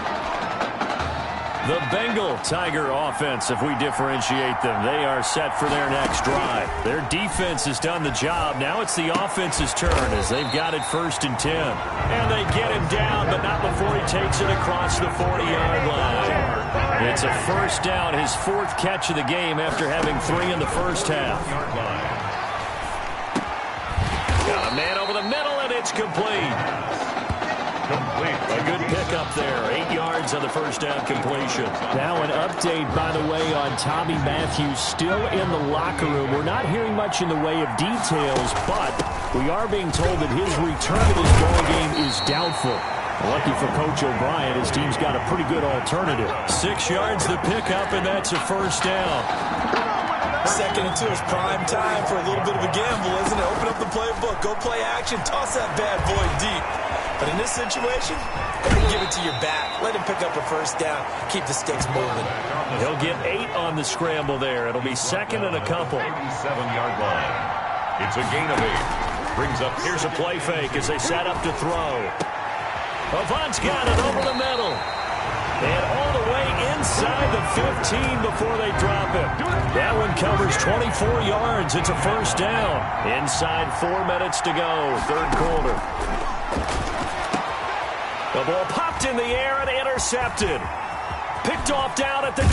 The Bengal Tiger offense, if we differentiate them, they are set for their next drive. Their defense has done the job. Now it's the offense's turn as they've got it 1st and 10. And they get him down, but not before he takes it across the 40-yard line. It's a 1st down, his 4th catch of the game after having 3 in the first half. Got a man over the middle, and it's complete. A good pick pickup there. 8 yards on the first down completion. Now an update, by the way, on Tommy Matthews still in the locker room. We're not hearing much in the way of details, but we are being told that his return to this ball game is doubtful. Lucky for Coach O'Brien, his team's got a pretty good alternative. 6 yards the pickup, and that's a first down. 2nd and 2 is prime time for a little bit of a gamble, isn't it? Open up the playbook, go play action, toss that bad boy deep. But in this situation, give it to your back. Let him pick up a first down. Keep the sticks moving. He'll get 8 on the scramble there. It'll be 2nd and a couple. 37-yard line. It's a gain of 8. Brings up. Here's a play fake as they set up to throw. Avant's got it over the middle. And all the way inside the 15 before they drop it. That one covers 24 yards. It's a first down. Inside 4 minutes to go, 3rd quarter. The ball popped in the air and intercepted. Picked off down at the 2.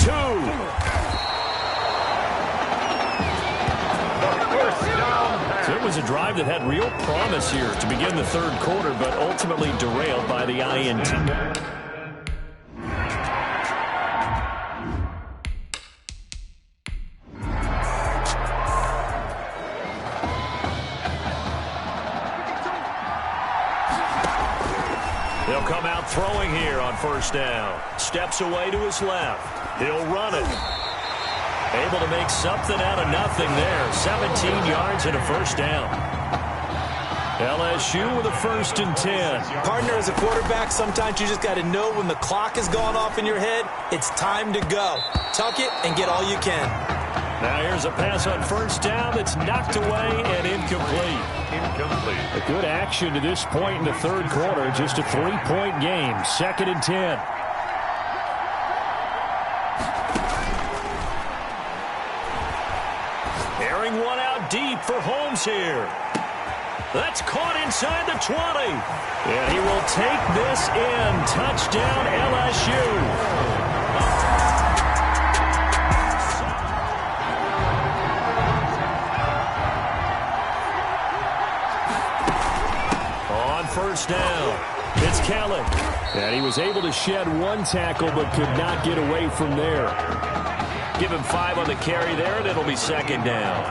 So it was a drive that had real promise here to begin the 3rd quarter, but ultimately derailed by the INT. He'll come out throwing here on first down. Steps away to his left. He'll run it. Able to make something out of nothing there. 17 yards and a first down. LSU with a 1st and 10. Partner, as a quarterback, sometimes you just got to know when the clock has gone off in your head, it's time to go. Tuck it and get all you can. Now here's a pass on first down that's knocked away and incomplete. A good action to this point in the 3rd quarter. Just a 3-point game. 2nd and 10. Airing one out deep for Holmes here. That's caught inside the 20. And he will take this in. Touchdown LSU. First down. It's Kelly. And he was able to shed 1 tackle but could not get away from there. Give him 5 on the carry there, and it'll be 2nd down.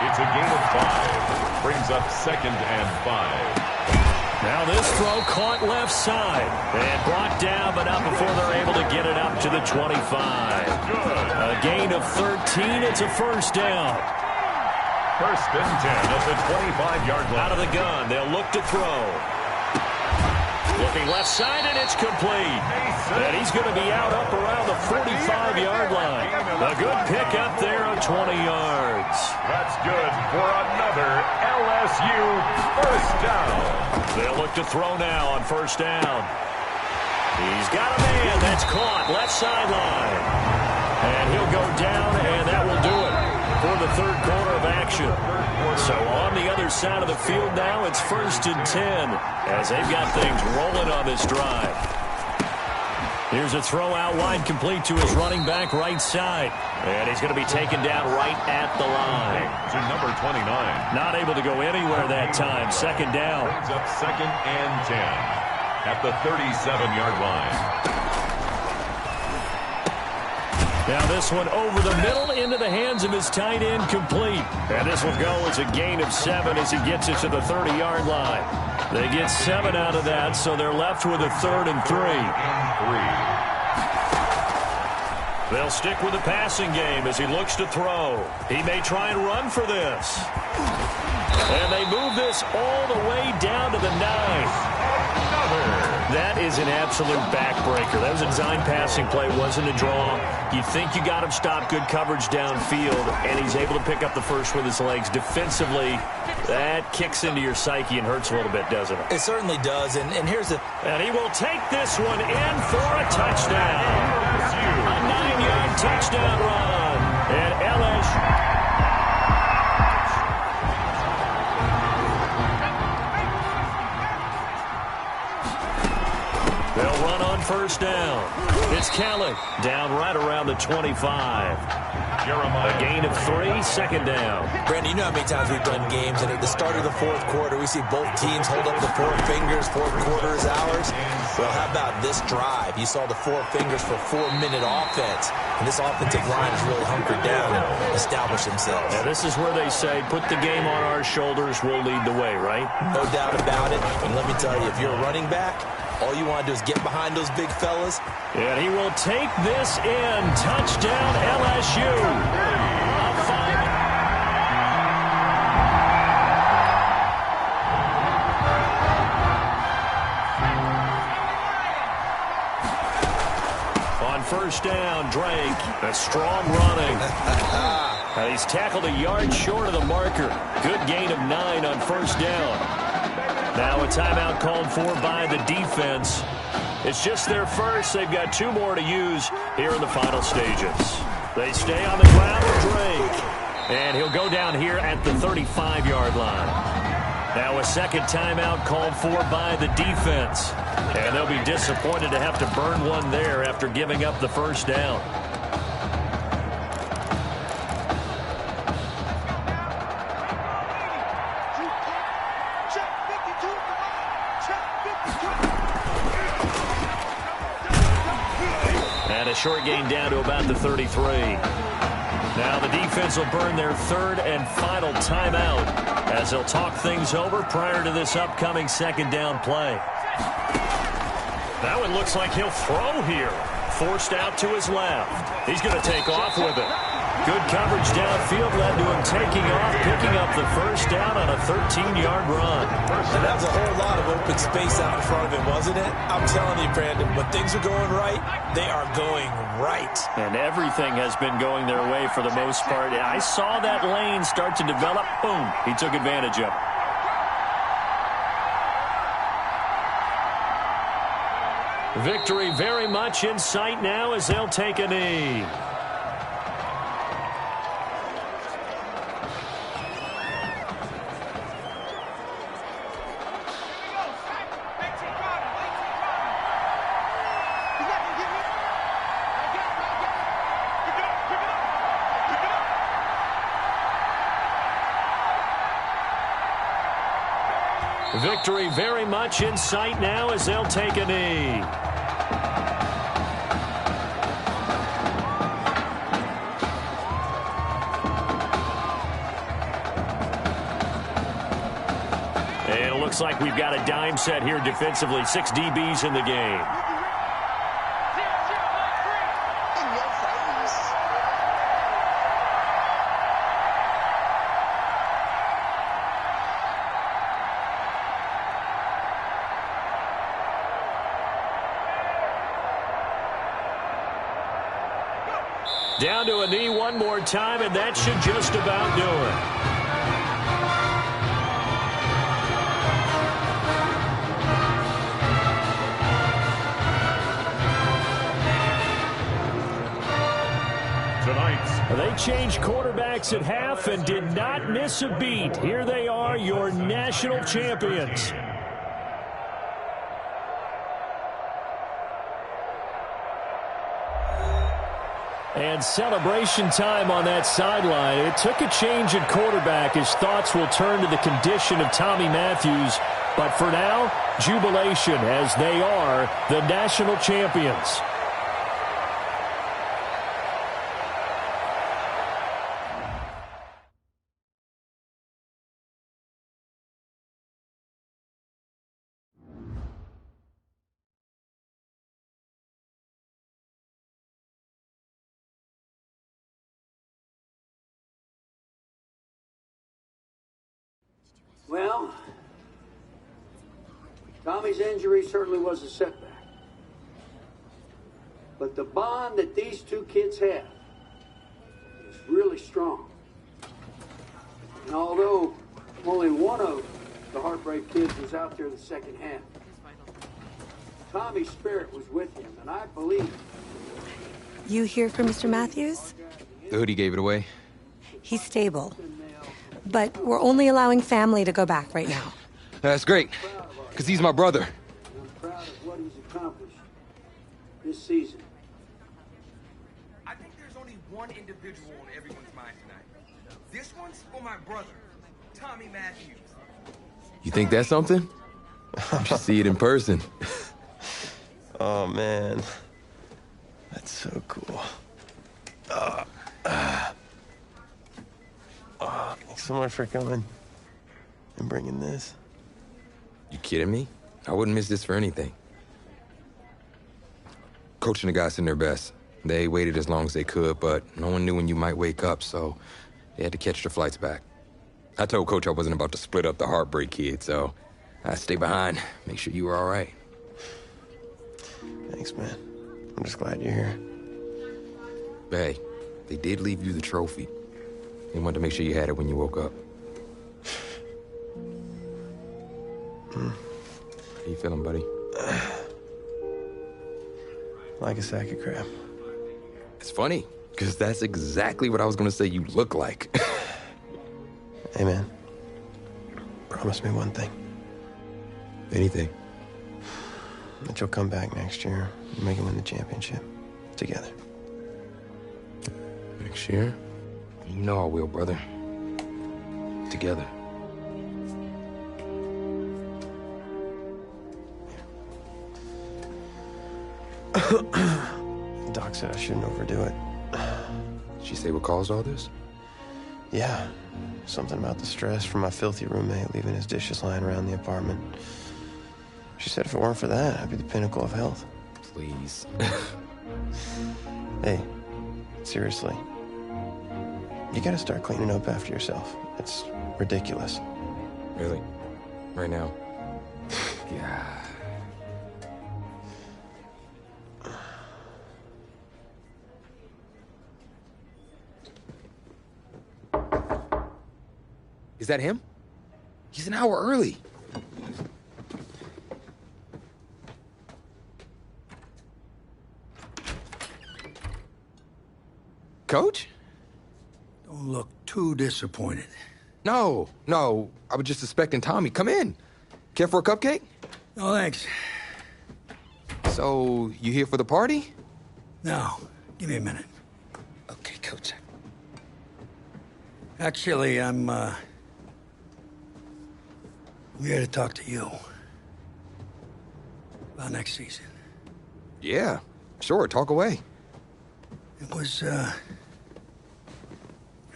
It's a gain of 5. Brings up 2nd and 5. Now this throw caught left side. And brought down, but not before they're able to get it up to the 25. A gain of 13. It's a first down. 1st and 10 at the 25-yard line. Out of the gun, they'll look to throw. Looking left side, and it's complete. And he's going to be out up around the 45-yard line. A good pickup there of 20 yards. That's good for another LSU first down. They'll look to throw now on first down. He's got a man. That's caught. Left sideline. And he'll go down, and that will do it for the 3rd quarter of action. So on the other side of the field now, it's 1st and 10 as they've got things rolling on this drive. Here's a throw out wide complete to his running back right side. And he's going to be taken down right at the line. To number 29. Not able to go anywhere that time. 2nd down. Brings up 2nd and 10 at the 37-yard line. Now this one over the middle into the hands of his tight end, complete. And this will go as a gain of 7 as he gets it to the 30-yard line. They get 7 out of that, so they're left with a 3rd and 3. They'll stick with the passing game as he looks to throw. He may try and run for this. And they move this all the way down to the 9. That is an absolute backbreaker. That was a design passing play, wasn't a draw. You think you got him stopped, good coverage downfield, and he's able to pick up the first with his legs. Defensively, that kicks into your psyche and hurts a little bit, doesn't it? It certainly does, and here's the... And he will take this one in for a touchdown. A 9-yard touchdown run. And LSU... They'll run on first down. It's Kelly down right around the 25. A gain of 3, 2nd down. Brandon, you know how many times we've done games, and at the start of the 4th quarter, we see both teams hold up the 4 fingers, 4th quarter is ours. Well, how about this drive? You saw the four fingers for 4-minute offense. And this offensive line has really hunkered down and established themselves. Yeah, this is where they say, put the game on our shoulders, we'll lead the way, right? No doubt about it. And let me tell you, if you're a running back, all you want to do is get behind those big fellas. And he will take this in. Touchdown, LSU. First down, Drake. That's strong running. And he's tackled a yard short of the marker. Good gain of 9 on first down. Now a timeout called for by the defense. It's just their first. They've got 2 more to use here in the final stages. They stay on the ground with Drake. And he'll go down here at the 35-yard line. Now a second timeout called for by the defense. And they'll be disappointed to have to burn one there after giving up the first down. And a short gain down to about the 33. Now the defense will burn their third and final timeout as they'll talk things over prior to this upcoming second down play. That one looks like he'll throw here. Forced out to his left. He's going to take off with it. Good coverage downfield led to him taking off, picking up the first down on a 13-yard run. And that was a whole lot of open space out in front of him, wasn't it? I'm telling you, Brandon, when things are going right, they are going right. And everything has been going their way for the most part. I saw that lane start to develop. Boom. He took advantage of it. Victory very much in sight now as they'll take a knee. Victory very much in sight now as they'll take a knee. And it looks like we've got a dime set here defensively. 6 DBs in the game. Down to a knee one more time, and that should just about do it. They changed quarterbacks at half and did not miss a beat. Here they are, your national champions. And celebration time on that sideline. It took a change at quarterback. His thoughts will turn to the condition of Tommy Matthews. But for now, jubilation as they are the national champions. Well, Tommy's injury certainly was a setback. But the bond that these two kids have is really strong. And although only one of the Heartbreak kids was out there in the second half, Tommy's spirit was with him, and I believe. You hear from Mr. Matthews? The hoodie gave it away. He's stable. But we're only allowing family to go back right now. That's great, because he's my brother. I'm proud of what he's accomplished this season. I think there's only one individual on everyone's mind tonight. This one's for my brother, Tommy Matthews. You think that's something? You should see it in person. Oh, man. That's so cool. Thanks so much for coming and bringing this. You kidding me? I wouldn't miss this for anything. Coach and the guys in their best. They waited as long as they could, but no one knew when you might wake up, so they had to catch their flights back. I told Coach I wasn't about to split up the Heartbreak Kid, so I stayed behind, make sure you were all right. Thanks, man. I'm just glad you're here. Hey, they did leave you the trophy. They wanted to make sure you had it when you woke up. How you feeling, buddy? Like a sack of crap. It's funny, because that's exactly what I was going to say you look like. Hey, man. Promise me one thing. Anything. That you'll come back next year and make it win the championship. Together. Next year? You know I will, brother. Together. Doc said I shouldn't overdo it. She say what caused all this? Yeah. Something about the stress from my filthy roommate leaving his dishes lying around the apartment. She said if it weren't for that, I'd be the pinnacle of health. Please. Hey, seriously. You gotta start cleaning up after yourself. It's ridiculous. Really? Right now? Yeah. Is that him? He's an hour early. Coach? Don't look too disappointed. No. I was just suspecting Tommy. Come in. Care for a cupcake? No, thanks. So, you here for the party? No. Give me a minute. Okay, Coach. Actually, I'm here to talk to you about next season. Yeah, sure. Talk away. It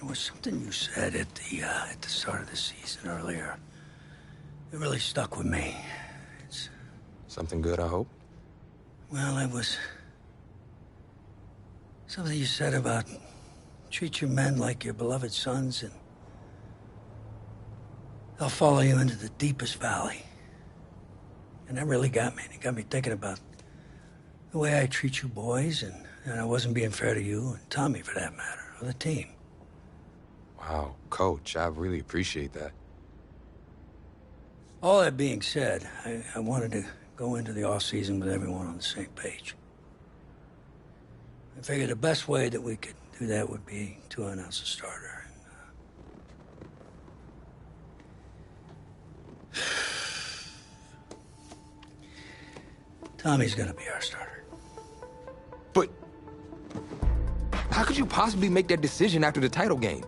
was something you said at the start of the season earlier. It really stuck with me. It's something good, I hope. Well, it was something you said about treat your men like your beloved sons, and they'll follow you into the deepest valley. And that really got me. It got me thinking about the way I treat you boys, and I wasn't being fair to you, and Tommy for that matter, or the team. Wow, Coach, I really appreciate that. All that being said, I wanted to go into the off-season with everyone on the same page. I figured the best way that we could do that would be to announce a starter. Tommy's gonna be our starter. But how could you possibly make that decision after the title game?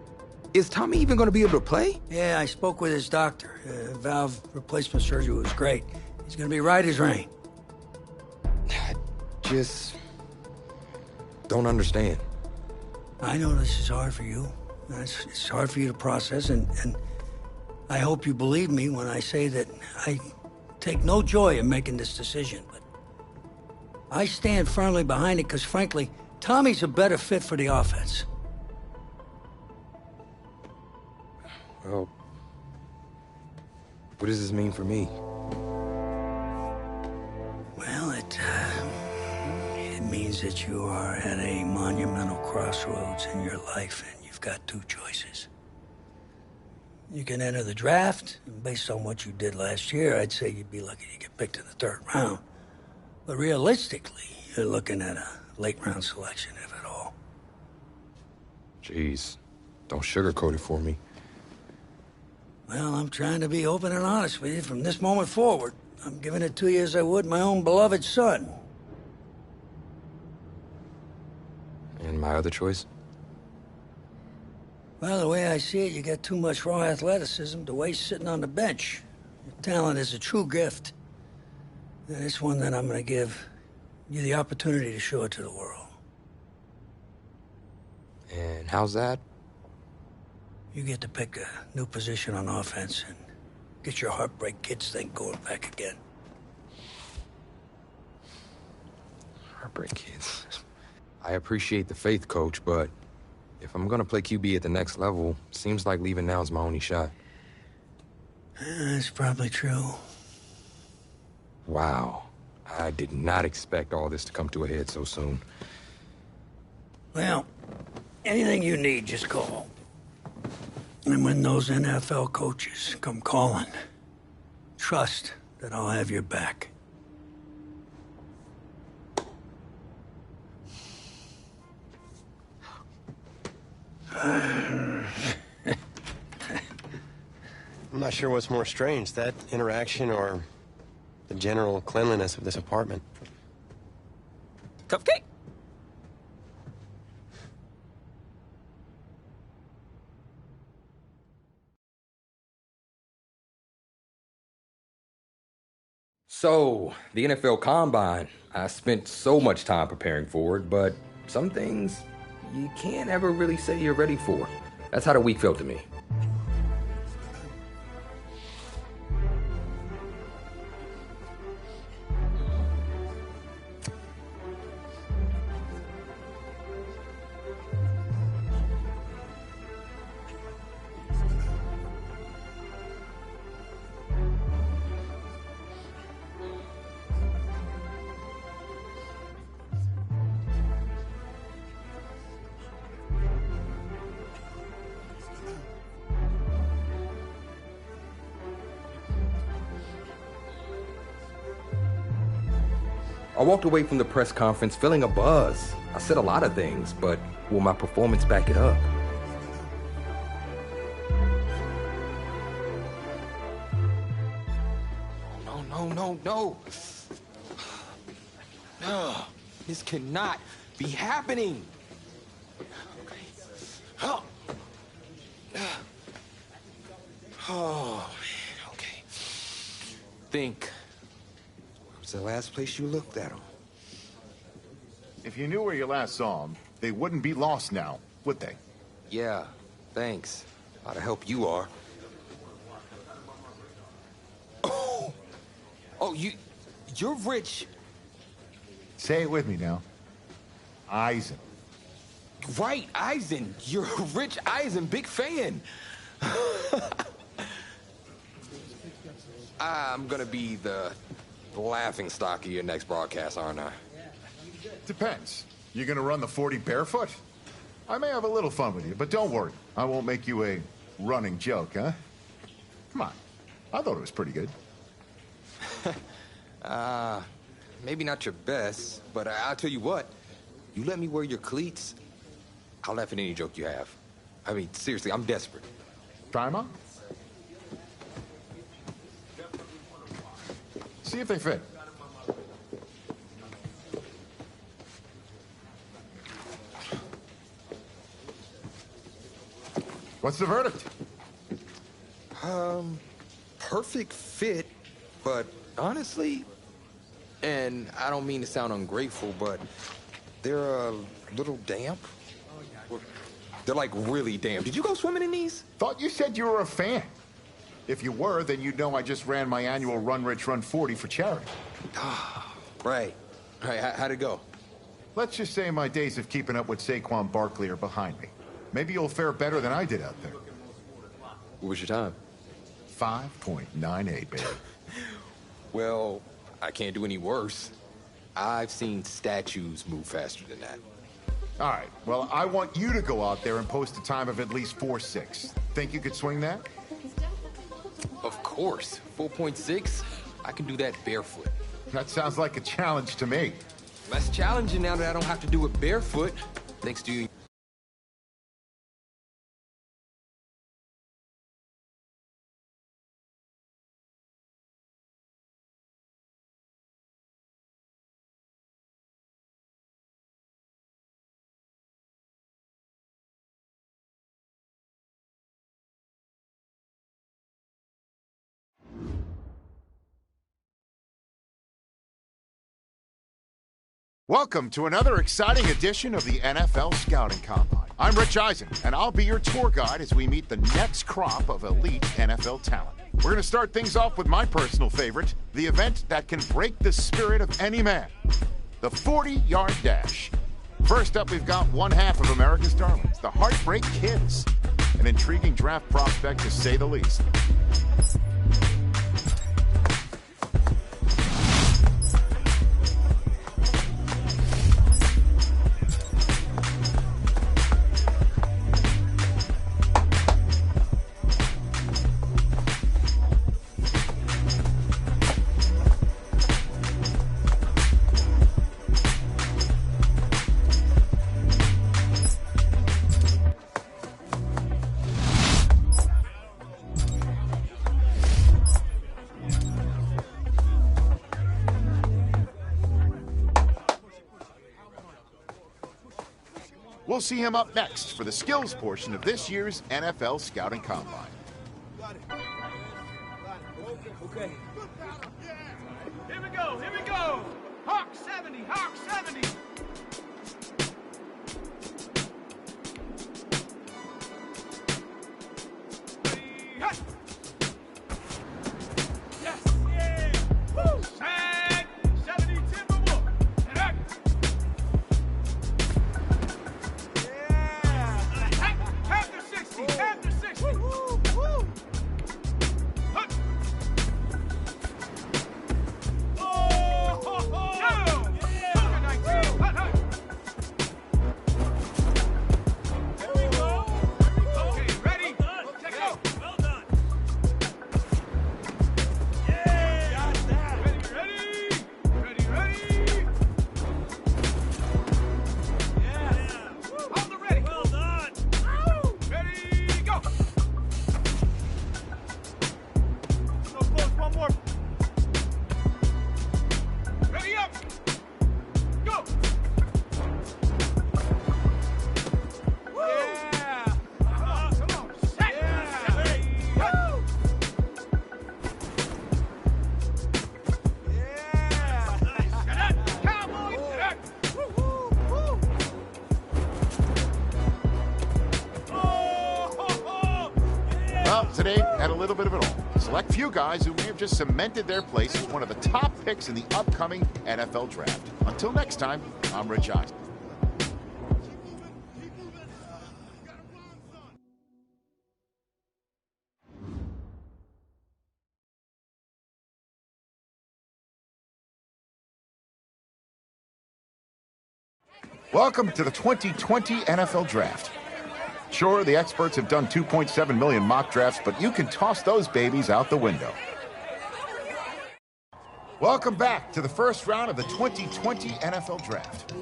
Is Tommy even going to be able to play? Yeah, I spoke with his doctor. Valve replacement surgery was great. He's gonna be right as rain. I just don't understand. I know this is hard for you. It's hard for you to process, and I hope you believe me when I say that I take no joy in making this decision, but I stand firmly behind it because, frankly, Tommy's a better fit for the offense. Well, what does this mean for me? Well, it means that you are at a monumental crossroads in your life, and you've got two choices. You can enter the draft, and based on what you did last year, I'd say you'd be lucky to get picked in the third round. But realistically, you're looking at a late-round selection, if at all. Jeez, don't sugarcoat it for me. Well, I'm trying to be open and honest with you from this moment forward. I'm giving it to you as I would my own beloved son. And my other choice? Well, the way I see it, you got too much raw athleticism to waste sitting on the bench. Your talent is a true gift. And it's one that I'm going to give You the opportunity to show it to the world. And how's that? You get to pick a new position on offense and get your heartbreak kids thing going back again. Heartbreak kids. I appreciate the faith, Coach, but if I'm gonna play QB at the next level, seems like leaving now is my only shot. That's probably true. Wow. I did not expect all this to come to a head so soon. Well, anything you need, just call. And when those NFL coaches come calling, trust that I'll have your back. I'm not sure what's more strange, that interaction or the general cleanliness of this apartment. Cupcake? So, the NFL Combine. I spent so much time preparing for it, but some things you can't ever really say you're ready for. That's how the week felt to me. I walked away from the press conference feeling a buzz. I said a lot of things, but will my performance back it up? No. No, this cannot be happening. Oh, man, okay. Think. Where's the last place you looked at him? If you knew where you last saw them, they wouldn't be lost now, would they? Yeah, thanks. A lot of help you are. Oh, you're rich. Say it with me now. Eisen. Right, Eisen. You're Rich Eisen, big fan. I'm gonna be the laughing stock of your next broadcast, aren't I? Depends. You gonna run the 40 barefoot? I may have a little fun with you, but don't worry. I won't make you a running joke, huh? Come on. I thought it was pretty good. Maybe not your best, but I'll tell you what. You let me wear your cleats, I'll laugh at any joke you have. I mean, seriously, I'm desperate. Try 'em on. See if they fit. What's the verdict? Perfect fit, but honestly, and I don't mean to sound ungrateful, but they're a little damp. They're like really damp. Did you go swimming in these? Thought you said you were a fan. If you were, then you'd know I just ran my annual Run Rich Run 40 for charity. Right. How'd it go? Let's just say my days of keeping up with Saquon Barkley are behind me. Maybe you'll fare better than I did out there. What was your time? 5.98, baby. Well, I can't do any worse. I've seen statues move faster than that. All right, well, I want you to go out there and post a time of at least 4.6. Think you could swing that? Of course. 4.6? I can do that barefoot. That sounds like a challenge to me. Less challenging now that I don't have to do it barefoot. Thanks to you. Welcome to another exciting edition of the NFL Scouting Combine. I'm Rich Eisen, and I'll be your tour guide as we meet the next crop of elite NFL talent. We're going to start things off with my personal favorite, the event that can break the spirit of any man, the 40-yard dash. First up, we've got one half of America's darlings, the Heartbreak Kids. An intriguing draft prospect, to say the least. We'll see him up next for the skills portion of this year's NFL Scouting Combine. Okay. Here we go, here we go. Hawk 70, Hawk 70. Yes, yeah. Woo. Sag 70 Timberwolf. And up. After 60, after 60. Woo, woo. Hut. Oh, ho, ho. Down. Yeah. 19. Hut, hut. Here we go. Okay, ready? Check out. Well done. Yeah. Got that. Ready. Yeah. Hold the ready. Well done. Ready, go! So close, one more. Ready up! Go! Yeah! Come on, set! Woo! Yeah! Set up, Cowboys! Set up! Woo, woo, woo! Well, today had a little bit of it all. Select few guys who may have just cemented their place as one of the top picks in the upcoming NFL Draft. Until next time, I'm Rich Eisen. Welcome to the 2020 NFL Draft. Sure, the experts have done 2.7 million mock drafts, but you can toss those babies out the window. Welcome back to the first round of the 2020 NFL Draft.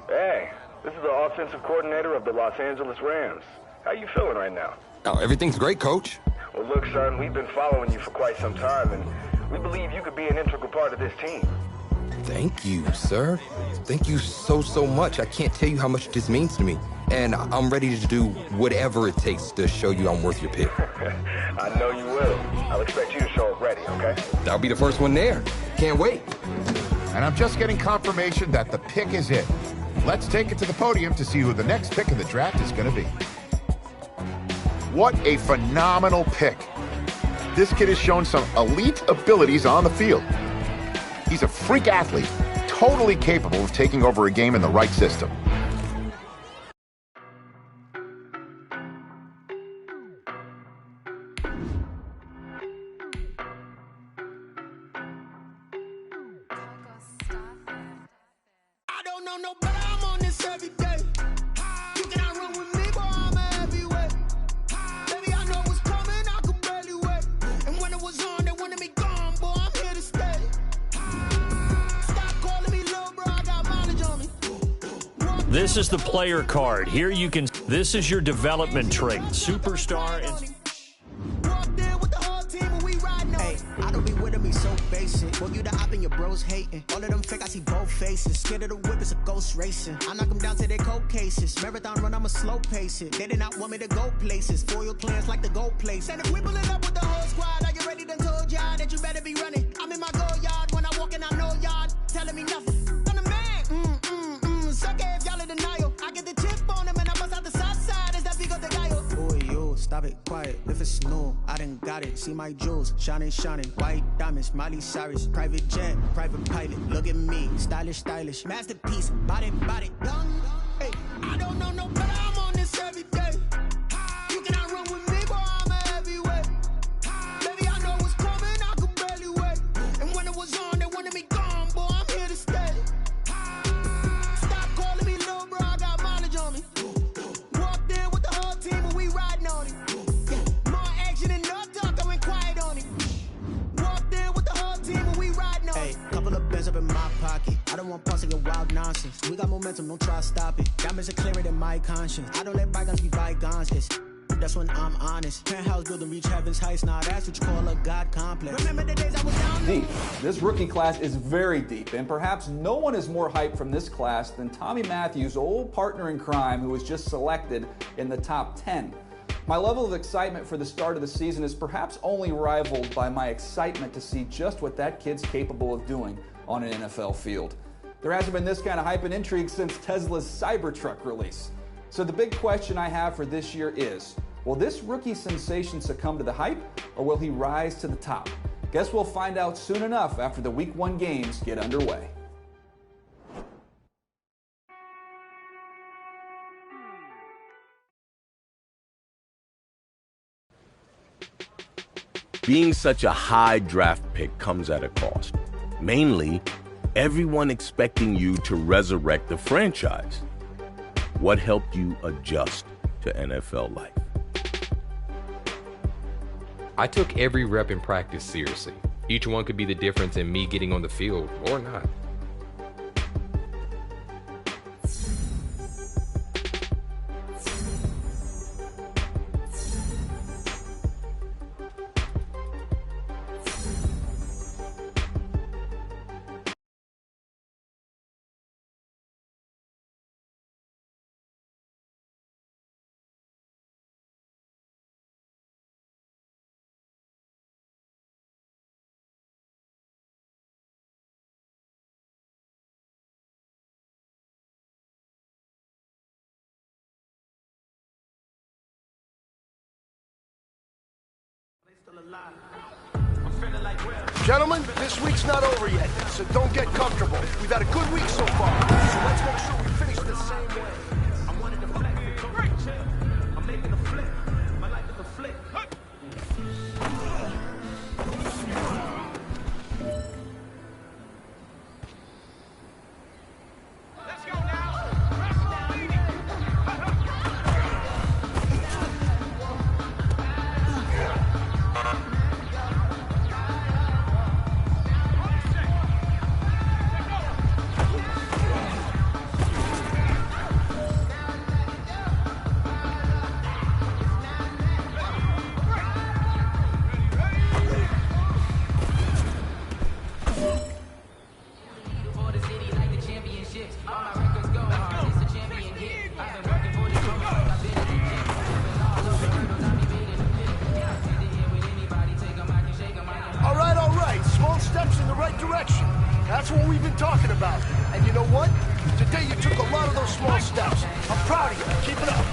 Hey, this is the offensive coordinator of the Los Angeles Rams. How you feeling right now? Oh, everything's great, Coach. Well, look, son, we've been following you for quite some time, and we believe you could be an integral part of this team. Thank you, sir. Thank you so much. I can't tell you how much this means to me. And I'm ready to do whatever it takes to show you I'm worth your pick. I know you will. I'll expect you to show up ready, okay? I'll be the first one there. Can't wait. And I'm just getting confirmation that the pick is in. Let's take it to the podium to see who the next pick in the draft is going to be. What a phenomenal pick. This kid has shown some elite abilities on the field. He's a freak athlete, totally capable of taking over a game in the right system. I don't know no better, I'm on this every day. You cannot run with me, boy, I'm a heavyweight. Baby, I know what's coming, I could barely wait. And when it was on, they wanted me gone, boy, I'm here to stay. Stop calling me little bro, I got mileage on me. This is the player card. Here you can, this is your development trait. Superstar and... Hey, I don't be with me so basic. Boy, you the op and your bros hating. All of them fake, I see both faces. Scared of the whip, it's a ghost racing. I knock them down to their cold cases. Marathon run, I'ma slow pace it. They did not want me to go places. Foil plans like the go place. And if we pulling up with the whole squad, are you ready? Done told y'all that you better be running. I'm in my go yard when I walk and I know y'all telling me nothing. I'm the man. Suck it if y'all in denial. I get the chip on him and I bust out the south side. Is that because they got you? Boy, yo, stop it, quiet. If it's new, I done got it. See my jewels, shining, shining. White diamonds, Miley Cyrus. Private jet, private pilot. Look at me, stylish, stylish. Masterpiece, body, body. Young, hey, I don't know no better. I'm on this every day. You cannot run with me, boy, I'm a heavyweight. Baby, I know what's coming, I could barely wait. And when it was on, they wanted me gone, boy, I'm here to stay. Stop calling me little bro, I got mileage on me. Walked in with the whole team and we riding on it. Yeah, more action and no talk, I went quiet on it. Walked in with the whole team and we riding on it. Hey, couple of bands up in my pocket. I don't want pause to get wild nonsense. We got momentum, don't try to stop it. Diamonds are clearer than my conscience. I don't let bygones be bygones. That's when I'm honest. Penthouse building reach heaven's heights. Now that's what you call a God complex. Remember the days I was down there? Deep. This rookie class is very deep, and perhaps no one is more hyped from this class than Tommy Matthews, old partner in crime, who was just selected in the top 10. My level of excitement for the start of the season is perhaps only rivaled by my excitement to see just what that kid's capable of doing on an NFL field. There hasn't been this kind of hype and intrigue since Tesla's Cybertruck release. So the big question I have for this year is, will this rookie sensation succumb to the hype, or will he rise to the top? Guess we'll find out soon enough after the Week 1 games get underway. Being such a high draft pick comes at a cost. Mainly, everyone expecting you to resurrect the franchise. What helped you adjust to NFL life? I took every rep in practice seriously. Each one could be the difference in me getting on the field or not. Gentlemen, this week's not over yet, so don't get comfortable. We've had a good week so far, so let's make sure we finish the same way. I'm wanting to flex. I'm making a flip. My life is a flip. Steps in the right direction. That's what we've been talking about. And you know what? Today you took a lot of those small steps. I'm proud of you. Keep it up.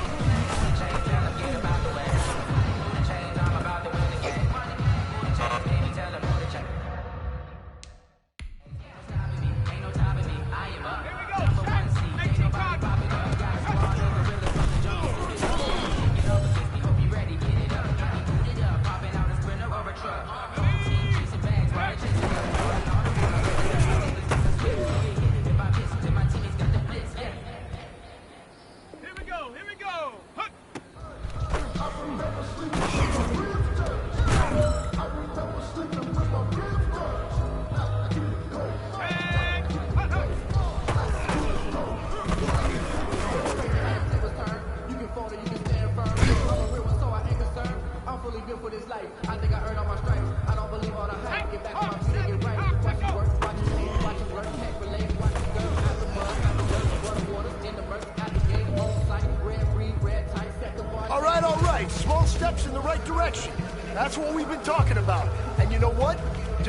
Small steps in the right direction. That's what we've been talking about. And you know what?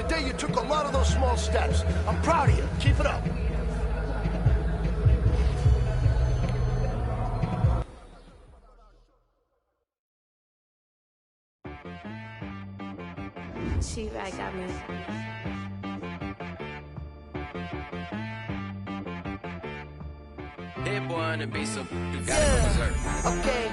today you took a lot of those small steps. I'm proud of you. Keep it up. She right got me. That boy on the beat, so you gotta go berserk. Okay.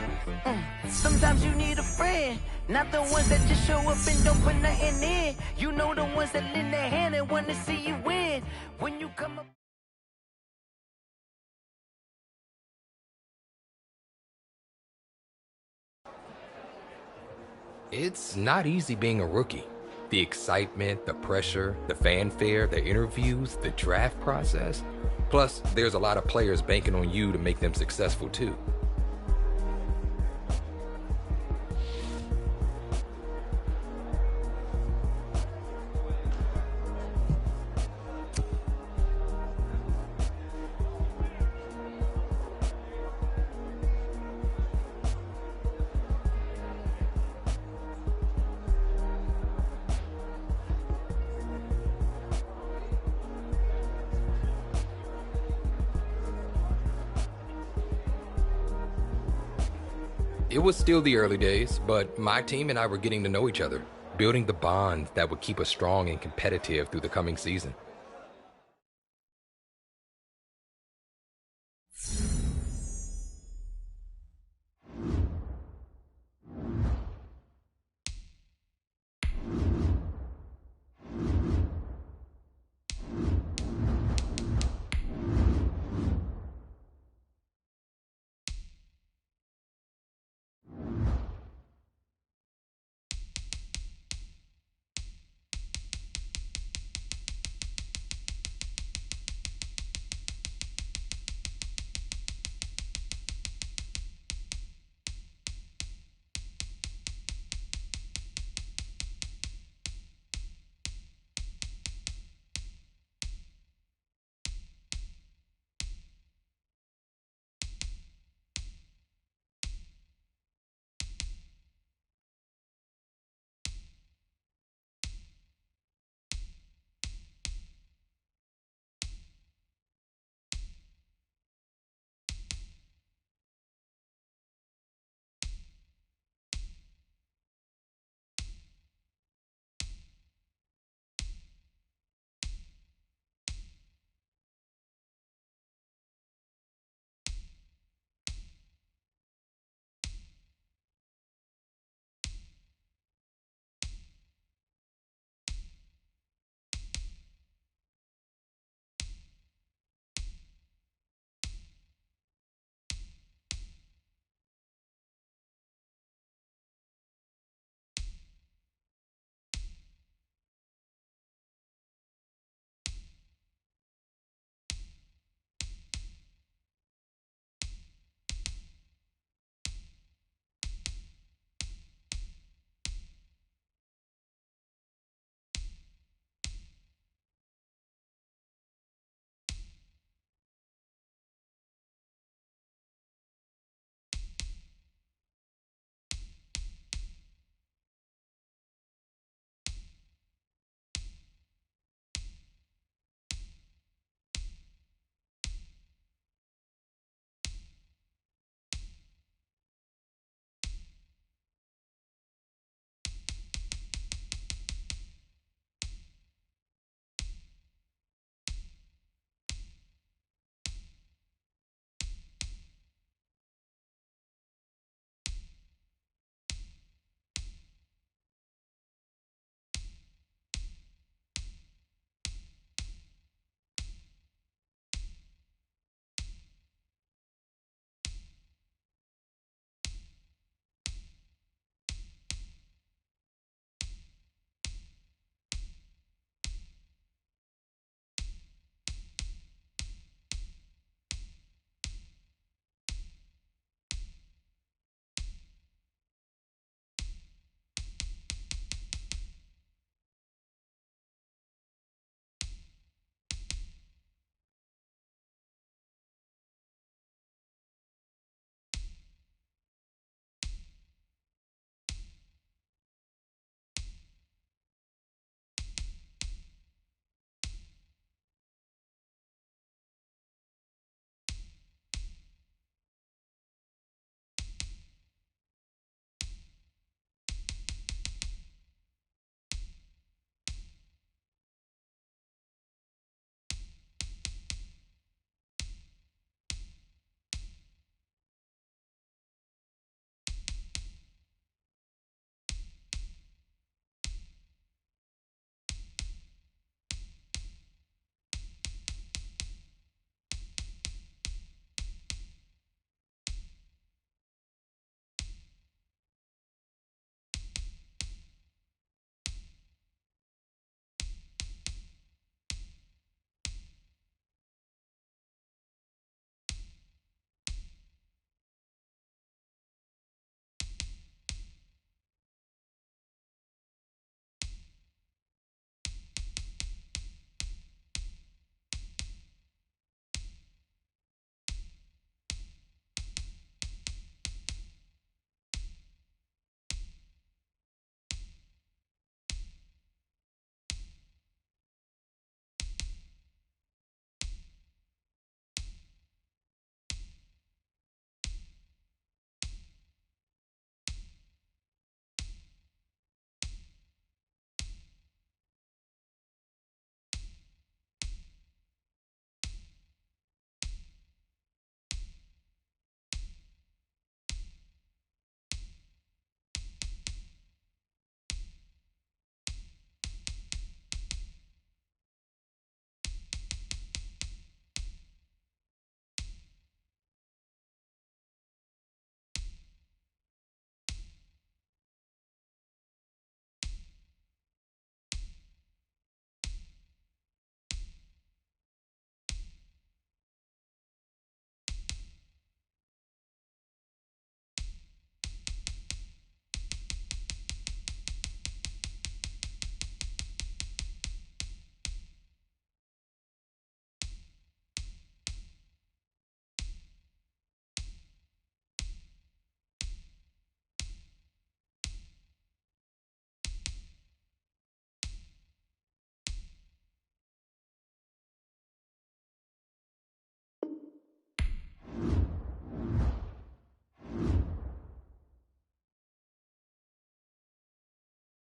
Sometimes you need a friend, not the ones that just show up and don't put nothing in. You know the ones that lend their hand and want to see you win. When you come up. It's not easy being a rookie. The excitement, the pressure, the fanfare, the interviews, the draft process. Plus, there's a lot of players banking on you to make them successful too. It was still the early days, but my team and I were getting to know each other, building the bond that would keep us strong and competitive through the coming season.